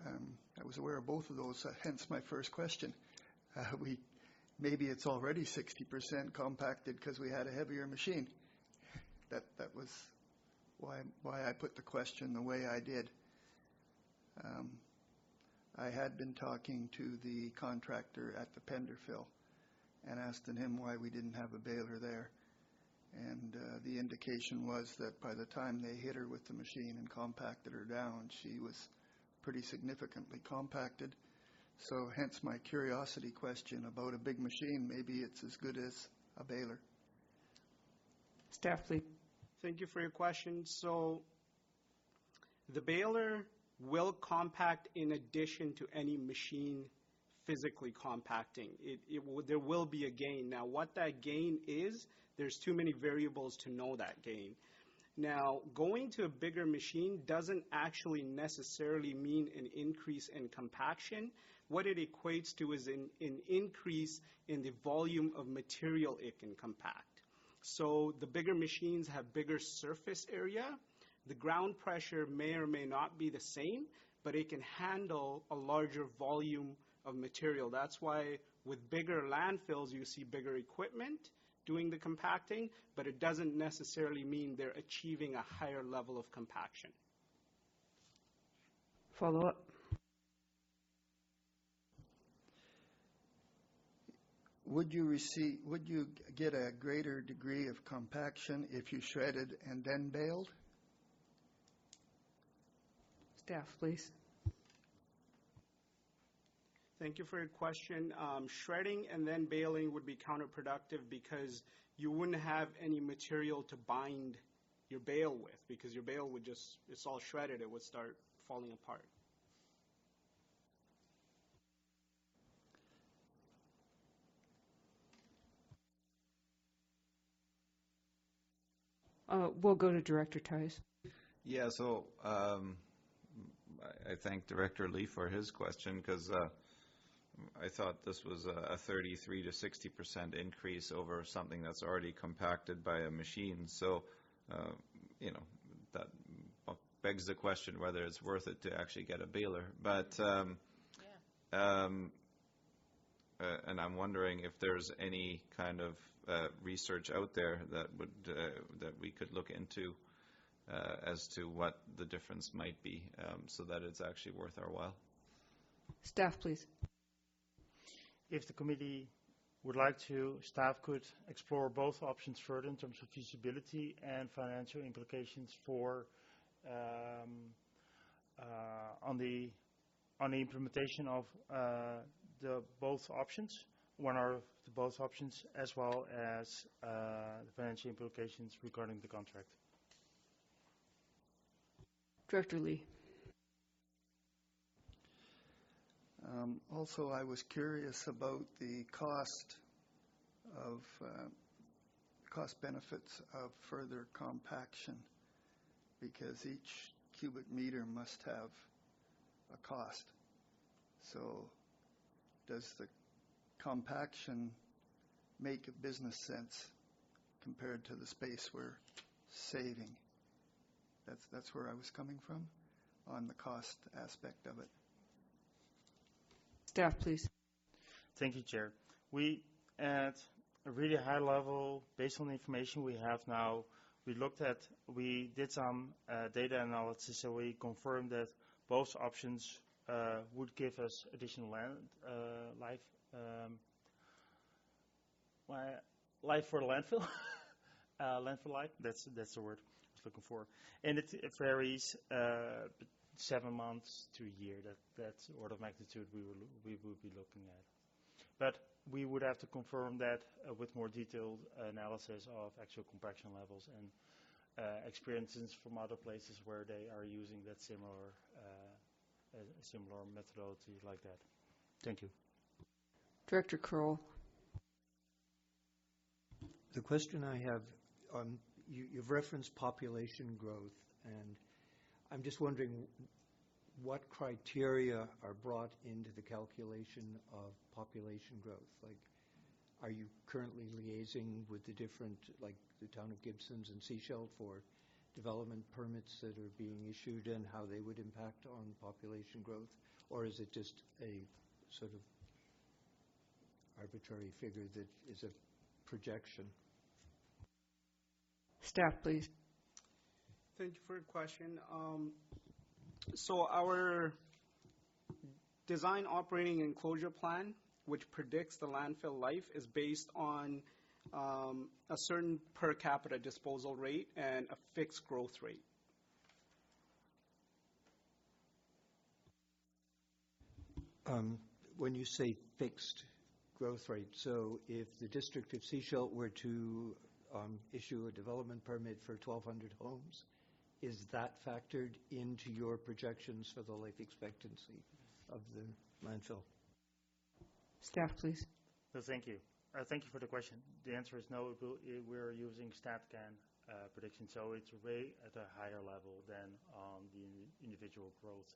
I was aware of both of those, hence my first question. Maybe it's already 60% compacted because we had a heavier machine. That was why I put the question the way I did. I had been talking to the contractor at the Penderfill and asking him why we didn't have a baler there. And the indication was that by the time they hit her with the machine and compacted her down, she was pretty significantly compacted. So hence my curiosity question about a big machine. Maybe it's as good as a baler. Staff, please. Thank you for your question. So the baler will compact in addition to any machine physically compacting. There will be a gain. Now, what that gain is, there's too many variables to know that gain. Now, going to a bigger machine doesn't actually necessarily mean an increase in compaction. What it equates to is an increase in the volume of material it can compact. So the bigger machines have bigger surface area. The ground pressure may or may not be the same, but it can handle a larger volume of material. That's why with bigger landfills, you see bigger equipment doing the compacting, but it doesn't necessarily mean they're achieving a higher level of compaction. Follow up. Would you get a greater degree of compaction if you shredded and then baled? Staff, please. Thank you for your question. Shredding and then baling would be counterproductive because you wouldn't have any material to bind your bale with, because your bale would just, it's all shredded, it would start falling apart. We'll go to Director Tice. Yeah, so I thank Director Lee for his question, because I thought this was a 33 to 60% increase over something that's already compacted by a machine. So, that begs the question whether it's worth it to actually get a baler. But, and I'm wondering if there's any kind of research out there that would that we could look into as to what the difference might be, so that it's actually worth our while. Staff, please. If the committee would like to, staff could explore both options further in terms of feasibility and financial implications for on the implementation of the both options, one of the both options, as well as the financial implications regarding the contract. Director Lee. Also, I was curious about the cost benefits of further compaction, because each cubic meter must have a cost. So does the compaction make a business sense compared to the space we're saving? That's where I was coming from on the cost aspect of it. Staff, please. Thank you, Chair. We, at a really high level, based on the information we have now, we did some data analysis, so we confirmed that both options would give us additional life for landfill. Landfill life, that's the word I was looking for. And it varies 7 months to a year. That's the order of magnitude we would be looking at. But we would have to confirm that with more detailed analysis of actual compaction levels and experiences from other places where they are using that similar methodology like that. Thank you. Director Kroll. The question I have, you've referenced population growth, and I'm just wondering what criteria are brought into the calculation of population growth. Like, are you currently liaising with the different, like the town of Gibsons and Sechelt, for development permits that are being issued and how they would impact on population growth? Or is it just a sort of arbitrary figure that is a projection? Staff, please. Thank you for your question. So our design, operating, and closure plan, which predicts the landfill life, is based on a certain per capita disposal rate and a fixed growth rate. When you say fixed growth rate, so if the district of Sechelt were to issue a development permit for 1,200 homes, is that factored into your projections for the life expectancy of the landfill? Staff, please. So thank you. Thank you for the question. The answer is no. We're using StatCan prediction. So it's way at a higher level than on the individual growth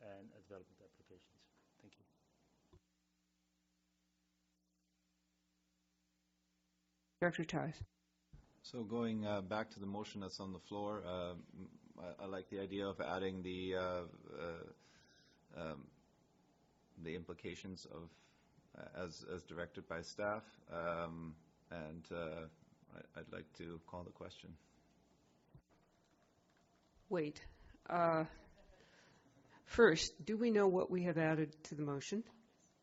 and development applications. Thank you. Director Ties. So going back to the motion that's on the floor, I like the idea of adding the implications of as directed by staff, and I'd like to call the question. Wait. First, do we know what we have added to the motion?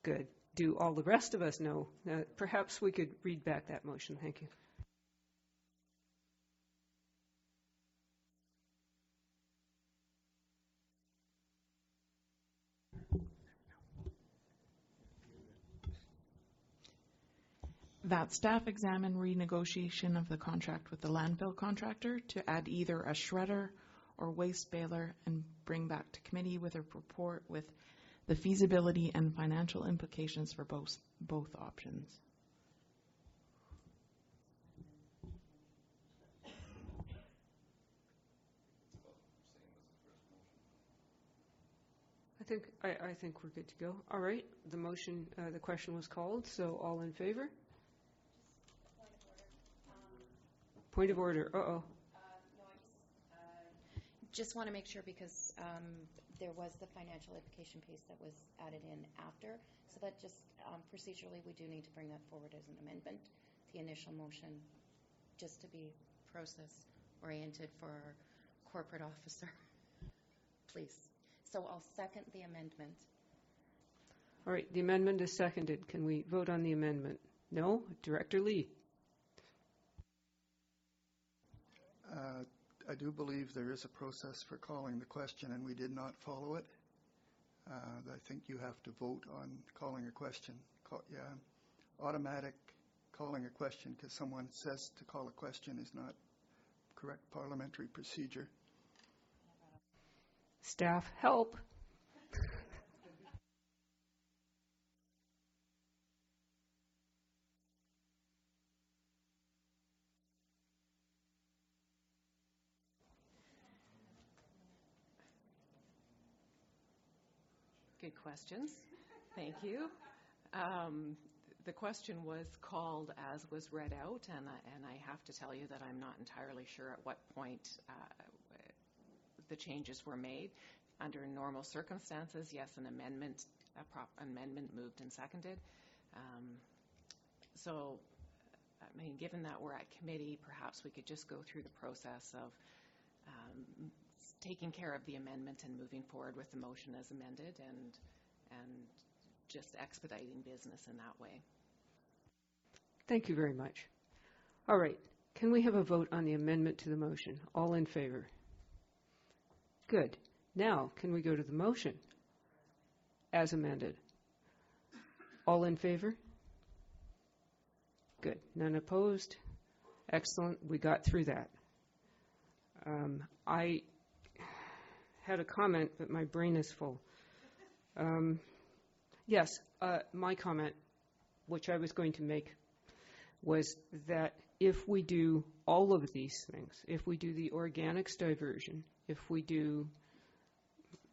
Good. Do all the rest of us know? Perhaps we could read back that motion. Thank you. That staff examine renegotiation of the contract with the landfill contractor to add either a shredder or waste baler and bring back to committee with a report with the feasibility and financial implications for both options. I think we're good to go. All right. The motion, the question was called. So all in favor? Point of order. Uh-oh. Just want to make sure because there was the financial implication piece that was added in after. So that just procedurally we do need to bring that forward as an amendment, the initial motion, just to be process oriented for our corporate officer. Please. So I'll second the amendment. All right. The amendment is seconded. Can we vote on the amendment? No? Director Lee. I do believe there is a process for calling the question, and we did not follow it. I think you have to vote on calling a question. Automatic calling a question because someone says to call a question is not correct parliamentary procedure. Staff, help. Good questions. Thank you. The question was called as was read out, and I have to tell you that I'm not entirely sure at what point the changes were made. Under normal circumstances, yes, an amendment moved and seconded. So, I mean, given that we're at committee, perhaps we could just go through the process of taking care of the amendment and moving forward with the motion as amended and just expediting business in that way. Thank you very much. All right. Can we have a vote on the amendment to the motion? All in favor? Good. Now, can we go to the motion as amended? All in favor? Good. None opposed? Excellent. We got through that. I had a comment, but my brain is full. Yes, my comment, which I was going to make, was that if we do all of these things, if we do the organics diversion, if we do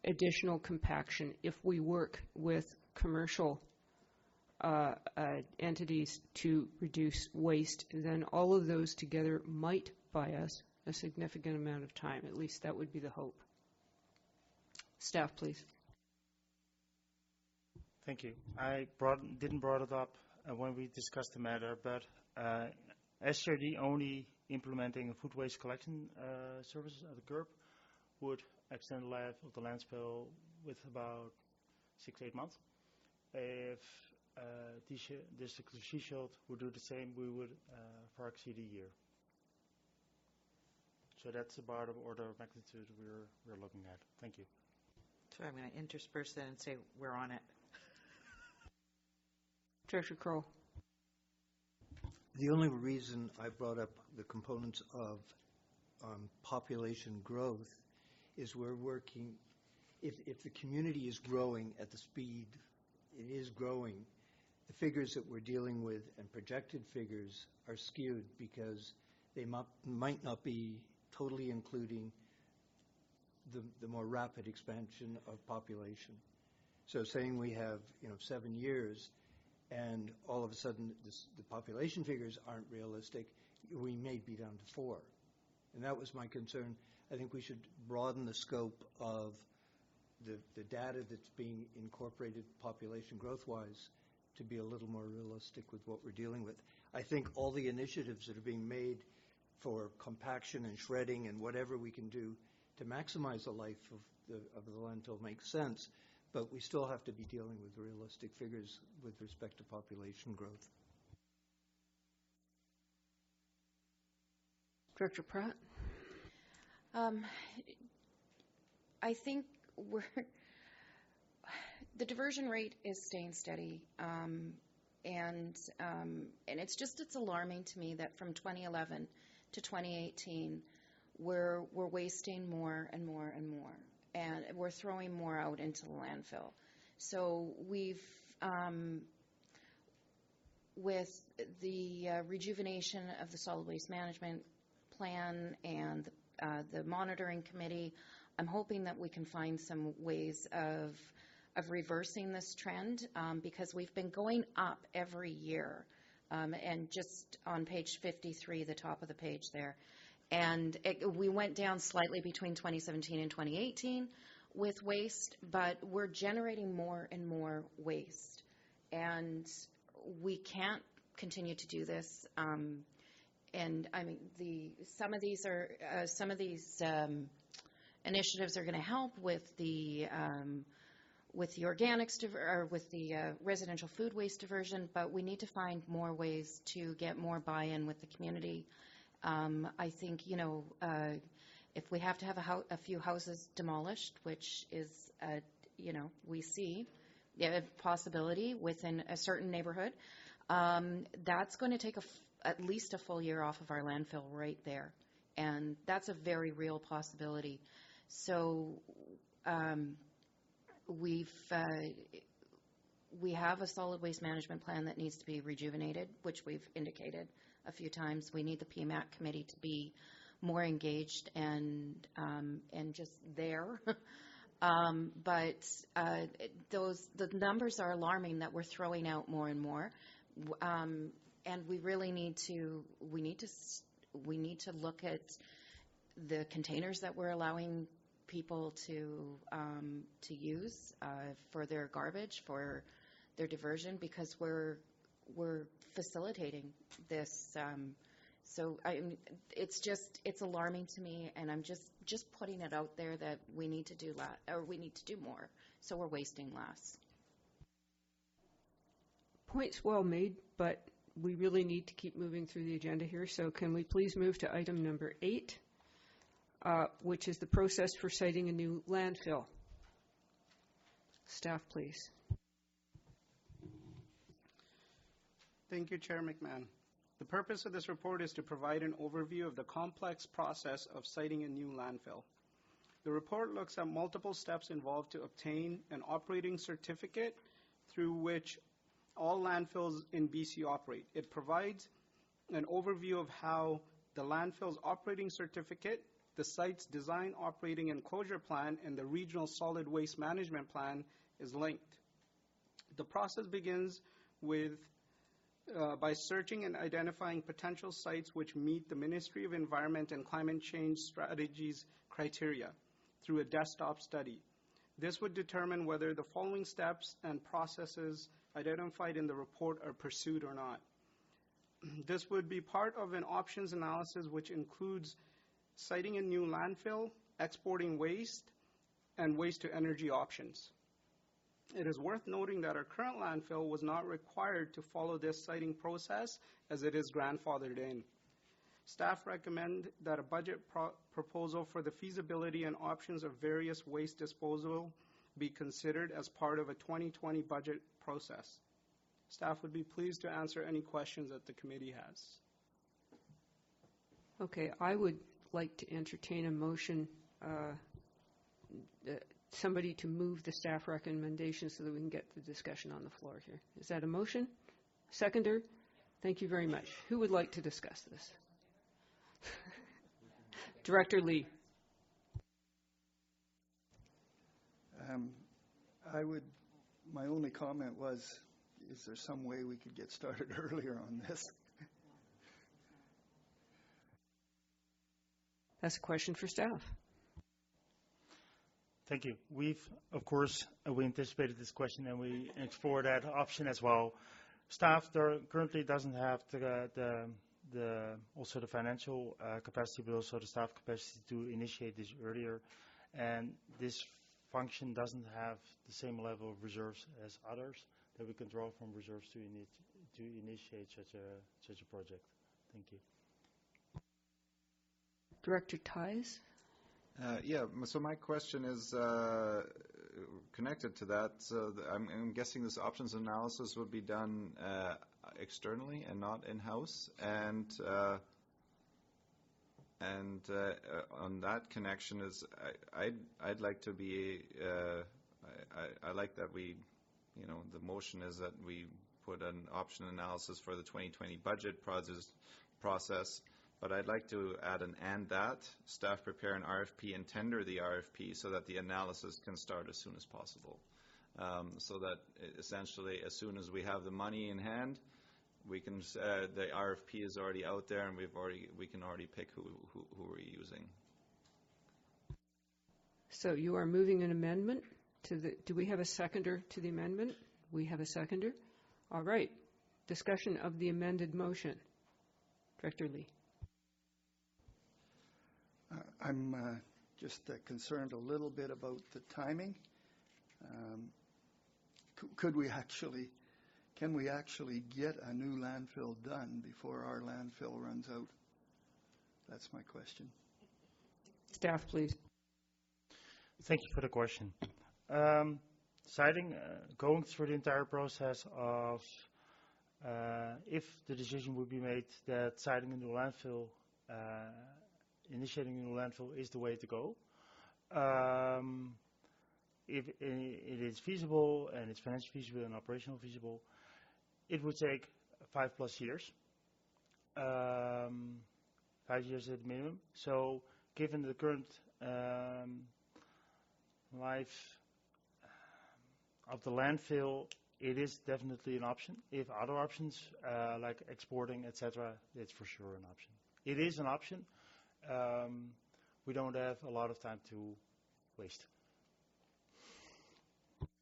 additional compaction, if we work with commercial entities to reduce waste, then all of those together might buy us a significant amount of time. At least that would be the hope. Staff, please. Thank you. I didn't brought it up when we discussed the matter, but SRD only implementing a food waste collection services at the GURB would extend the life of the landfill with about 6 to 8 months. If District of Sechelt would do the same, we would far exceed a year. So that's about the order of magnitude we're looking at. Thank you. So I'm going to intersperse that and say we're on it. Director Kroll. The only reason I brought up the components of population growth is we're working, if the community is growing at the speed it is growing, the figures that we're dealing with and projected figures are skewed because they might not be totally including the more rapid expansion of population. So saying we have 7 years and all of a sudden the population figures aren't realistic, we may be down to 4. And that was my concern. I think we should broaden the scope of the data that's being incorporated population growth-wise to be a little more realistic with what we're dealing with. I think all the initiatives that are being made for compaction and shredding and whatever we can do to maximize the life of the landfill makes sense, but we still have to be dealing with realistic figures with respect to population growth. Director Pratt? I think the diversion rate is staying steady, and it's alarming to me that from 2011 to 2018, we're wasting more and more and more, and we're throwing more out into the landfill. So we've with the rejuvenation of the solid waste management plan and the monitoring committee, I'm hoping that we can find some ways of reversing this trend, because we've been going up every year. And just on page 53, the top of the page there. And we went down slightly between 2017 and 2018 with waste, but we're generating more and more waste. And we can't continue to do this. And I mean, some of these initiatives are going to help with the organics or with the residential food waste diversion, but we need to find more ways to get more buy-in with the community. I think if we have to have a few houses demolished, which is we see a possibility within a certain neighborhood, that's going to take at least a full year off of our landfill right there. And that's a very real possibility. So we have a solid waste management plan that needs to be rejuvenated, which we've indicated a few times. We need the PMAC committee to be more engaged and just there. But the numbers are alarming that we're throwing out more and more. And we really need to look at the containers that we're allowing people to use for their garbage, for their diversion, because we're facilitating this. So it's alarming to me, and I'm just putting it out there that we need to do we need to do more, so we're wasting less. Points well made, but we really need to keep moving through the agenda here. So can we please move to item number 8, which is the process for siting a new landfill? Staff, please. Thank you, Chair McMahon. The purpose of this report is to provide an overview of the complex process of siting a new landfill. The report looks at multiple steps involved to obtain an operating certificate through which all landfills in BC operate. It provides an overview of how the landfill's operating certificate, the site's design, operating, and closure plan, and the regional solid waste management plan is linked. The process begins by searching and identifying potential sites which meet the Ministry of Environment and Climate Change Strategies criteria through a desktop study. This would determine whether the following steps and processes identified in the report are pursued or not. This would be part of an options analysis which includes siting a new landfill, exporting waste, and waste-to-energy options. It is worth noting that our current landfill was not required to follow this siting process as it is grandfathered in. Staff recommend that a budget proposal for the feasibility and options of various waste disposal be considered as part of a 2020 budget process. Staff would be pleased to answer any questions that the committee has. Okay, I would like to entertain a motion, somebody to move the staff recommendation so that we can get the discussion on the floor here. Is that a motion? Seconder? Thank you very much. Who would like to discuss this? Director Lee. My only comment was, is there some way we could get started earlier on this? That's a question for staff. Thank you. Of course, we anticipated this question and we explored that option as well. Staff currently doesn't have also the financial capacity, but also the staff capacity to initiate this earlier. And this function doesn't have the same level of reserves as others that we can draw from reserves to initiate such a project. Thank you. Director Ties? So my question is connected to that. So I'm guessing this options analysis would be done externally and not in-house. And on that connection is, I'd like to be, I like that we, the motion is that we put an option analysis for the 2020 budget process. But I'd like to add an and that, staff prepare an RFP and tender the RFP so that the analysis can start as soon as possible. So that essentially as soon as we have the money in hand, we can, the RFP is already out there and we can already pick who we're using. So you are moving an amendment to the, do we have a seconder to the amendment? We have a seconder. All right. Discussion of the amended motion. Director Lee. I'm just concerned a little bit about the timing. Can we actually get a new landfill done before our landfill runs out? That's my question. Staff, please. Thank you for the question. Siding, going through the entire process of if the decision would be made that siding a new landfill, initiating a new landfill is the way to go. If it is feasible and it's financially feasible and operational feasible, it would take 5+ years. 5 years at minimum. So given the current life of the landfill, it is definitely an option. If other options like exporting, etc., it's for sure an option. It is an option. We don't have a lot of time to waste.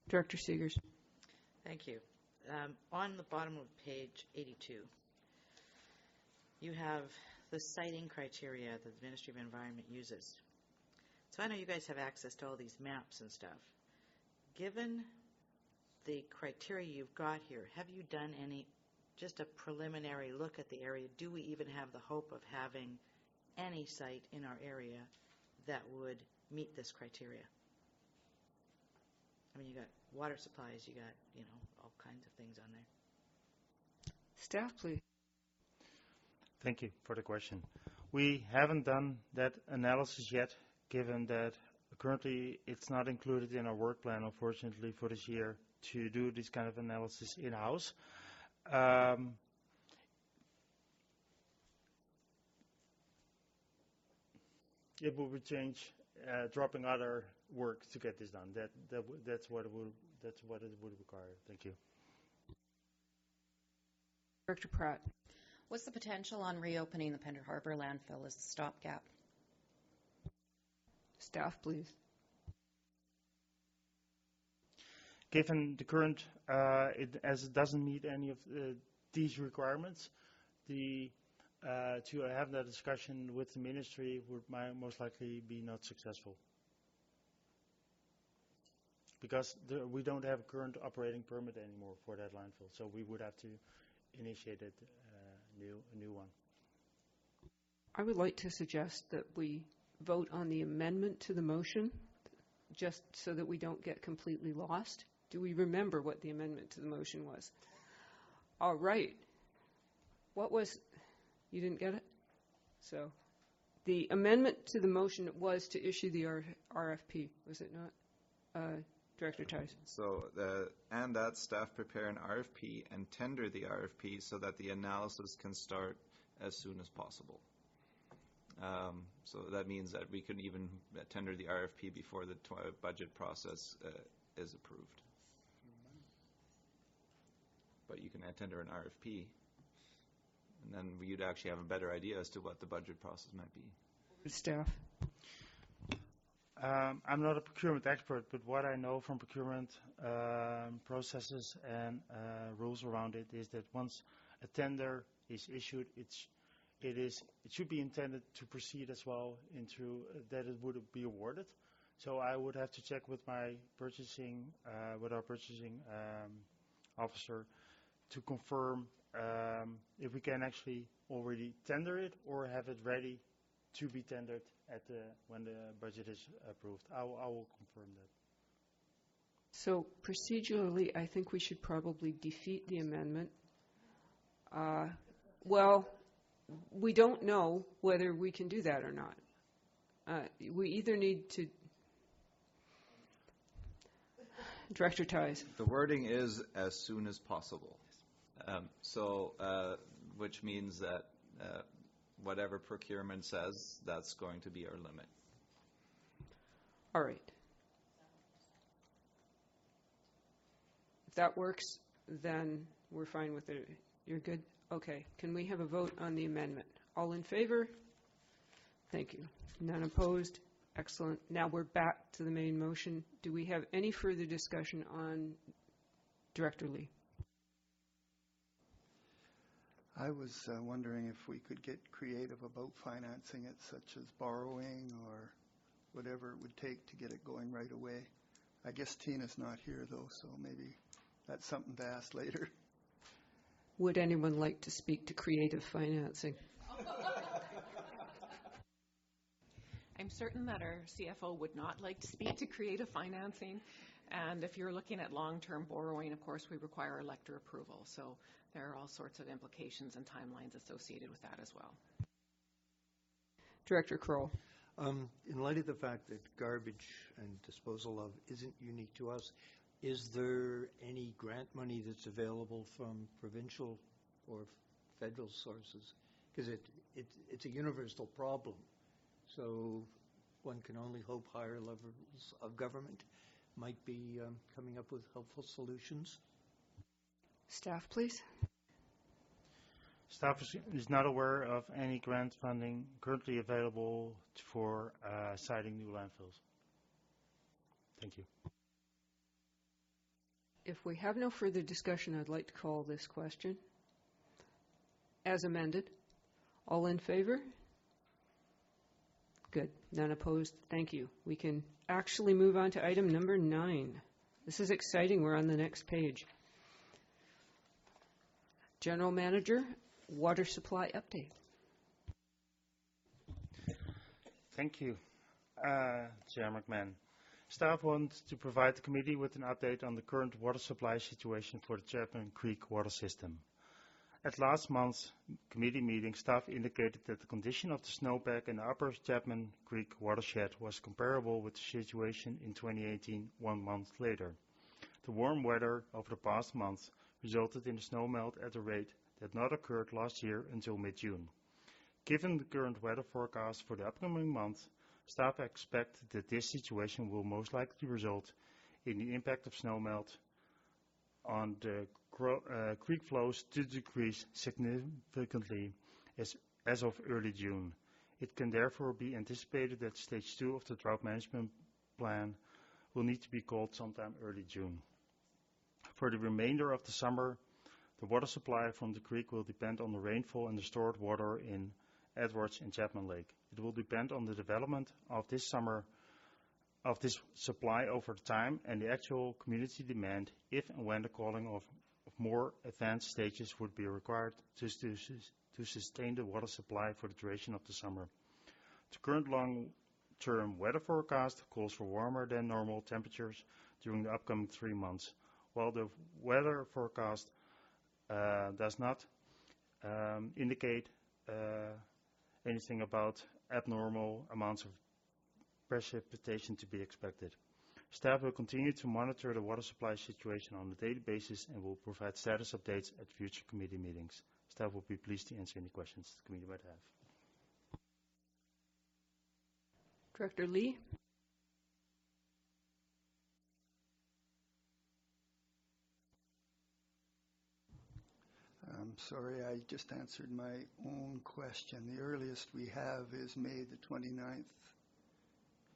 Director Seegers. Thank you. On the bottom of page 82, you have the siting criteria that the Ministry of Environment uses. So I know you guys have access to all these maps and stuff. Given the criteria you've got here, have you done just a preliminary look at the area? Do we even have the hope of having any site in our area that would meet this criteria? I mean, you got water supplies, you got, all kinds of things on there. Staff, please. Thank you for the question. We haven't done that analysis yet, given that currently it's not included in our work plan, unfortunately, for this year to do this kind of analysis in-house. It will be dropping other work to get this done. That's what it would require. Thank you. Director Pratt. What's the potential on reopening the Pender Harbor landfill as a stopgap? Staff, please. Given the current, as it doesn't meet any of these requirements, to have that discussion with the ministry would most likely be not successful. Because we don't have a current operating permit anymore for that landfill, so we would have to initiate a new one. I would like to suggest that we vote on the amendment to the motion, just so that we don't get completely lost. Do we remember what the amendment to the motion was? All right. You didn't get it? So the amendment to the motion was to issue the RFP, was it not? Director Tyson. So and that staff prepare an RFP and tender the RFP so that the analysis can start as soon as possible. So that means that we can even tender the RFP before the budget process is approved. But you can tender an RFP, and then you'd actually have a better idea as to what the budget process might be. Staff. I'm not a procurement expert, but what I know from procurement processes and rules around it is that once a tender is issued, it should be intended to proceed as well into that it would be awarded. So I would have to check with my purchasing, with our purchasing officer, to confirm if we can actually already tender it or have it ready to be tendered when the budget is approved. I will confirm that. So procedurally, I think we should probably defeat the amendment. Well, we don't know whether we can do that or not. We either need to... Director Ties. The wording is as soon as possible. Which means that whatever procurement says, that's going to be our limit. All right. If that works, then we're fine with it. You're good? Okay. Can we have a vote on the amendment? All in favor? Thank you. None opposed? Excellent. Now we're back to the main motion. Do we have any further discussion on Director Lee? I was wondering if we could get creative about financing it, such as borrowing or whatever it would take to get it going right away. I guess Tina's not here, though, so maybe that's something to ask later. Would anyone like to speak to creative financing? I'm certain that our CFO would not like to speak to creative financing. And if you're looking at long-term borrowing, of course, we require elector approval. So there are all sorts of implications and timelines associated with that as well. Director Kroll. In light of the fact that garbage and disposal of isn't unique to us, is there any grant money that's available from provincial or federal sources? Because it's a universal problem. So one can only hope higher levels of government might be coming up with helpful solutions. Staff, please. Staff is not aware of any grant funding currently available for siting new landfills. Thank you. If we have no further discussion, I'd like to call this question as amended. All in favor? Good. None opposed. Thank you. We can actually move on to item number 9. This is exciting. We're on the next page. General Manager, Water Supply Update. Thank you, Chair McMahon. Staff wants to provide the committee with an update on the current water supply situation for the Chapman Creek water system. At last month's committee meeting, staff indicated that the condition of the snowpack in the upper Chapman Creek watershed was comparable with the situation in 2018, 1 month later. The warm weather over the past months resulted in the snowmelt at a rate that not occurred last year until mid-June. Given the current weather forecast for the upcoming months, staff expect that this situation will most likely result in the impact of snowmelt on the creek flows to decrease significantly as of early June. It can therefore be anticipated that Stage 2 of the drought management plan will need to be called sometime early June. For the remainder of the summer, the water supply from the creek will depend on the rainfall and the stored water in Edwards and Chapman Lake. It will depend on the development of this supply over time and the actual community demand if and when the calling of more advanced stages would be required to sustain the water supply for the duration of the summer. The current long-term weather forecast calls for warmer than normal temperatures during the upcoming 3 months, while the weather forecast does not indicate anything about abnormal amounts of precipitation to be expected. Staff will continue to monitor the water supply situation on a daily basis and will provide status updates at future committee meetings. Staff will be pleased to answer any questions the committee might have. Director Lee? I'm sorry, I just answered my own question. The earliest we have is May the 29th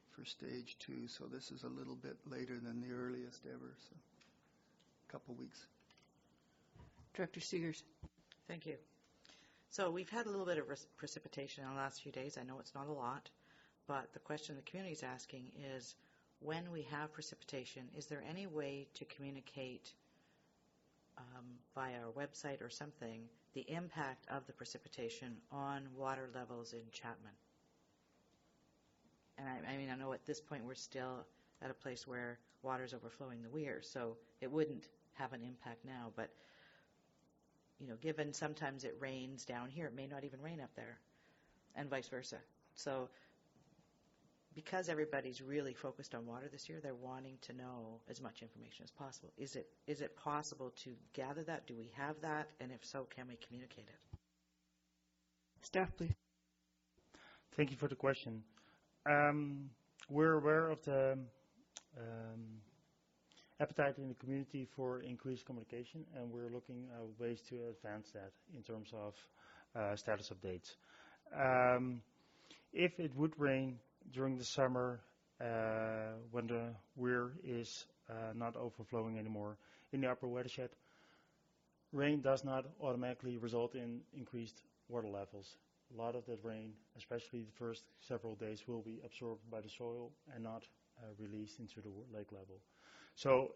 for stage 2, so this is a little bit later than the earliest ever, so a couple weeks. Director Seegers? Thank you. So we've had a little bit of precipitation in the last few days. I know it's not a lot, but the question the community is asking is, when we have precipitation, is there any way to communicate via our website or something the impact of the precipitation on water levels in Chapman? And I mean, I know at this point we're still at a place where water's overflowing the weir, so it wouldn't have an impact now, but you know, given sometimes it rains down here, it may not even rain up there, and vice versa. So because everybody's really focused on water this year, they're wanting to know as much information as possible. Is it possible to gather that? Do we have that? And if so, can we communicate it? Staff, please. Thank you for the question. We're aware of the appetite in the community for increased communication, and we're looking at ways to advance that in terms of status updates. If it would rain during the summer when the weir is not overflowing anymore in the upper watershed, rain does not automatically result in increased water levels. A lot of that rain, especially the first several days, will be absorbed by the soil and not released into the lake level. So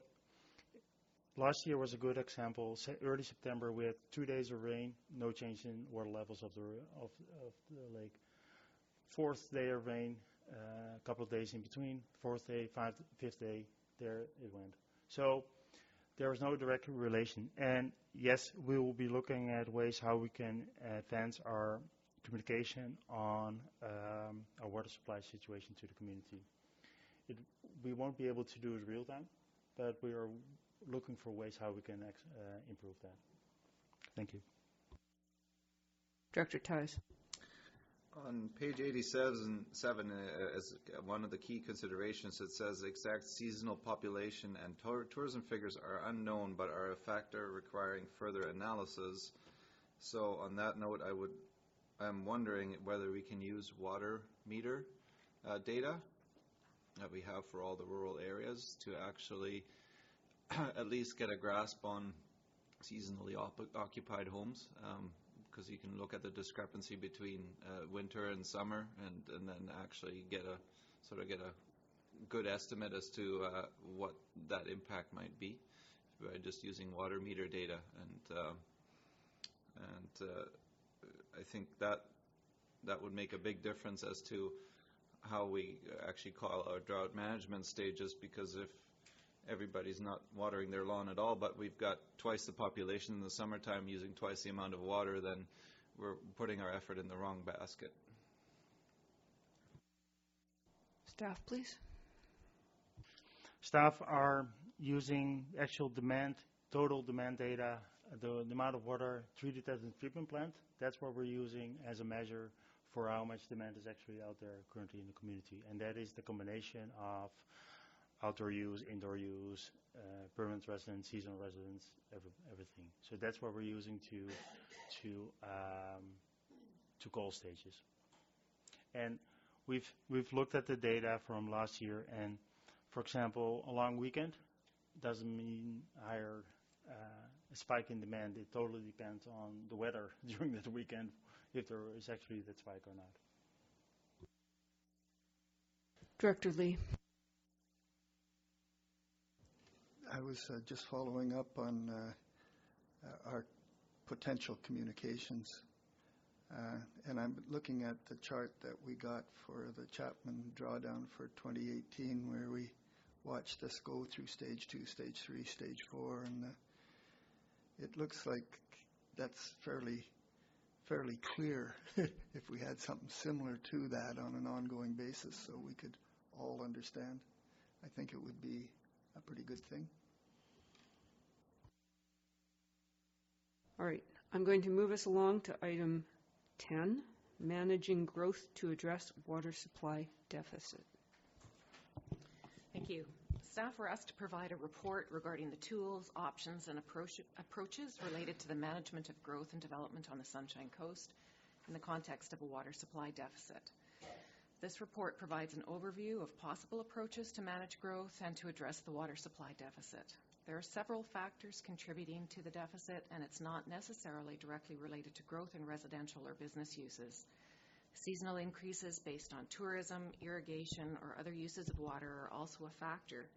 last year was a good example. Early September, we had 2 days of rain, no change in water levels of the lake. Fourth day of rain, a couple of days in between. Fourth day, fifth day, there it went. So there is no direct relation. And yes, we will be looking at ways how we can advance our communication on our water supply situation to the community. We won't be able to do it real time, but we are looking for ways how we can improve that. Thank you. Director Theis. On page 87, as one of the key considerations, it says exact seasonal population and tourism figures are unknown but are a factor requiring further analysis. So on that note, I'm wondering whether we can use water meter data that we have for all the rural areas to actually at least get a grasp on seasonally occupied homes, because you can look at the discrepancy between winter and summer, and then actually get a good estimate as to what that impact might be by just using water meter data. And I think that would make a big difference as to how we actually call our drought management stages, because if everybody's not watering their lawn at all, but we've got twice the population in the summertime using twice the amount of water, then we're putting our effort in the wrong basket. Staff, please. Staff are using actual demand, total demand data, the amount of water treated at the treatment plant. That's what we're using as a measure for how much demand is actually out there currently in the community. And that is the combination of outdoor use, indoor use, permanent residents, seasonal residents, everything. So that's what we're using to call stages. And we've looked at the data from last year, and for example, a long weekend doesn't mean higher a spike in demand. It totally depends on the weather during that weekend, if there is actually that spike or not. Director Lee. I was just following up on our potential communications. And I'm looking at the chart that we got for the Chapman drawdown for 2018, where we watched this go through stage 2, stage 3, stage 4, and it looks like that's fairly clear if we had something similar to that on an ongoing basis, so we could all understand. I think it would be a pretty good thing. All right, I'm going to move us along to item 10, managing growth to address water supply deficit. Thank you. Staff were asked to provide a report regarding the tools, options, and approaches related to the management of growth and development on the Sunshine Coast in the context of a water supply deficit. This report provides an overview of possible approaches to manage growth and to address the water supply deficit. There are several factors contributing to the deficit, and it's not necessarily directly related to growth in residential or business uses. Seasonal increases based on tourism, irrigation, or other uses of water are also a factor,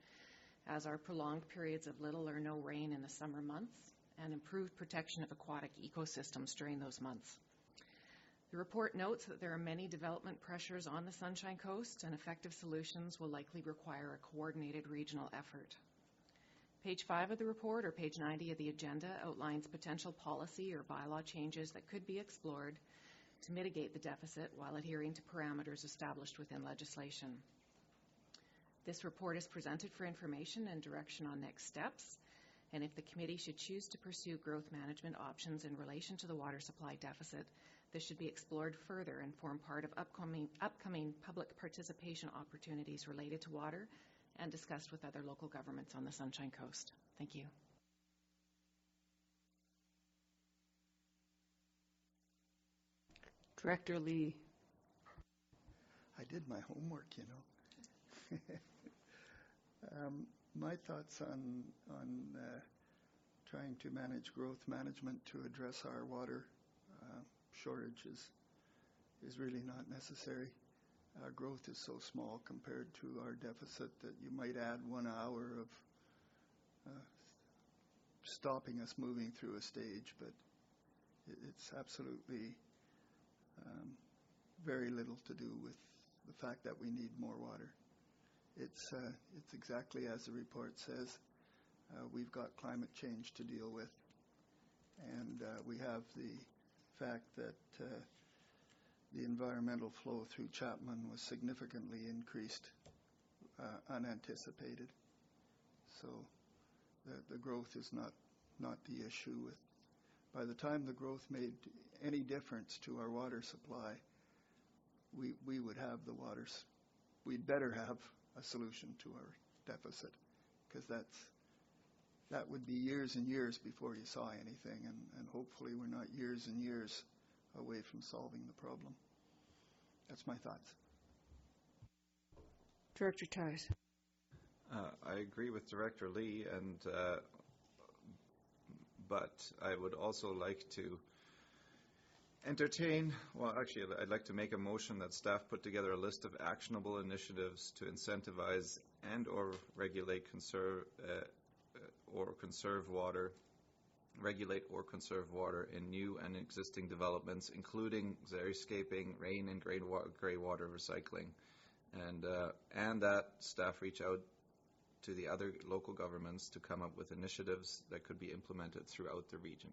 as are prolonged periods of little or no rain in the summer months and improved protection of aquatic ecosystems during those months. The report notes that there are many development pressures on the Sunshine Coast, and effective solutions will likely require a coordinated regional effort. Page 5 of the report, or page 90 of the agenda, outlines potential policy or bylaw changes that could be explored to mitigate the deficit while adhering to parameters established within legislation. This report is presented for information and direction on next steps, and if the committee should choose to pursue growth management options in relation to the water supply deficit, this should be explored further and form part of upcoming public participation opportunities related to water and discussed with other local governments on the Sunshine Coast. Thank you. Director Lee. I did my homework, you know. My thoughts on trying to manage growth management to address our water shortage is really not necessary. Our growth is so small compared to our deficit that you might add 1 hour of stopping us moving through a stage, but it's absolutely very little to do with the fact that we need more water. It's exactly as the report says. We've got climate change to deal with, and we have the fact that the environmental flow through Chapman was significantly increased, unanticipated. So the growth is not the issue. By the time the growth made any difference to our water supply, we would have the waters. We'd better have a solution to our deficit, because that would be years and years before you saw anything, and hopefully we're not years and years away from solving the problem. That's my thoughts. Director Tars. I agree with Director Lee, but I would also like to I'd like to make a motion that staff put together a list of actionable initiatives to incentivize and or regulate regulate or conserve water in new and existing developments, including xeriscaping, rain and grey water recycling, and that staff reach out to the other local governments to come up with initiatives that could be implemented throughout the region.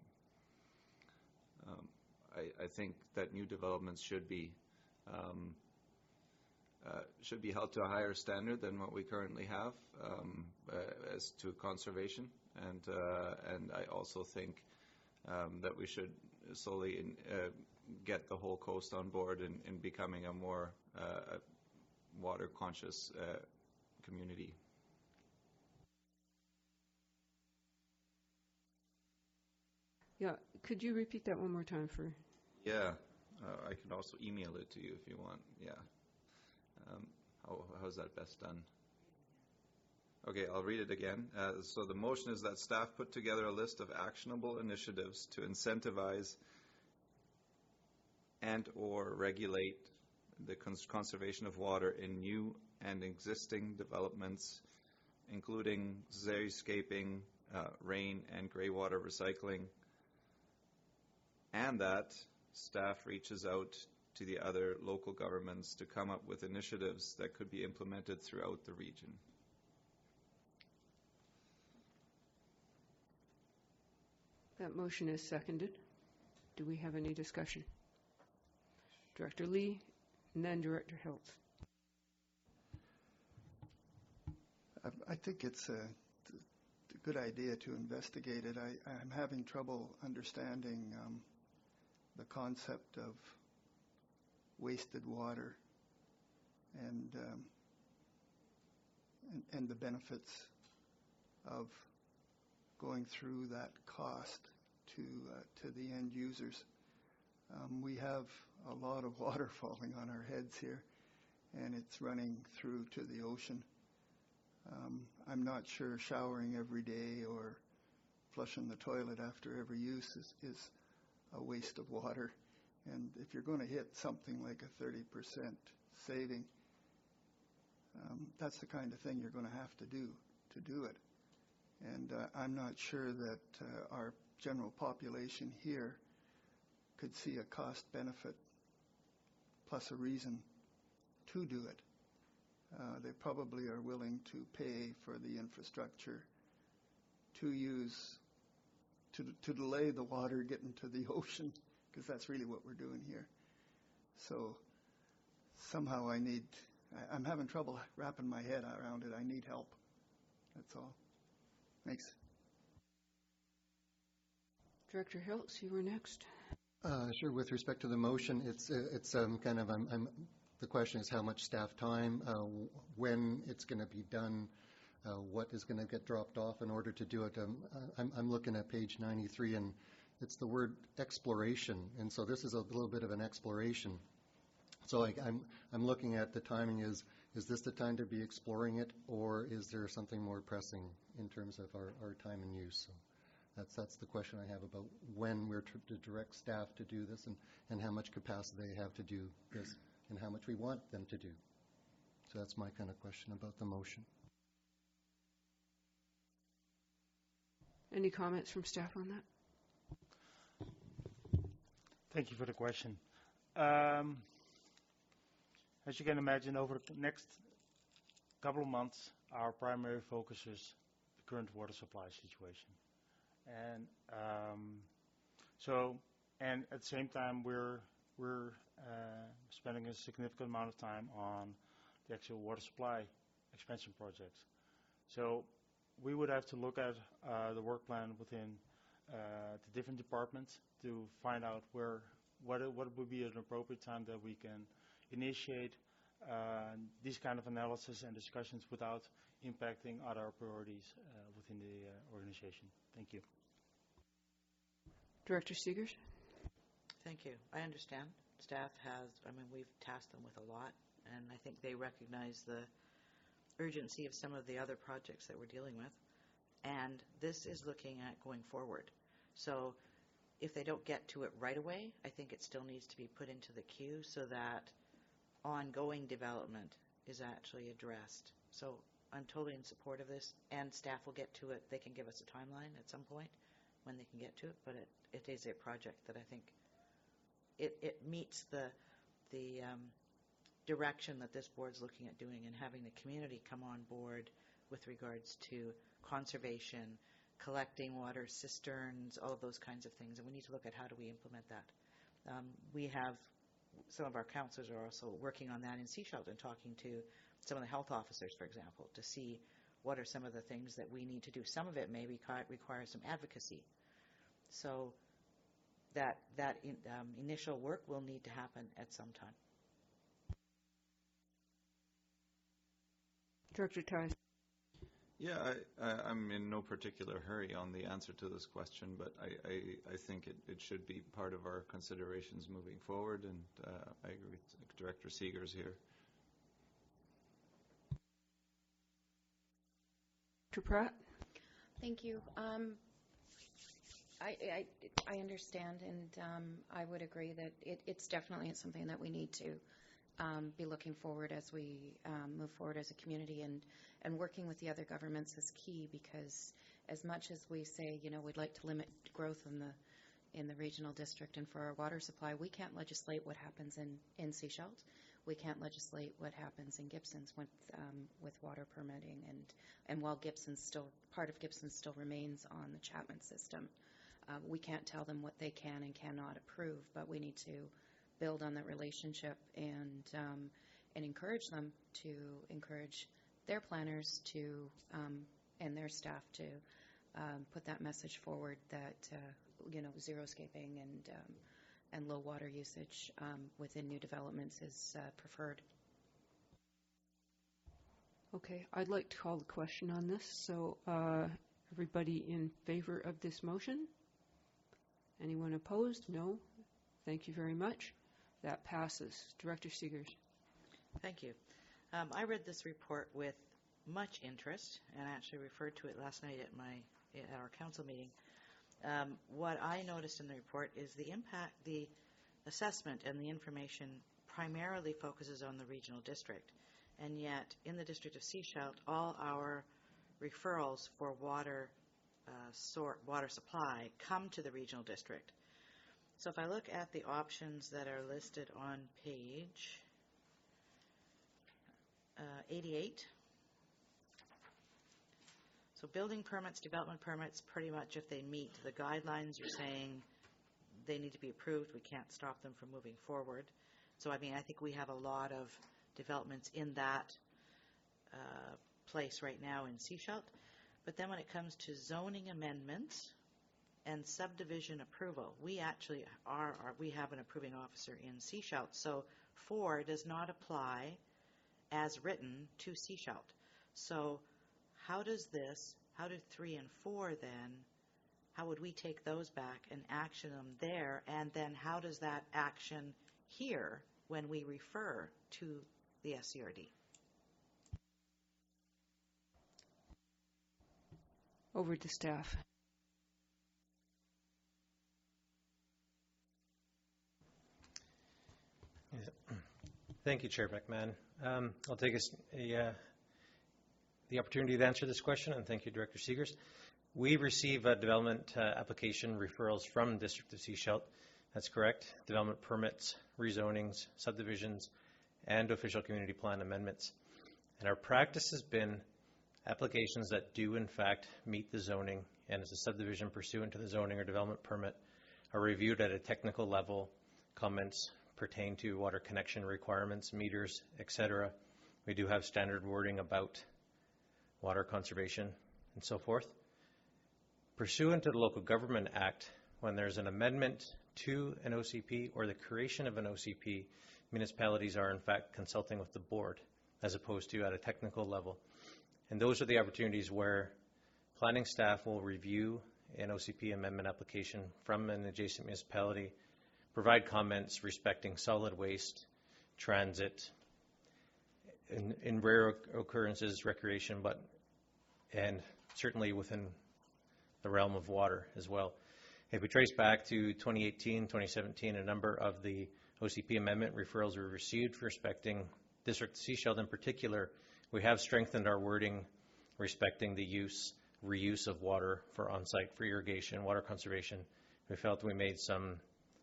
I think that new developments should be held to a higher standard than what we currently have as to conservation, and I also think that we should slowly get the whole coast on board in becoming a more water conscious community. Yeah, could you repeat that one more time for? Yeah, I can also email it to you if you want. Yeah. How's that best done? Okay, I'll read it again. So the motion is that staff put together a list of actionable initiatives to incentivize and or regulate the conservation of water in new and existing developments, including xeriscaping, rain and grey water recycling, and that staff reaches out to the other local governments to come up with initiatives that could be implemented throughout the region. That motion is seconded. Do we have any discussion? Director Lee, and then Director Hiltz. I think it's a good idea to investigate it. I'm having trouble understanding the concept of wasted water and the benefits of going through that cost to the end users. We have a lot of water falling on our heads here, and it's running through to the ocean. I'm not sure showering every day or flushing the toilet after every use is a waste of water. And if you're going to hit something like a 30% saving, that's the kind of thing you're going to have to do it. And I'm not sure that our general population here could see a cost benefit plus a reason to do it. They probably are willing to pay for the infrastructure to delay the water getting to the ocean, because that's really what we're doing here. So somehow I'm having trouble wrapping my head around it. I need help. That's all. Thanks. Director Hiltz, you were next. Sure. With respect to the motion, it's kind of the question is how much staff time, when it's going to be done, what is going to get dropped off in order to do it. I'm looking at page 93, and it's the word exploration, and so this is a little bit of an exploration. So I'm looking at the timing. Is this the time to be exploring it, or is there something more pressing in terms of our time and use? So that's the question I have about when we're to direct staff to do this, and how much capacity they have to do this, and how much we want them to do. So that's my kind of question about the motion. Any comments from staff on that? Thank you for the question. As you can imagine, over the next couple of months, our primary focus is the current water supply situation. And and at the same time, we're spending a significant amount of time on the actual water supply expansion projects. So we would have to look at the work plan within the different departments to find out what would be an appropriate time that we can initiate these kind of analysis and discussions without impacting other priorities within the organization. Thank you. Director Seegers? Thank you. I understand. Staff we've tasked them with a lot, and I think they recognize the urgency of some of the other projects that we're dealing with. And this is looking at going forward. So if they don't get to it right away, I think it still needs to be put into the queue so that ongoing development is actually addressed. So I'm totally in support of this, and staff will get to it. They can give us a timeline at some point when they can get to it, but it is a project that I think it meets the direction that this board's looking at doing, and having the community come on board with regards to conservation, collecting water, cisterns, all of those kinds of things. And we need to look at how do we implement that. We have some of our counselors are also working on that in Sechelt and talking to some of the health officers, for example, to see what are some of the things that we need to do. Some of it may require some advocacy. So that initial work will need to happen at some time. Director Theis. Yeah, I'm in no particular hurry on the answer to this question, but I think it should be part of our considerations moving forward, and I agree with Director Seegers here. Dr. Pratt? Thank you. I understand, and I would agree that it's definitely something that we need to be looking forward as we move forward as a community, and working with the other governments is key, because as much as we say, we'd like to limit growth in the regional district and for our water supply, we can't legislate what happens in Sechelt. We can't legislate what happens in Gibsons with water permitting, and while part of Gibson still remains on the Chapman system, we can't tell them what they can and cannot approve, but we need to build on that relationship and encourage them to encourage their planners to and their staff to put that message forward that xeriscaping and low water usage within new developments is preferred. Okay, I'd like to call the question on this. So everybody in favor of this motion? Anyone opposed? No? Thank you very much. That passes. Director Seegers. Thank you. I read this report with much interest and actually referred to it last night at our council meeting. What I noticed in the report is the impact, the assessment and the information primarily focuses on the regional district. And yet, in the district of Sechelt, all our referrals for water supply come to the regional district. So if I look at the options that are listed on page 88, so building permits, development permits, pretty much if they meet the guidelines, you're saying they need to be approved. We can't stop them from moving forward. So, I mean, I think we have a lot of developments in that place right now in Sechelt. But then when it comes to zoning amendments and subdivision approval, we actually we have an approving officer in Sechelt. So 4 does not apply as written to Sechelt. So how do 3 and 4 then, how would we take those back and action them there? And then how does that action here when we refer to the SCRD? Over to staff. Thank you, Chair McMahon. I'll take the opportunity to answer this question, and thank you, Director Seegers. We receive development application referrals from the District of Sechelt. That's correct. Development permits, rezonings, subdivisions, and official community plan amendments. And our practice has been applications that do in fact meet the zoning and as a subdivision pursuant to the zoning or development permit are reviewed at a technical level. Comments pertain to water connection requirements, meters, etc. We do have standard wording about water conservation and so forth. Pursuant to the Local Government Act, when there's an amendment to an OCP or the creation of an OCP, municipalities are in fact consulting with the board as opposed to at a technical level. And those are the opportunities where planning staff will review an OCP amendment application from an adjacent municipality, provide comments respecting solid waste, transit, in rare occurrences, recreation, and certainly within the realm of water as well. If we trace back to 2018, 2017, a number of the OCP amendment referrals we received respecting District of Sechelt in particular, we have strengthened our wording respecting the reuse of water for on-site for irrigation, water conservation. We felt we made some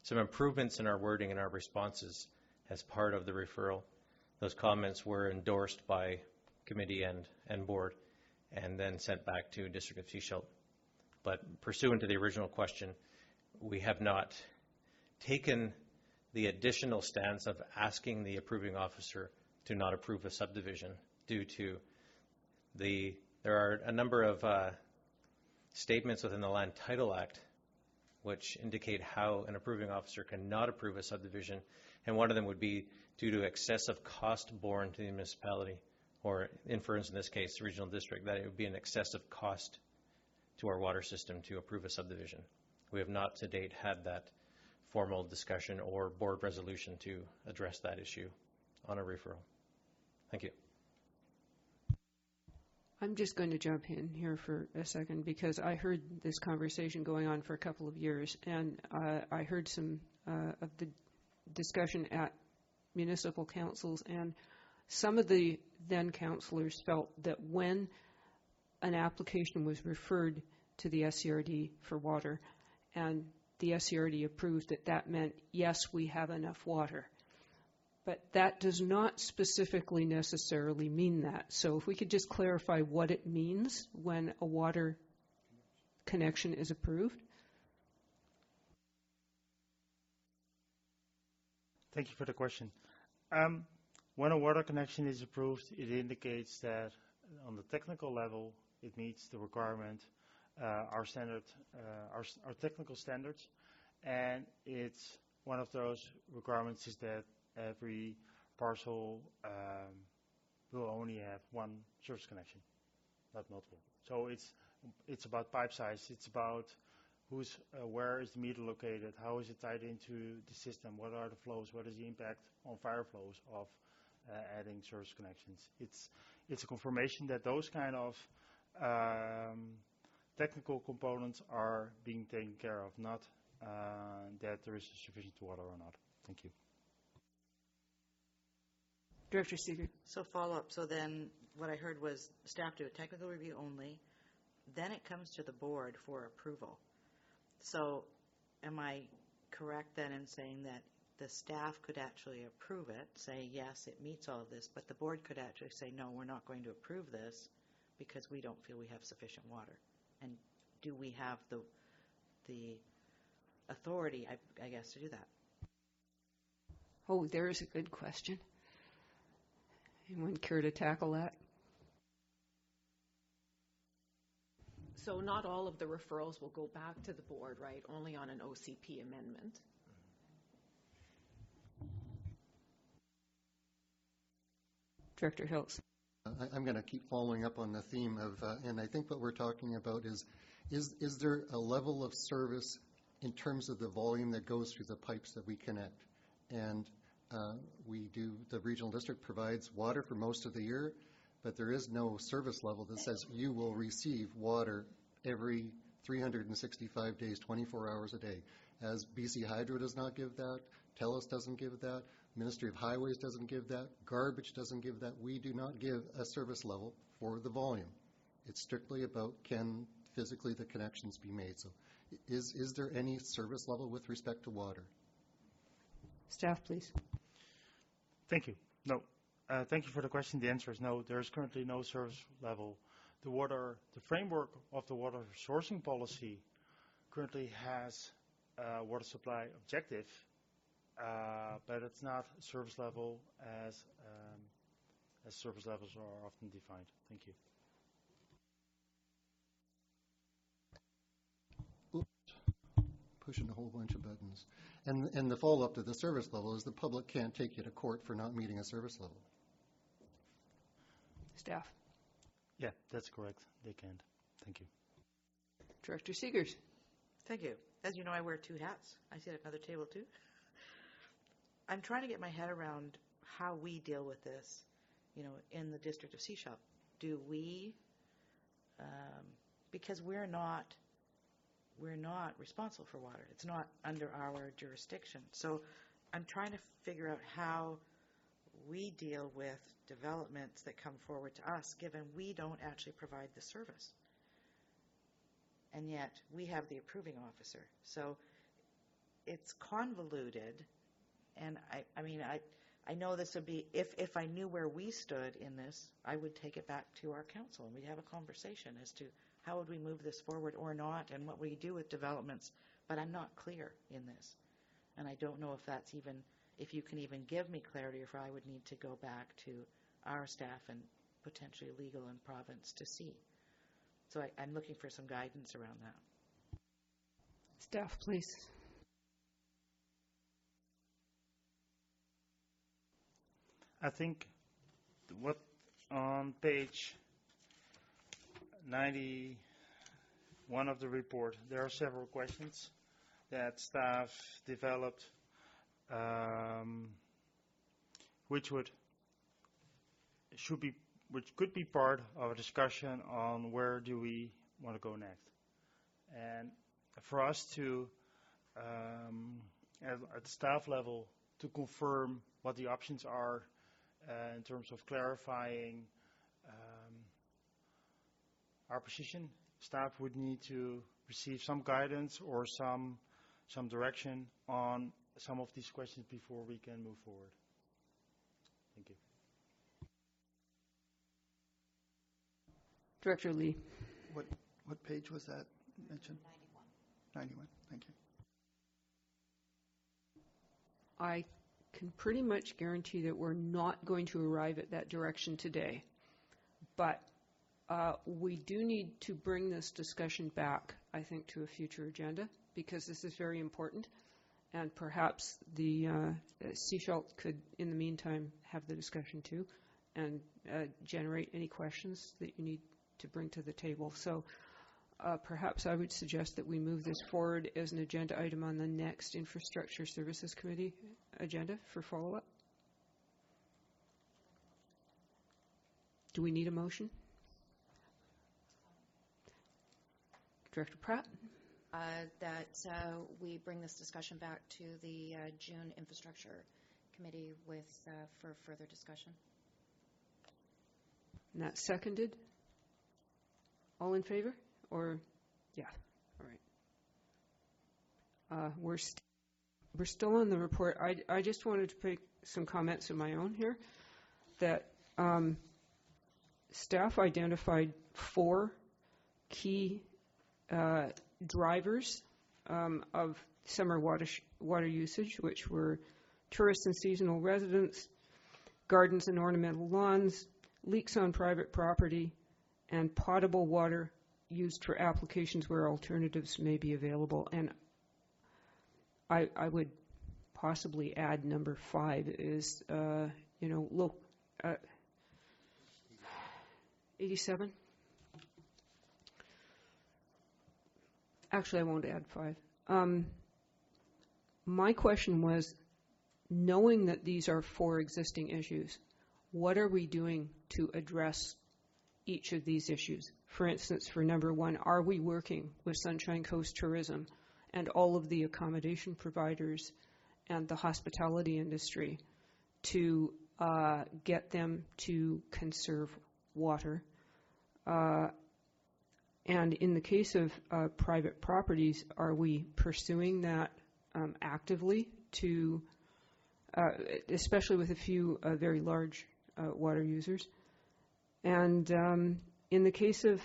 improvements in our wording and our responses as part of the referral. Those comments were endorsed by committee and board and then sent back to District of Sechelt. But pursuant to the original question, we have not taken the additional stance of asking the approving officer to not approve a subdivision due to there are a number of statements within the Land Title Act which indicate how an approving officer cannot approve a subdivision, and one of them would be due to excessive cost borne to the municipality, or inference in this case, the regional district, that it would be an excessive cost to our water system to approve a subdivision. We have not to date had that formal discussion or board resolution to address that issue on a referral. Thank you. I'm just going to jump in here for a second because I heard this conversation going on for a couple of years, and I heard some of the discussion at municipal councils, and some of the then councillors felt that when an application was referred to the SCRD for water and the SCRD approved that, that meant, yes, we have enough water. But that does not specifically necessarily mean that. So if we could just clarify what it means when a water connection is approved. Thank you for the question. When a water connection is approved, it indicates that on the technical level, it meets the requirement, our technical standards, and it's one of those requirements is that every parcel will only have one service connection, not multiple. So it's about pipe size. It's about where is the meter located, how is it tied into the system, what are the flows, what is the impact on fire flows of adding service connections. It's a confirmation that those kind of technical components are being taken care of, not that there is sufficient water or not. Thank you. Director Seeger. So follow-up. So then what I heard was staff do a technical review only, then it comes to the board for approval. So am I correct then in saying that the staff could actually approve it, say, yes, it meets all of this, but the board could actually say, no, we're not going to approve this because we don't feel we have sufficient water? And do we have the authority, I guess, to do that? Oh, there's a good question. Anyone care to tackle that? So not all of the referrals will go back to the board, right? Only on an OCP amendment. Director Hills. I'm going to keep following up on the theme of, and I think what we're talking about is there a level of service in terms of the volume that goes through the pipes that we connect? And the regional district provides water for most of the year, but there is no service level that says you will receive water every 365 days, 24 hours a day. As BC Hydro does not give that, TELUS doesn't give that, Ministry of Highways doesn't give that, garbage doesn't give that. We do not give a service level for the volume. It's strictly about can physically the connections be made. So is there any service level with respect to water? Staff, please. Thank you. No. Thank you for the question. The answer is no. There is currently no service level. The framework of the water sourcing policy currently has a water supply objective, but it's not service level as service levels are often defined. Thank you. Oops. Pushing a whole bunch of buttons. And the follow-up to the service level is the public can't take you to court for not meeting a service level. Staff. Yeah, that's correct. They can't. Thank you. Director Seegers. Thank you. As you know, I wear two hats. I sit at another table too. I'm trying to get my head around how we deal with this, in the District of Sechelt. Do we, because we're not responsible for water. It's not under our jurisdiction. So I'm trying to figure out how we deal with developments that come forward to us, given we don't actually provide the service. And yet we have the approving officer. So it's convoluted. And I know this would be, if I knew where we stood in this, I would take it back to our council and we'd have a conversation as to how would we move this forward or not, and what we do with developments. But I'm not clear in this. And I don't know if you can even give me clarity, or if I would need to go back to our staff and potentially legal and province to see. So I'm looking for some guidance around that. Staff, please. I think what on page 91 of the report, there are several questions that staff developed, which could be part of a discussion on where do we want to go next. And for us to, at staff level, to confirm what the options are in terms of clarifying our position, staff would need to receive some guidance or some direction on some of these questions before we can move forward. Thank you. Director Lee. What page was that mentioned? 91. Thank you. I can pretty much guarantee that we're not going to arrive at that direction today. But we do need to bring this discussion back, I think, to a future agenda, because this is very important. and perhaps the Seashelt could, in the meantime, have the discussion too, and generate any questions that you need to bring to the table. So perhaps I would suggest that we move this forward as an agenda item on the next Infrastructure Services Committee agenda for follow-up. Do we need a motion? Director Pratt? That we bring this discussion back to the June Infrastructure Committee for further discussion. And that's seconded? All in favor? Or, yeah, all right. We're still on the report. I just wanted to make some comments of my own here, that staff identified 4 key drivers of summer water usage, which were tourists and seasonal residents, gardens and ornamental lawns, leaks on private property, and potable water used for applications where alternatives may be available. And I would possibly add number 5 is, 87? Actually, I won't add 5. My question was, knowing that these are 4 existing issues, what are we doing to address each of these issues? For instance, for number 1, are we working with Sunshine Coast Tourism and all of the accommodation providers and the hospitality industry to get them to conserve water? And in the case of private properties, are we pursuing that actively to, especially with a few very large water users? And in the case of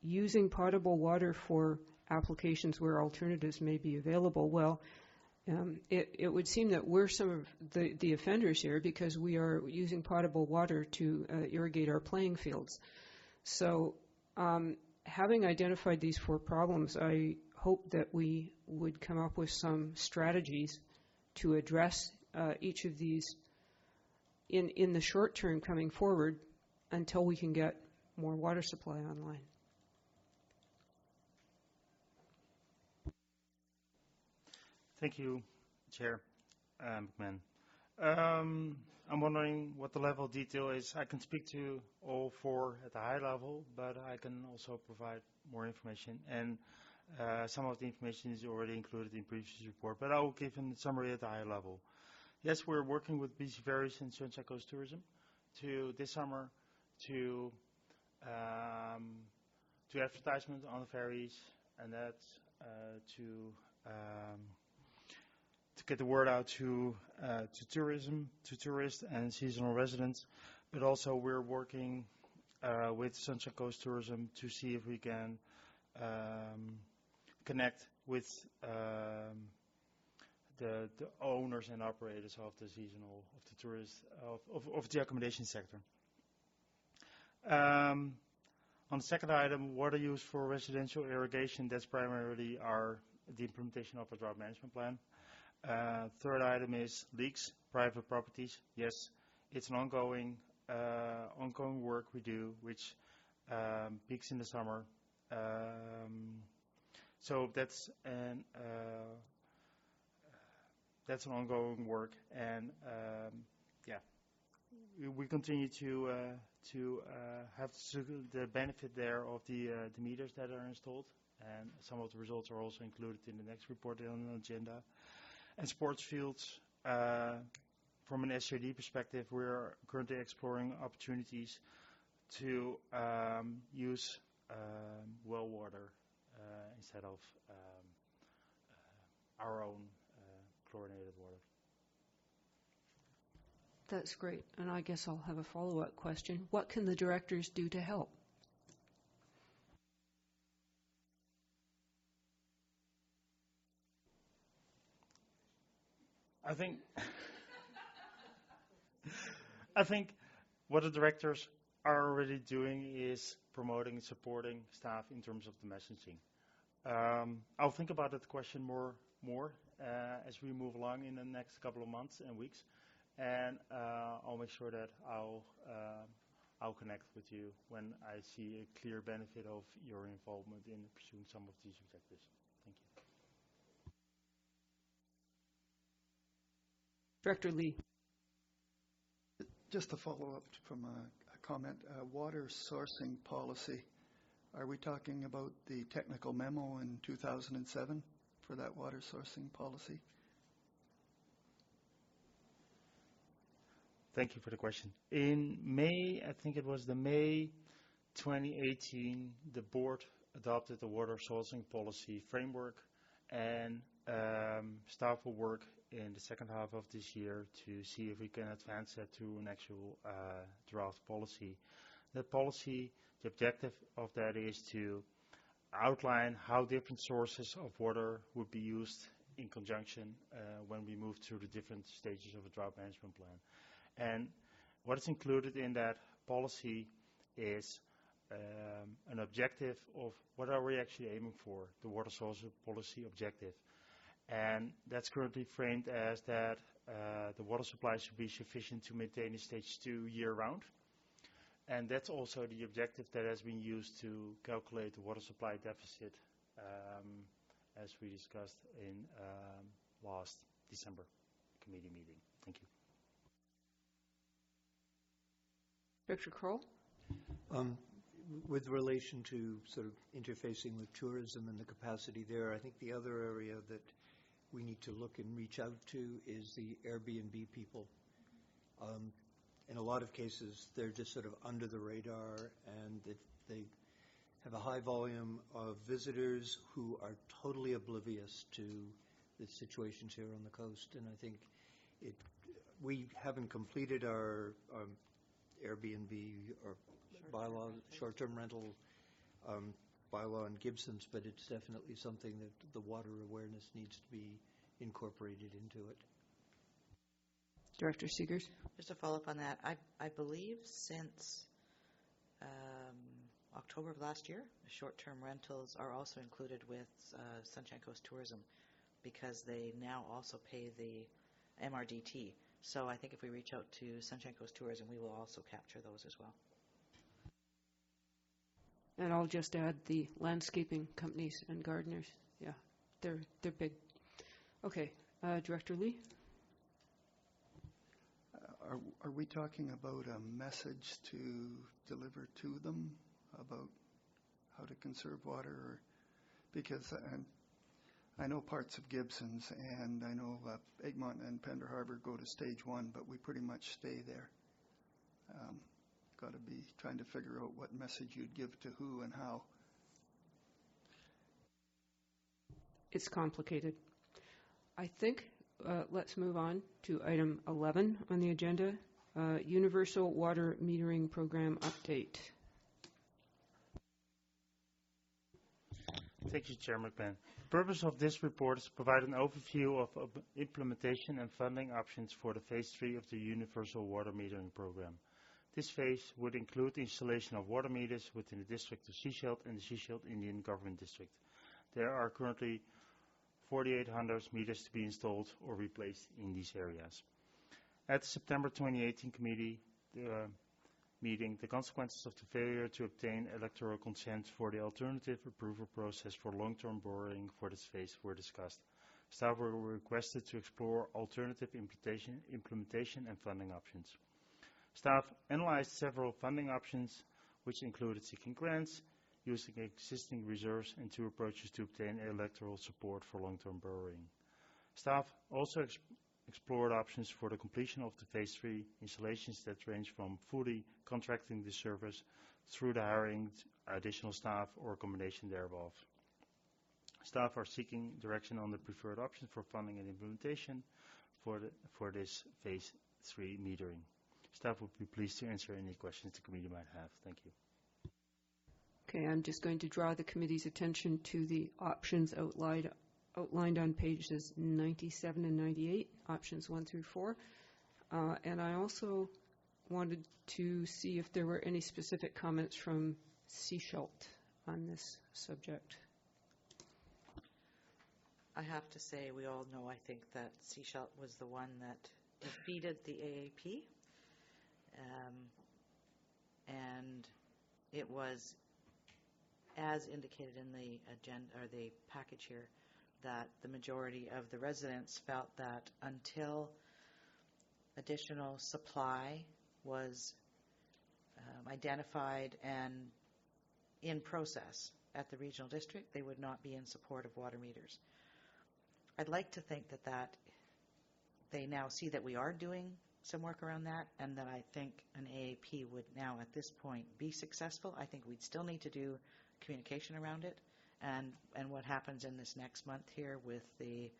using potable water for applications where alternatives may be available, well, it would seem that we're some of the offenders here, because we are using potable water to irrigate our playing fields. So having identified these 4 problems, I hope that we would come up with some strategies to address each of these in the short term coming forward until we can get more water supply online. Thank you, Chair McMahon. I'm wondering what the level of detail is. I can speak to all 4 at a high level, but I can also provide more information. And some of the information is already included in the previous report, but I will give a summary at a high level. Yes, we're working with BC Ferries and Sunshine Coast Tourism this summer to advertisement on the ferries, and that's to get the word out to tourists and seasonal residents. But also we're working with Sunshine Coast Tourism to see if we can connect with the owners and operators of the seasonal, of the tourist, of the accommodation sector. On the second item, water use for residential irrigation, that's primarily the implementation of a drought management plan. Third item is leaks, private properties. Yes, it's an ongoing work we do, which peaks in the summer. So that's an ongoing work, and we continue to have the benefit there of the meters that are installed, and some of the results are also included in the next report on the agenda. And sports fields, from an SJD perspective, we're currently exploring opportunities to use well water instead of our own chlorinated water. That's great. And I guess I'll have a follow-up question. What can the directors do to help? I think what the directors are already doing is promoting and supporting staff in terms of the messaging. I'll think about that question more more as we move along in the next couple of months and weeks. And I'll make sure that I'll connect with you when I see a clear benefit of your involvement in pursuing some of these objectives. Thank you. Director Lee. Just to follow up from a comment, water sourcing policy. Are we talking about the technical memo in 2007 for that water sourcing policy? Thank you for the question. In May, I think it was the May 2018, the board adopted the water sourcing policy framework, and staff will work in the second half of this year to see if we can advance that to an actual draft policy. That policy, the objective of that is to outline how different sources of water would be used in conjunction when we move through the different stages of a drought management plan. And what is included in that policy is an objective of what are we actually aiming for, the water source policy objective. And that's currently framed as that the water supply should be sufficient to maintain a stage 2 year-round. And that's also the objective that has been used to calculate the water supply deficit as we discussed in last December committee meeting. Thank you. Director Kroll? With relation to sort of interfacing with tourism and the capacity there, I think the other area that we need to look and reach out to is the Airbnb people. In a lot of cases, they're just sort of under the radar, and they have a high volume of visitors who are totally oblivious to the situations here on the coast. And I think we haven't completed our Airbnb or bylaw, short-term rental bylaw in Gibson's, but it's definitely something that the water awareness needs to be incorporated into it. Director Seegers? Just to follow up on that, I believe since October of last year, short-term rentals are also included with Sunshine Coast Tourism because they now also pay the MRDT. So I think if we reach out to Sunshine Coast Tourism, we will also capture those as well. And I'll just add the landscaping companies and gardeners. Yeah, they're big. Okay, Director Lee? Are we talking about a message to deliver to them about how to conserve water? Or, because I know parts of Gibson's, and I know Egmont and Pender Harbor go to stage 1, but we pretty much stay there. Got to be trying to figure out what message you'd give to who and how. It's complicated. I think let's move on to item 11 on the agenda, Universal Water Metering Program Update. Thank you, Chair McMahon. The purpose of this report is to provide an overview of implementation and funding options for the Phase 3 of the Universal Water Metering Program. This phase would include the installation of water meters within the district of Sechelt and the Sechelt Indian Government District. There are currently 4,800 meters to be installed or replaced in these areas. At the September 2018 committee meeting, the consequences of the failure to obtain electoral consent for the alternative approval process for long-term borrowing for this phase were discussed. Staff were requested to explore alternative implementation and funding options. Staff analyzed several funding options, which included seeking grants, using existing reserves, and 2 approaches to obtain electoral support for long-term borrowing. Staff also explored options for the completion of the Phase 3 installations that range from fully contracting the service through the hiring additional staff or a combination thereof. Staff are seeking direction on the preferred option for funding and implementation for this Phase 3 metering. Staff would be pleased to answer any questions the committee might have. Thank you. Okay, I'm just going to draw the committee's attention to the options outlined on pages 97 and 98, options 1 through 4. And I also wanted to see if there were any specific comments from Sechelt on this subject. I have to say, we all know, I think, that Seashell was the one that defeated the AAP. And it was, as indicated in the agenda or the package here, that the majority of the residents felt that until additional supply was identified and in process at the regional district, they would not be in support of water meters. I'd like to think that they now see that we are doing some work around that, and that I think an AAP would now at this point be successful. I think we'd still need to do communication around it, and what happens in this next month here with the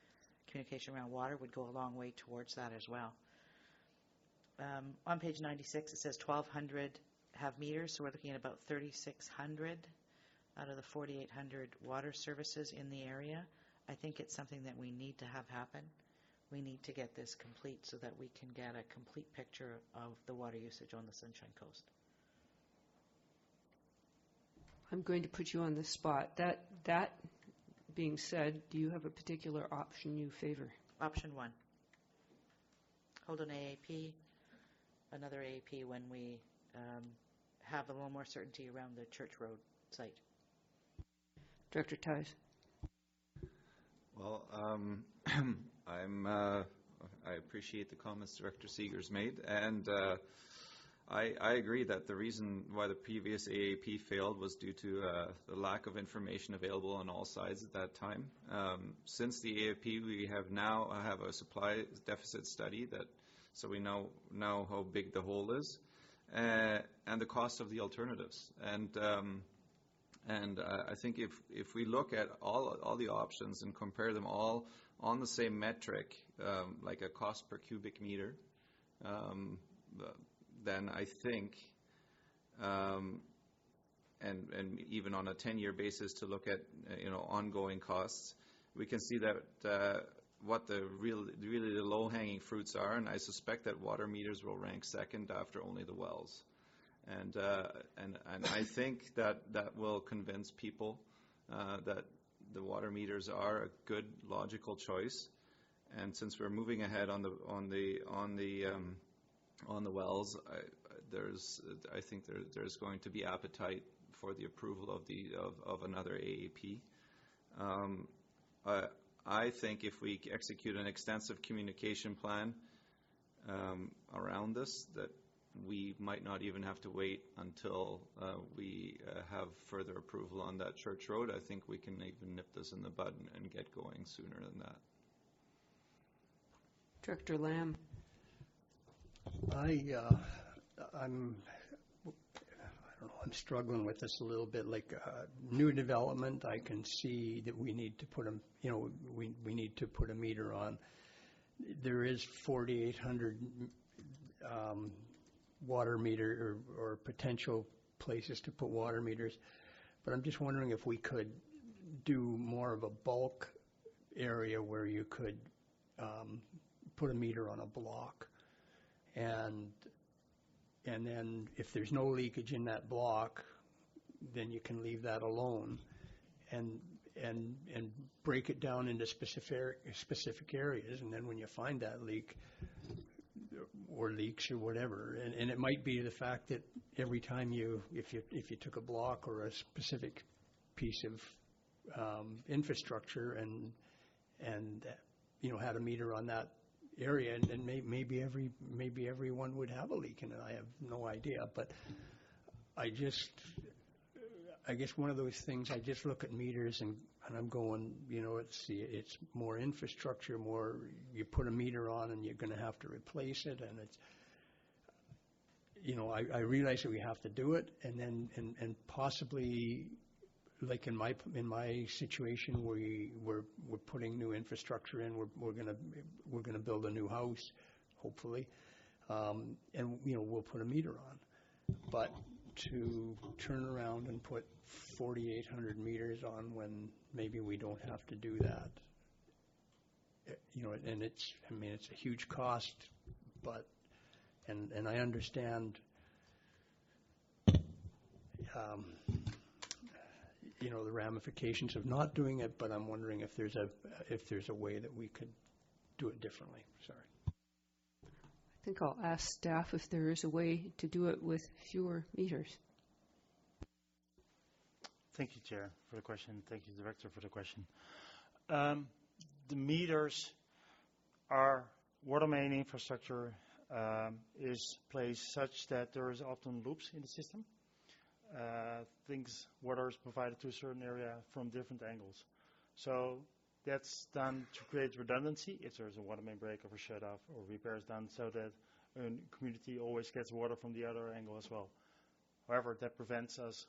communication around water would go a long way towards that as well. On page 96 it says 1,200 have meters, so we're looking at about 3,600 out of the 4,800 water services in the area. I think it's something that we need to have happen. We need to get this complete so that we can get a complete picture of the water usage on the Sunshine Coast. I'm going to put you on the spot. That being said, do you have a particular option you favor? Option 1. Hold an AAP, another AAP when we have a little more certainty around the Church Road site. Director Theis. Well, I appreciate the comments Director Seegers made, and I agree that the reason why the previous AAP failed was due to the lack of information available on all sides at that time. Since the AAP, we now have a supply deficit study so we know how big the hole is, and the cost of the alternatives. And I think if we look at all the options and compare them all on the same metric, like a cost per cubic meter, then I think, and even on a 10-year basis to look at ongoing costs, we can see that what the really the low-hanging fruits are, and I suspect that water meters will rank second after only the wells. And I think that will convince people that the water meters are a good, logical choice. And since we're moving ahead on the wells, I think there's going to be appetite for the approval of another AAP. I think if we execute an extensive communication plan around this, that we might not even have to wait until we have further approval on that Church Road. I think we can even nip this in the bud and get going sooner than that. Director Lamb. I'm struggling with this a little bit. Like new development, I can see that we need to put we need to put a meter on. There is 4,800 water meter or potential places to put water meters, but I'm just wondering if we could do more of a bulk area where you could put a meter on a block, and then if there's no leakage in that block, then you can leave that alone, and break it down into specific areas, and then when you find that leak or leaks or whatever, and it might be the fact that every time if you took a block or a specific piece of infrastructure and had a meter on that area, and maybe everyone would have a leak in it. I have no idea, but I guess one of those things, I just look at meters and I'm going, it's more infrastructure, more you put a meter on and you're going to have to replace it, and it's, I realize that we have to do it, and then and possibly, like in my situation, we're putting new infrastructure in. We're gonna build a new house, hopefully, and we'll put a meter on. But to turn around and put 4,800 meters on when maybe we don't have to do that, and it's a huge cost, but and I understand. the ramifications of not doing it, but I'm wondering if there's a way that we could do it differently. Sorry. I think I'll ask staff if there is a way to do it with fewer meters. Thank you, Chair, for the question. Thank you, Director, for the question. The meters are water main infrastructure is placed such that there is often loops in the system. Water is provided to a certain area from different angles. So that's done to create redundancy if there's a water main break or a shut-off or repairs done so that a community always gets water from the other angle as well. However, that prevents us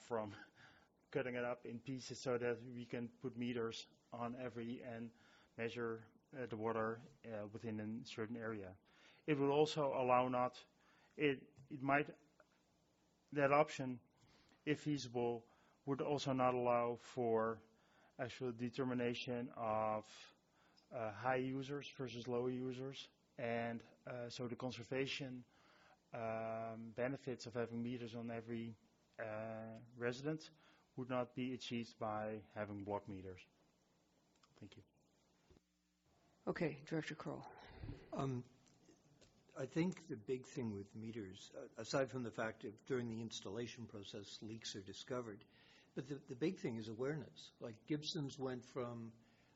from cutting it up in pieces so that we can put meters on every and measure the water within a certain area. It will also allow that option, if feasible, would also not allow for actual determination of high users versus low users, and so the conservation benefits of having meters on every resident would not be achieved by having block meters. Thank you. Okay, Director Kroll. I think the big thing with meters, aside from the fact that during the installation process leaks are discovered, but the big thing is awareness. Like Gibson's went from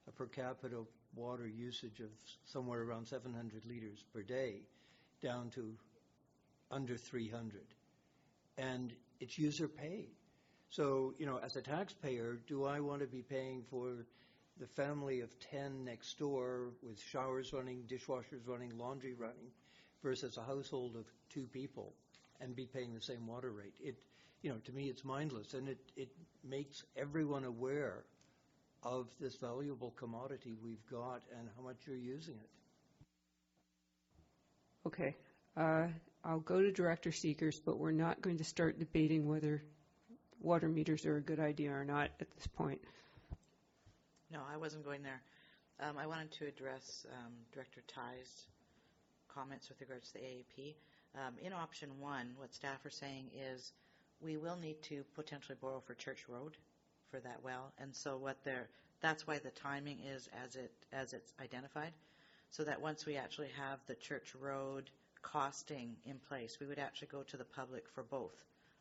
a per capita water usage of somewhere around 700 liters per day down to under 300. And it's user paid. So, as a taxpayer, do I want to be paying for the family of 10 next door with showers running, dishwashers running, laundry running, versus a household of 2 people and be paying the same water rate? To me, it's mindless, and it makes everyone aware of this valuable commodity we've got and how much you're using it. Okay. I'll go to Director Seegers, but we're not going to start debating whether water meters are a good idea or not at this point. No, I wasn't going there. I wanted to address Director Ty's comments with regards to the AAP. In option 1, what staff are saying is we will need to potentially borrow for Church Road for that well, and so that's why the timing is as it's identified, so that once we actually have the Church Road costing in place, we would actually go to the public for both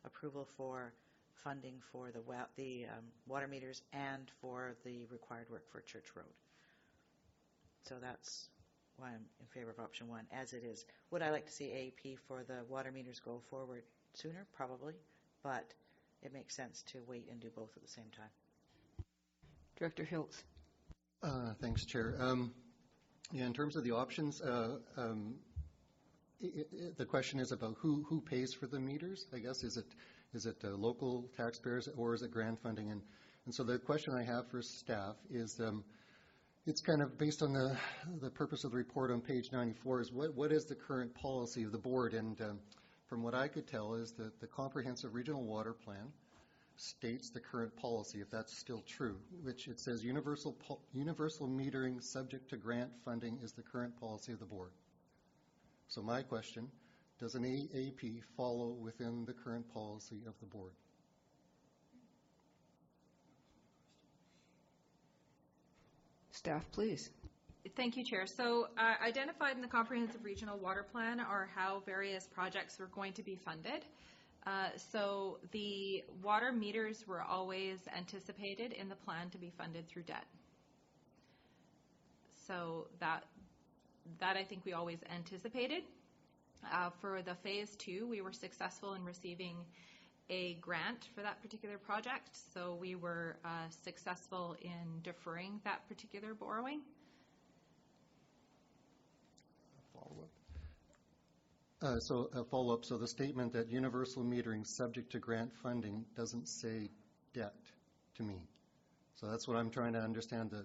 approval for funding for the water meters and for the required work for Church Road. So that's why I'm in favor of option 1 as it is. Would I like to see AAP for the water meters go forward sooner? Probably, but it makes sense to wait and do both at the same time. Director Hiltz. Thanks, Chair. In terms of the options, the question is about who pays for the meters, I guess. Is it local taxpayers or is it grant funding? And so the question I have for staff is, it's kind of based on the purpose of the report on page 94 is what is the current policy of the board? And from what I could tell is that the Comprehensive Regional Water Plan states the current policy, if that's still true, which it says universal metering subject to grant funding is the current policy of the board. So my question, does an AAP follow within the current policy of the board? Staff, please. Thank you, Chair. So identified in the Comprehensive Regional Water Plan are how various projects were going to be funded. So the water meters were always anticipated in the plan to be funded through debt. So that I think we always anticipated. For the phase 2, we were successful in receiving a grant for that particular project. So we were successful in deferring that particular borrowing. So a follow-up. So the statement that universal metering subject to grant funding doesn't say debt to me. So that's what I'm trying to understand. The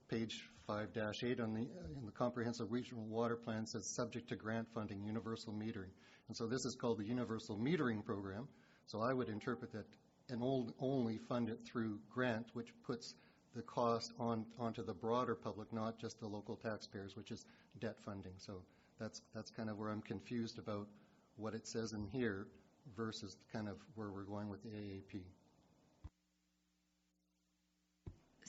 page 5-8 in the Comprehensive Regional Water Plan says subject to grant funding, universal metering. And so this is called the Universal Metering Program. So I would interpret that and only fund it through grant, which puts the cost onto the broader public, not just the local taxpayers, which is debt funding. So that's kind of where I'm confused about what it says in here versus kind of where we're going with the AAP.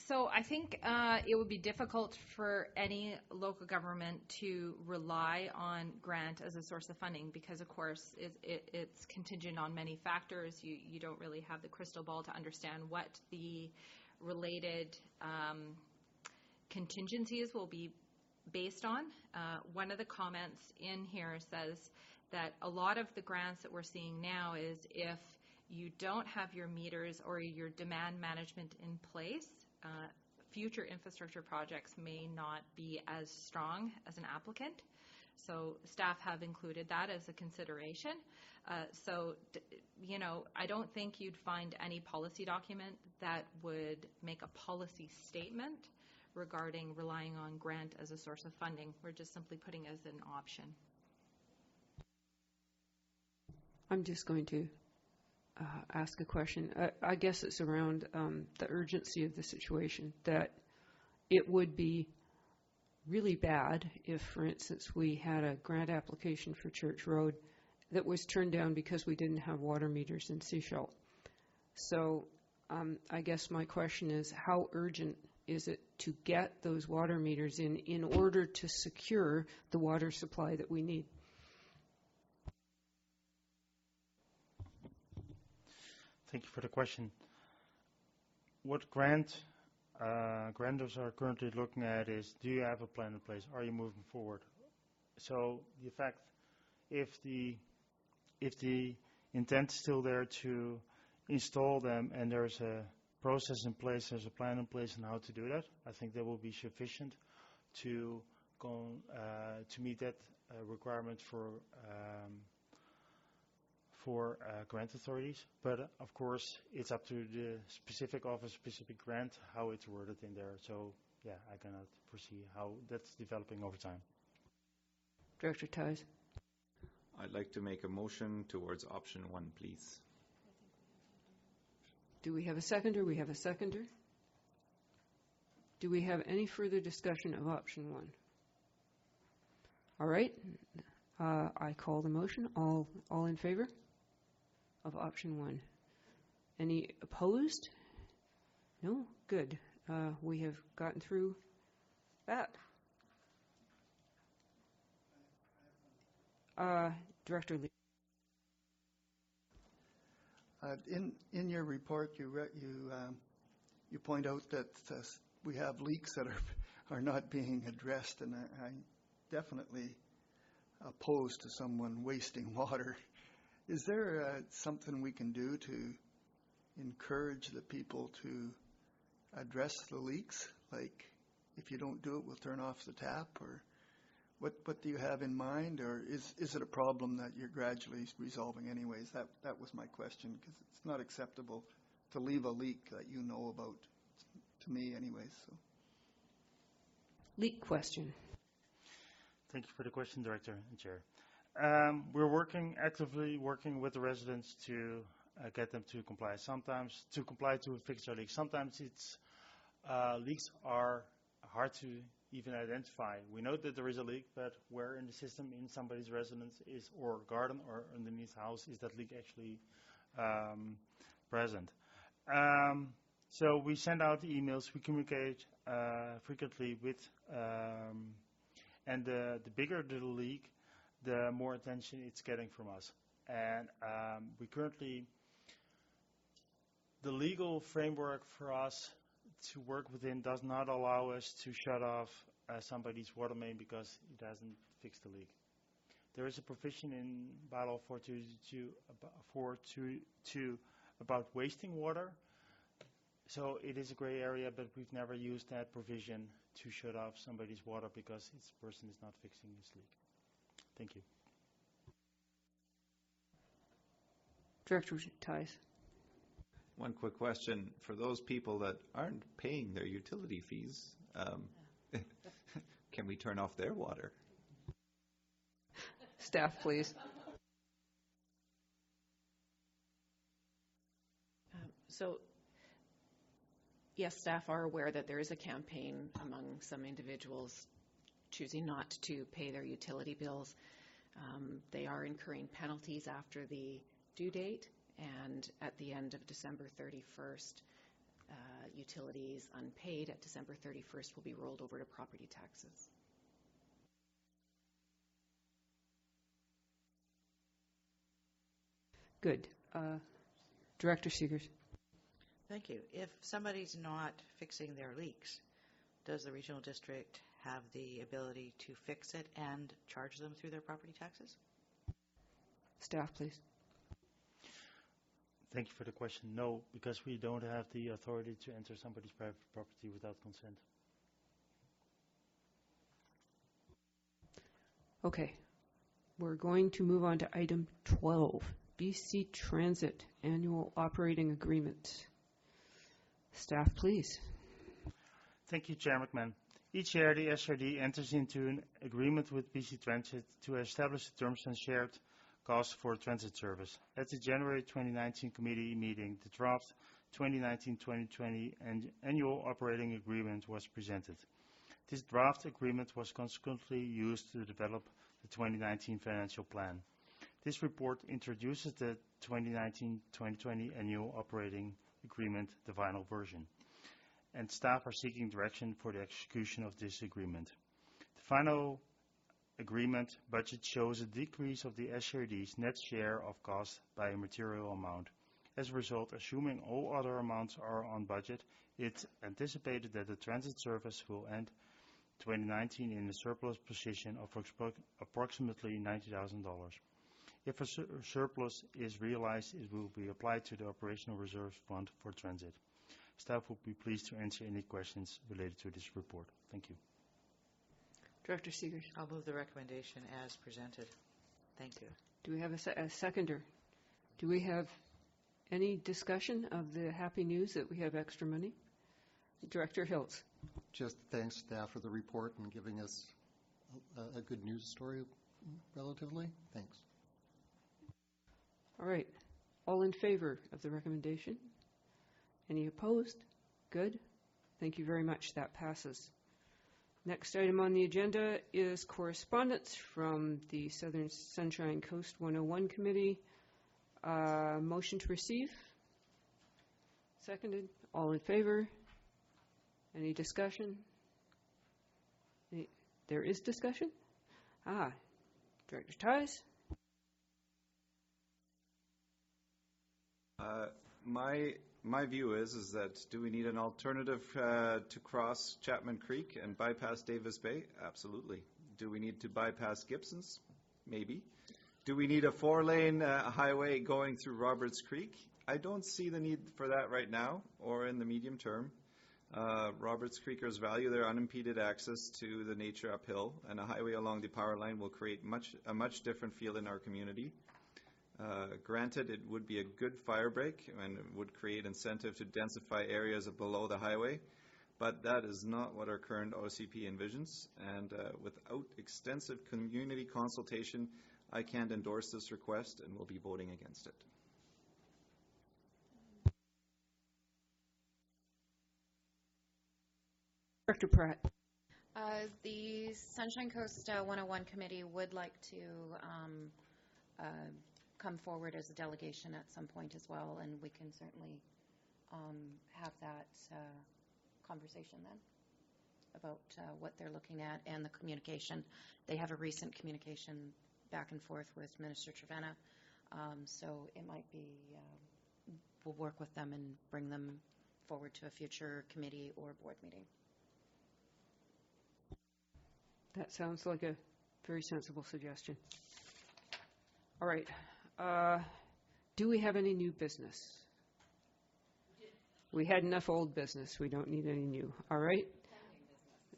So I think it would be difficult for any local government to rely on grant as a source of funding because, of course, it's contingent on many factors. You don't really have the crystal ball to understand what the related contingencies will be based on. One of the comments in here says that a lot of the grants that we're seeing now is if you don't have your meters or your demand management in place, future infrastructure projects may not be as strong as an applicant. So staff have included that as a consideration. I don't think you'd find any policy document that would make a policy statement regarding relying on grant as a source of funding. We're just simply putting as an option. I'm just going to ask a question. I guess it's around the urgency of the situation, that it would be really bad if, for instance, we had a grant application for Church Road that was turned down because we didn't have water meters in Sechelt. So I guess my question is, how urgent is it to get those water meters in order to secure the water supply that we need? Thank you for the question. What grantors are currently looking at is, do you have a plan in place? Are you moving forward? So the fact, if the intent is still there to install them and there's a process in place, there's a plan in place on how to do that, I think that will be sufficient to go to meet that requirement for grant authorities. But of course, it's up to the specific office, specific grant, how it's worded in there. So yeah, I cannot foresee how that's developing over time. Director Theis. I'd like to make a motion towards option 1, please. Do we have a seconder? We have a seconder. Do we have any further discussion of option 1? All right. I call the motion. All in favor of option 1? Any opposed? No? Good. We have gotten through that. Director Lee. In your report, you point out that we have leaks that are not being addressed, and I'm definitely opposed to someone wasting water. Is there something we can do to encourage the people to address the leaks? Like, if you don't do it, we'll turn off the tap, or what do you have in mind, or is it a problem that you're gradually resolving anyways? That was my question, because it's not acceptable to leave a leak that you know about, to me anyways. So. Leak question. Thank you for the question, Director and Chair. We're actively working with the residents to get them to comply. Sometimes to comply to fix their leaks. Sometimes it's leaks are hard to even identify. We know that there is a leak, but where in the system, in somebody's residence is, or garden, or underneath the house, is that leak actually present? So we send out emails, we communicate frequently with, and the bigger the leak, the more attention it's getting from us. And we currently, the legal framework for us to work within does not allow us to shut off somebody's water main because it hasn't fixed the leak. There is a provision in Bylaw 422 about wasting water. So it is a gray area, but we've never used that provision to shut off somebody's water because this person is not fixing his leak. Thank you. Director Theis. One quick question. For those people that aren't paying their utility fees, can we turn off their water? Staff, please. So, yes, staff are aware that there is a campaign among some individuals choosing not to pay their utility bills. They are incurring penalties after the due date, and at the end of December 31st, utilities unpaid at December 31st will be rolled over to property taxes. Good. Director Seegers. Thank you. If somebody's not fixing their leaks, does the regional district have the ability to fix it and charge them through their property taxes? Staff, please. Thank you for the question. No, because we don't have the authority to enter somebody's private property without consent. Okay. We're going to move on to item 12, BC Transit Annual Operating Agreement. Staff, please. Thank you, Chair McMahon. Each year, the SRD enters into an agreement with BC Transit to establish the terms and shared costs for transit service. At the January 2019 committee meeting, the draft 2019-2020 annual operating agreement was presented. This draft agreement was consequently used to develop the 2019 financial plan. This report introduces the 2019-2020 annual operating agreement, the final version, and staff are seeking direction for the execution of this agreement. The final agreement budget shows a decrease of the SRD's net share of costs by a material amount. As a result, assuming all other amounts are on budget, it's anticipated that the transit service will end 2019 in a surplus position of approximately $90,000. If a surplus is realized, it will be applied to the Operational Reserve Fund for Transit. Staff will be pleased to answer any questions related to this report. Thank you. Director Seegers. I'll move the recommendation as presented. Thank you. Do we have a seconder? Do we have any discussion of the happy news that we have extra money? Director Hiltz. Just thanks, staff, for the report and giving us a good news story relatively. Thanks. All right. All in favor of the recommendation? Any opposed? Good. Thank you very much. That passes. Next item on the agenda is correspondence from the Southern Sunshine Coast 101 Committee. Motion to receive? Seconded. All in favor? Any discussion? There is discussion? Director Ties? My view is that do we need an alternative to cross Chapman Creek and bypass Davis Bay? Absolutely. Do we need to bypass Gibsons? Maybe. Do we need a 4-lane highway going through Roberts Creek? I don't see the need for that right now or in the medium term. Roberts Creekers value their unimpeded access to the nature uphill, and a highway along the power line will create a much different feel in our community. Granted, it would be a good fire break and it would create incentive to densify areas below the highway, but that is not what our current OCP envisions, and without extensive community consultation, I can't endorse this request and will be voting against it. Director Pratt. The Sunshine Coast 101 Committee would like to come forward as a delegation at some point as well, and we can certainly have that conversation then about what they're looking at and the communication. They have a recent communication back and forth with Minister Trevena, so it might be, we'll work with them and bring them forward to a future committee or board meeting. That sounds like a very sensible suggestion. All right. Do we have any new business? We had enough old business. We don't need any new. All right.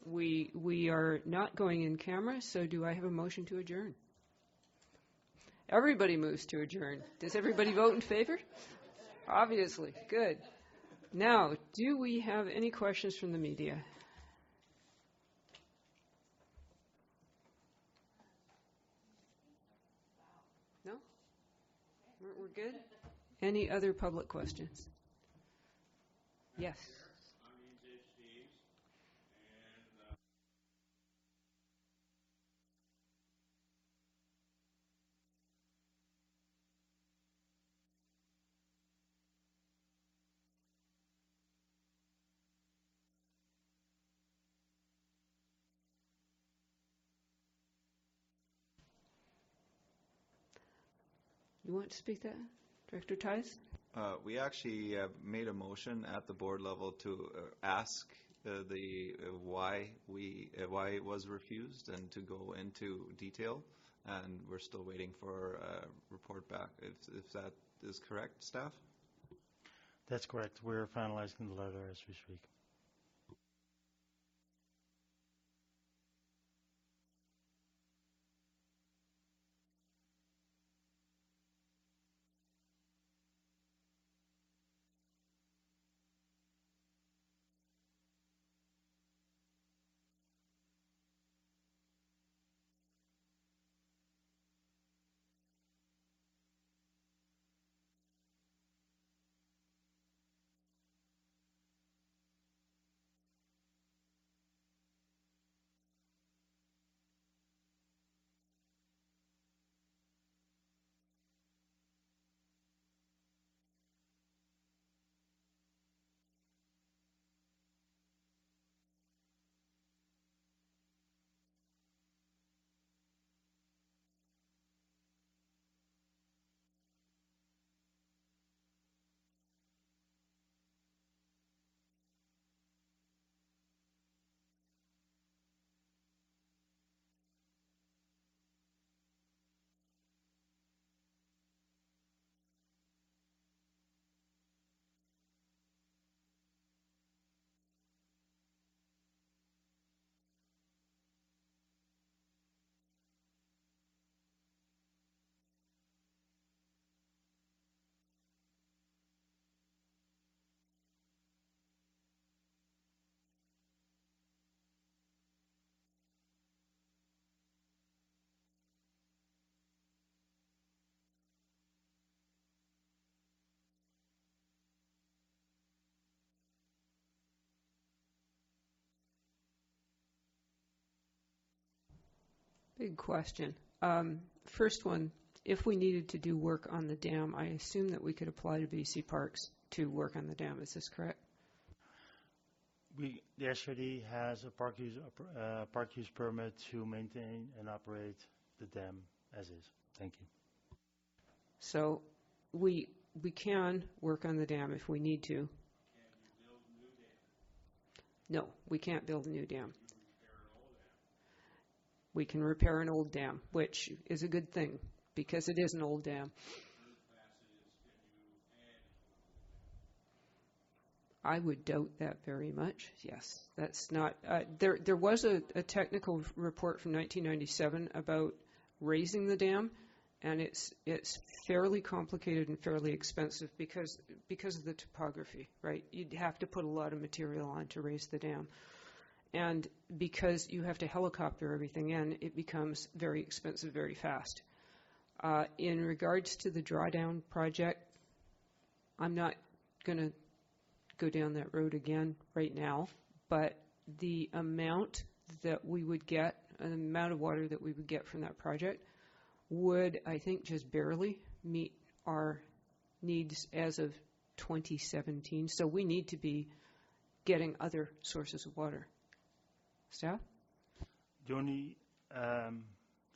We are not going in camera, so do I have a motion to adjourn? Everybody moves to adjourn. Does everybody vote in favor? Obviously. Good. Now, do we have any questions from the media? No? We're good? Any other public questions? Yes. You want to speak to that? Director Tice? We actually made a motion at the board level to ask why it was refused and to go into detail, and we're still waiting for a report back. If that is correct, staff? That's correct. We're finalizing the letter as we speak. Big question. First one, if we needed to do work on the dam, I assume that we could apply to BC Parks to work on the dam. Is this correct? The SRD has a park use permit to maintain and operate the dam as is. Thank you. So we can work on the dam if we need to. Can you build a new dam? No, we can't build a new dam. We can repair an old dam, which is a good thing because it is an old dam. I would doubt that very much. Yes, that's not. There was a technical report from 1997 about raising the dam, and it's fairly complicated and fairly expensive because of the topography. Right, you'd have to put a lot of material on to raise the dam. And because you have to helicopter everything in, it becomes very expensive very fast. In regards to the drawdown project, I'm not going to go down that road again right now, but the amount that we would get, the amount of water that we would get from that project would, I think, just barely meet our needs as of 2017. So we need to be getting other sources of water. Staff? The only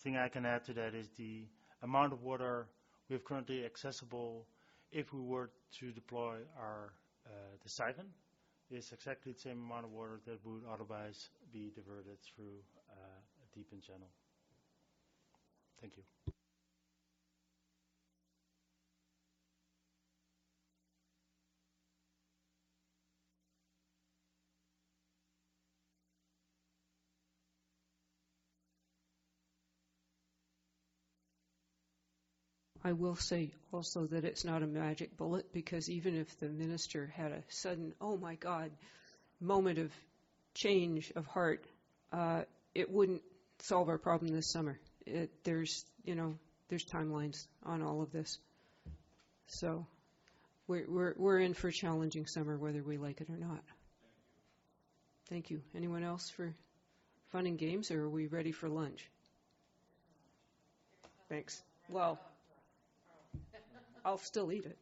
thing I can add to that is the amount of water we have currently accessible if we were to deploy the siphon is exactly the same amount of water that would otherwise be diverted through a deepened channel. Thank you. I will say also that it's not a magic bullet, because even if the minister had a sudden, oh my God, moment of change of heart, it wouldn't solve our problem this summer. There's timelines on all of this. So we're in for a challenging summer, whether we like it or not. Thank you. Anyone else for fun and games, or are we ready for lunch? Thanks. Well, I'll still eat it.